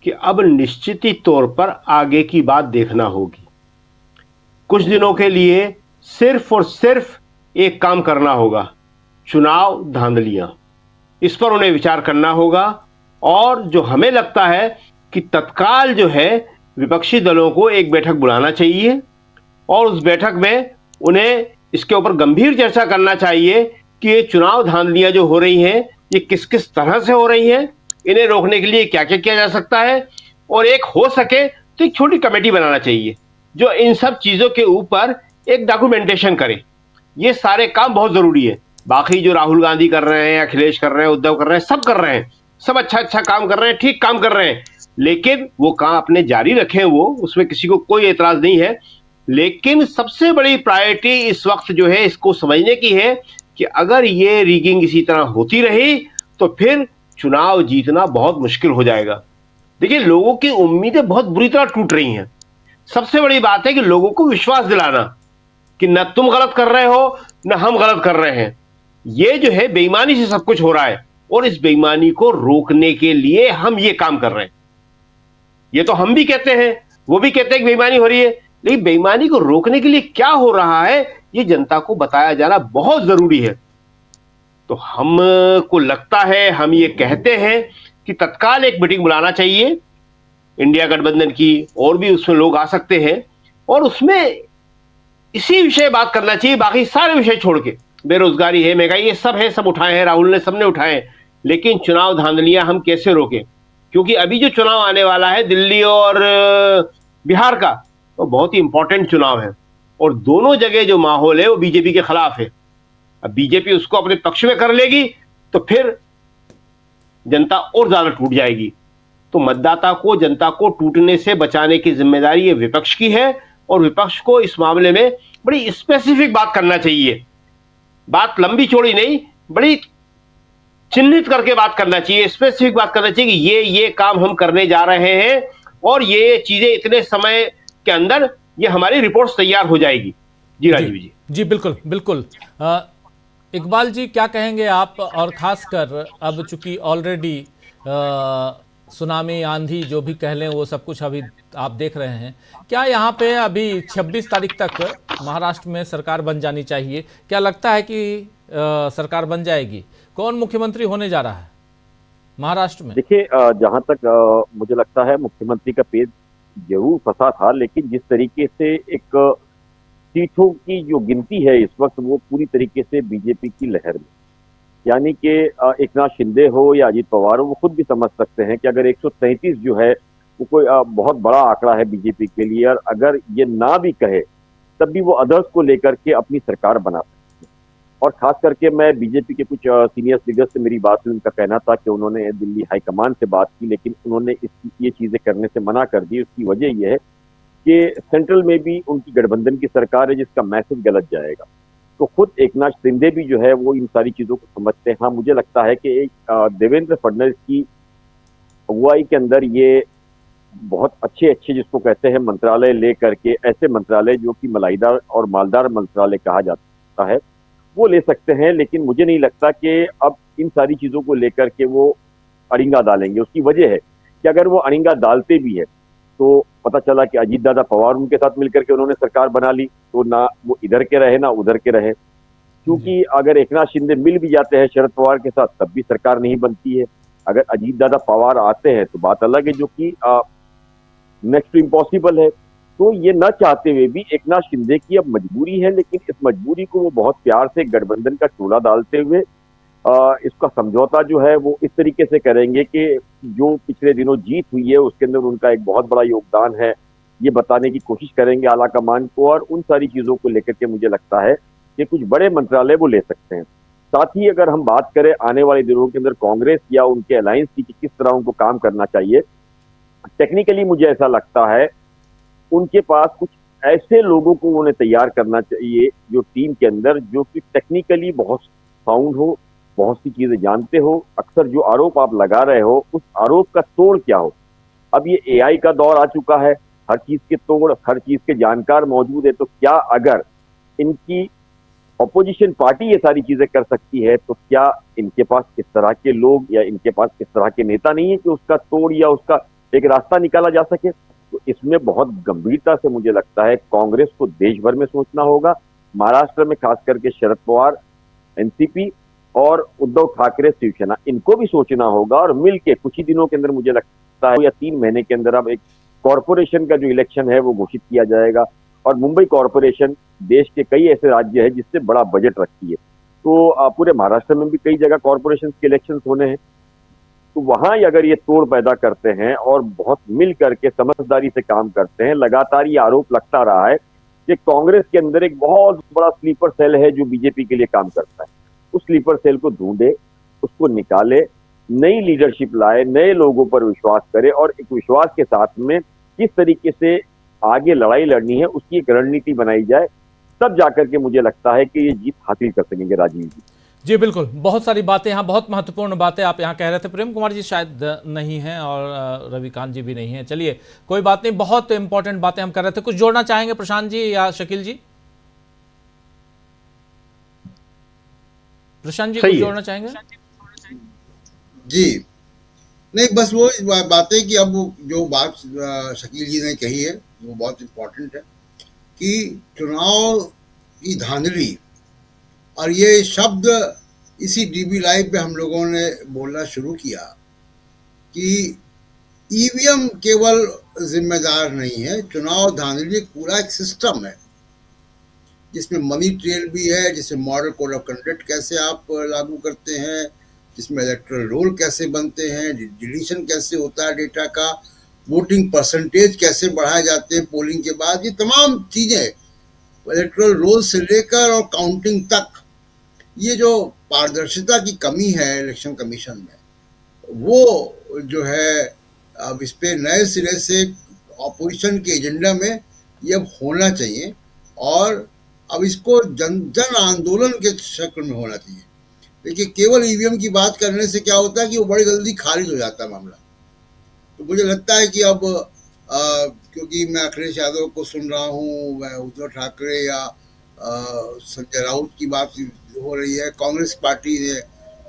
कि अब निश्चित ही तौर पर आगे की बात देखना होगी। कुछ दिनों के लिए सिर्फ और सिर्फ एक काम करना होगा, चुनाव धांधलियां, इस पर उन्हें विचार करना होगा। और जो हमें लगता है कि तत्काल जो है विपक्षी दलों को एक बैठक बुलाना चाहिए और उस बैठक में उन्हें इसके ऊपर गंभीर चर्चा करना चाहिए कि ये चुनाव धांधलियां जो हो रही हैं ये किस किस तरह से हो रही हैं, इन्हें रोकने के लिए क्या क्या किया जा सकता है। और एक हो सके तो एक छोटी कमेटी बनाना चाहिए जो इन सब चीजों के ऊपर एक डॉक्यूमेंटेशन करे। ये सारे काम बहुत जरूरी है। बाकी जो राहुल गांधी कर रहे हैं, अखिलेश कर रहे हैं, उद्धव कर रहे हैं, सब कर रहे हैं, सब अच्छा काम कर रहे हैं, ठीक काम कर रहे हैं, लेकिन वो काम अपने जारी रखें, वो उसमें किसी को कोई एतराज नहीं है। लेकिन सबसे बड़ी प्रायोरिटी इस वक्त जो है इसको समझने की है कि अगर ये रिगिंग इसी तरह होती रही तो फिर चुनाव जीतना बहुत मुश्किल हो जाएगा। देखिए, लोगों की उम्मीदें बहुत बुरी तरह टूट रही हैं। सबसे बड़ी बात है कि लोगों को विश्वास दिलाना कि न तुम गलत कर रहे हो न हम गलत कर रहे हैं। ये जो है बेईमानी से सब कुछ हो रहा है और इस बेईमानी को रोकने के लिए हम ये काम कर रहे हैं। ये तो हम भी कहते हैं, वो भी कहते हैं कि बेईमानी हो रही है, लेकिन बेईमानी को रोकने के लिए क्या हो रहा है ये जनता को बताया जाना बहुत जरूरी है। तो हमको लगता है, हम ये कहते हैं कि तत्काल एक मीटिंग बुलाना चाहिए इंडिया गठबंधन की, और भी उसमें लोग आ सकते हैं और उसमें इसी विषय बात करना चाहिए। बाकी सारे विषय छोड़ के, बेरोजगारी है, महंगाई, ये सब है, सब उठाए हैं, राहुल ने सबने उठाए हैं, लेकिन चुनाव धांधलियां हम कैसे रोकें? क्योंकि अभी जो चुनाव आने वाला है दिल्ली और बिहार का, तो बहुत ही इंपॉर्टेंट चुनाव है और दोनों जगह जो माहौल है वो बीजेपी के खिलाफ है। अब बीजेपी उसको अपने पक्ष में कर लेगी तो फिर जनता और ज्यादा टूट जाएगी। तो मतदाता को, जनता को टूटने से बचाने की जिम्मेदारी ये विपक्ष की है और विपक्ष को इस मामले में बड़ी स्पेसिफिक बात करना चाहिए। बात लंबी चौड़ी नहीं, बड़ी चिन्हित करके बात करना चाहिए, स्पेसिफिक बात करना चाहिए कि ये काम हम करने जा रहे हैं और ये चीजें इतने समय के अंदर ये हमारी रिपोर्ट तैयार हो जाएगी। जी राजीव जी। जी बिल्कुल बिल्कुल। इकबाल जी क्या कहेंगे आप, और खासकर अब चूंकि ऑलरेडी सुनामी, आंधी जो भी कह लें वो सब कुछ अभी आप देख रहे हैं, क्या यहाँ पे अभी 26 तारीख तक महाराष्ट्र में सरकार बन जानी चाहिए? क्या लगता है कि सरकार बन जाएगी? कौन मुख्यमंत्री होने जा रहा है महाराष्ट्र में? देखिए, जहां तक मुझे लगता है मुख्यमंत्री का पेज जरूर फंसा था, लेकिन जिस तरीके से एक सीटों की जो गिनती है इस वक्त वो पूरी तरीके से बीजेपी की लहर में, यानी कि एकनाथ शिंदे हो या अजीत पवार हो, वो खुद भी समझ सकते हैं कि अगर 133 जो है वो कोई बहुत बड़ा आंकड़ा है बीजेपी के लिए, और अगर ये ना भी कहे तब भी वो अदर्स को लेकर के अपनी सरकार बना सकते हैं। और खास करके मैं बीजेपी के कुछ सीनियर लीडर्स से मेरी बात हुई, उनका कहना था कि उन्होंने दिल्ली हाईकमान से बात की लेकिन उन्होंने ये चीजें करने से मना कर दी। उसकी वजह यह है कि सेंट्रल में भी उनकी गठबंधन की सरकार है जिसका मैसेज गलत जाएगा। तो खुद एकनाथ शिंदे भी जो है वो इन सारी चीजों को समझते हैं। हाँ, मुझे लगता है कि देवेंद्र फडणवीस की अगुवाई के अंदर ये बहुत अच्छे जिसको कहते हैं मंत्रालय ले करके, ऐसे मंत्रालय जो कि मलाईदार और मालदार मंत्रालय कहा जाता है, वो ले सकते हैं। लेकिन मुझे नहीं लगता कि अब इन सारी चीजों को लेकर के वो अड़िंगा डालेंगे। उसकी वजह है कि अगर वो अड़िंगा डालते भी है तो पता चला कि अजीत दादा पवार उनके साथ मिलकर के उन्होंने सरकार बना ली, तो ना वो इधर के रहे ना उधर के रहे। क्योंकि अगर एकनाथ शिंदे मिल भी जाते हैं शरद पवार के साथ तब भी सरकार नहीं बनती है। अगर अजीत दादा पवार आते हैं तो बात अलग है, जो कि नेक्स्ट टू इम्पॉसिबल है। तो ये न चाहते हुए भी एकनाथ शिंदे की अब मजबूरी है, लेकिन इस मजबूरी को वो बहुत प्यार से गठबंधन का टोला डालते हुए इसका समझौता जो है वो इस तरीके से करेंगे कि जो पिछले दिनों जीत हुई है उसके अंदर उनका एक बहुत बड़ा योगदान है, ये बताने की कोशिश करेंगे आला कमान को। और उन सारी चीजों को लेकर के मुझे लगता है कि कुछ बड़े मंत्रालय वो ले सकते हैं। साथ ही अगर हम बात करें आने वाले दिनों के अंदर कांग्रेस या उनके अलायंस की कि किस तरह उनको काम करना चाहिए, टेक्निकली मुझे ऐसा लगता है उनके पास कुछ ऐसे लोगों को उन्हें तैयार करना चाहिए जो टीम के अंदर, जो कि टेक्निकली बहुत साउंड हो, बहुत सी चीजें जानते हो। अक्सर जो आरोप आप लगा रहे हो उस आरोप का तोड़ क्या हो। अब ये एआई का दौर आ चुका है, हर चीज के तोड़, हर चीज के जानकार मौजूद है। तो क्या अगर इनकी ऑपोजिशन पार्टी ये सारी चीजें कर सकती है तो क्या इनके पास इस तरह के लोग या इनके पास इस तरह के नेता नहीं है कि उसका तोड़ या उसका एक रास्ता निकाला जा सके? तो इसमें बहुत गंभीरता से मुझे लगता है कांग्रेस को देश भर में सोचना होगा। महाराष्ट्र में खास करके शरद पवार, एनसीपी और उद्धव ठाकरे शिवसेना, इनको भी सोचना होगा और मिलके कुछ ही दिनों के अंदर मुझे लगता है या 3 महीने के अंदर अब एक कॉरपोरेशन का जो इलेक्शन है वो घोषित किया जाएगा। और मुंबई कॉरपोरेशन देश के कई ऐसे राज्य है जिससे बड़ा बजट रखती है, तो पूरे महाराष्ट्र में भी कई जगह कॉरपोरेशन के इलेक्शन होने हैं। तो वहां अगर ये तोड़ पैदा करते हैं और बहुत मिल करके समझदारी से काम करते हैं, लगातार ये आरोप लगता रहा है कि कांग्रेस के अंदर एक बहुत बड़ा स्लीपर सेल है जो बीजेपी के लिए काम करता है। उस स्लीपर सेल को ढूंढे, उसको निकाले, नई लीडरशिप लाए, नए लोगों पर विश्वास करे और एक विश्वास के साथ में किस तरीके से आगे लड़ाई लड़नी है उसकी एक रणनीति बनाई जाए, तब जाकर के मुझे लगता है कि ये जीत हासिल कर सकेंगे। राजीव जी जी बिल्कुल, बहुत सारी बातें यहाँ, बहुत महत्वपूर्ण बातें आप यहाँ कह रहे थे। प्रेम कुमार जी शायद नहीं हैं और रविकांत जी भी नहीं हैं। चलिए कोई बात नहीं, बहुत इंपॉर्टेंट बातें हम कर रहे थे। कुछ जोड़ना चाहेंगे प्रशांत जी या शकील जी? प्रशांत जी कुछ जोड़ना चाहेंगे? जी नहीं, बस वो बात है कि अब जो बात शकील जी ने कही है वो बहुत इम्पोर्टेंट है कि चुनाव की धांधली, और ये शब्द इसी डीबी लाइव पे हम लोगों ने बोलना शुरू किया कि ईवीएम केवल जिम्मेदार नहीं है, चुनाव धांधली पूरा एक सिस्टम है जिसमें मनी ट्रेल भी है, जिसमें मॉडल कोड ऑफ कंडक्ट कैसे आप लागू करते हैं, जिसमें इलेक्टोरल रोल कैसे बनते हैं, डिलीशन कैसे होता है डेटा का, वोटिंग परसेंटेज कैसे बढ़ाए जाते हैं पोलिंग के बाद, ये तमाम चीज़ें इलेक्टोरल रोल से लेकर और काउंटिंग तक ये जो पारदर्शिता की कमी है इलेक्शन कमीशन में, वो जो है अब इस पे नए सिरे से ऑपोजिशन के एजेंडा में ये अब होना चाहिए और अब इसको जन आंदोलन के शक्ल में होना चाहिए। देखिए, केवल ईवीएम की बात करने से क्या होता है कि वो बड़ी जल्दी खारिज हो जाता है मामला। तो मुझे लगता है कि अब क्योंकि मैं अखिलेश यादव को सुन रहा हूँ, मैं उद्धव ठाकरे या संजय राउत की बात हो रही है, कांग्रेस पार्टी ने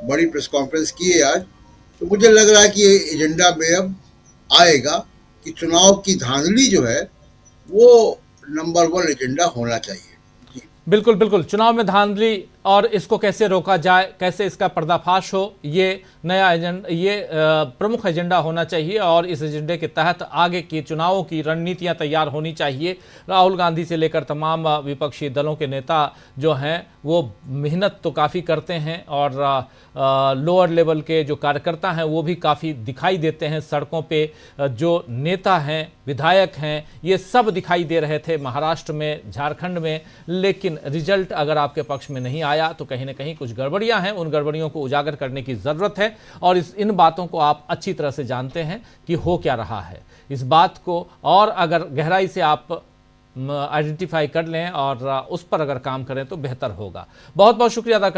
बड़ी प्रेस कॉन्फ्रेंस की है आज, तो मुझे लग रहा है कि ये एजेंडा में अब आएगा कि चुनाव की धांधली जो है वो नंबर 1 एजेंडा होना चाहिए। बिल्कुल बिल्कुल, चुनाव में धांधली और इसको कैसे रोका जाए, कैसे इसका पर्दाफाश हो, ये नया एजेंडा, ये प्रमुख एजेंडा होना चाहिए और इस एजेंडे के तहत आगे की चुनावों की रणनीतियां तैयार होनी चाहिए। राहुल गांधी से लेकर तमाम विपक्षी दलों के नेता जो हैं वो मेहनत तो काफ़ी करते हैं और लोअर लेवल के जो कार्यकर्ता हैं वो भी काफ़ी दिखाई देते हैं सड़कों पे। जो नेता हैं, विधायक हैं, ये सब दिखाई दे रहे थे महाराष्ट्र में, झारखंड में, लेकिन रिजल्ट अगर आपके पक्ष में नहीं आया तो कहीं ना कहीं कुछ गड़बड़ियां हैं। उन गड़बड़ियों को उजागर करने की ज़रूरत है और इन बातों को आप अच्छी तरह से जानते हैं कि हो क्या रहा है। इस बात को और अगर गहराई से आप आइडेंटिफाई कर लें और उस पर अगर काम करें तो बेहतर होगा। बहुत बहुत शुक्रिया अदा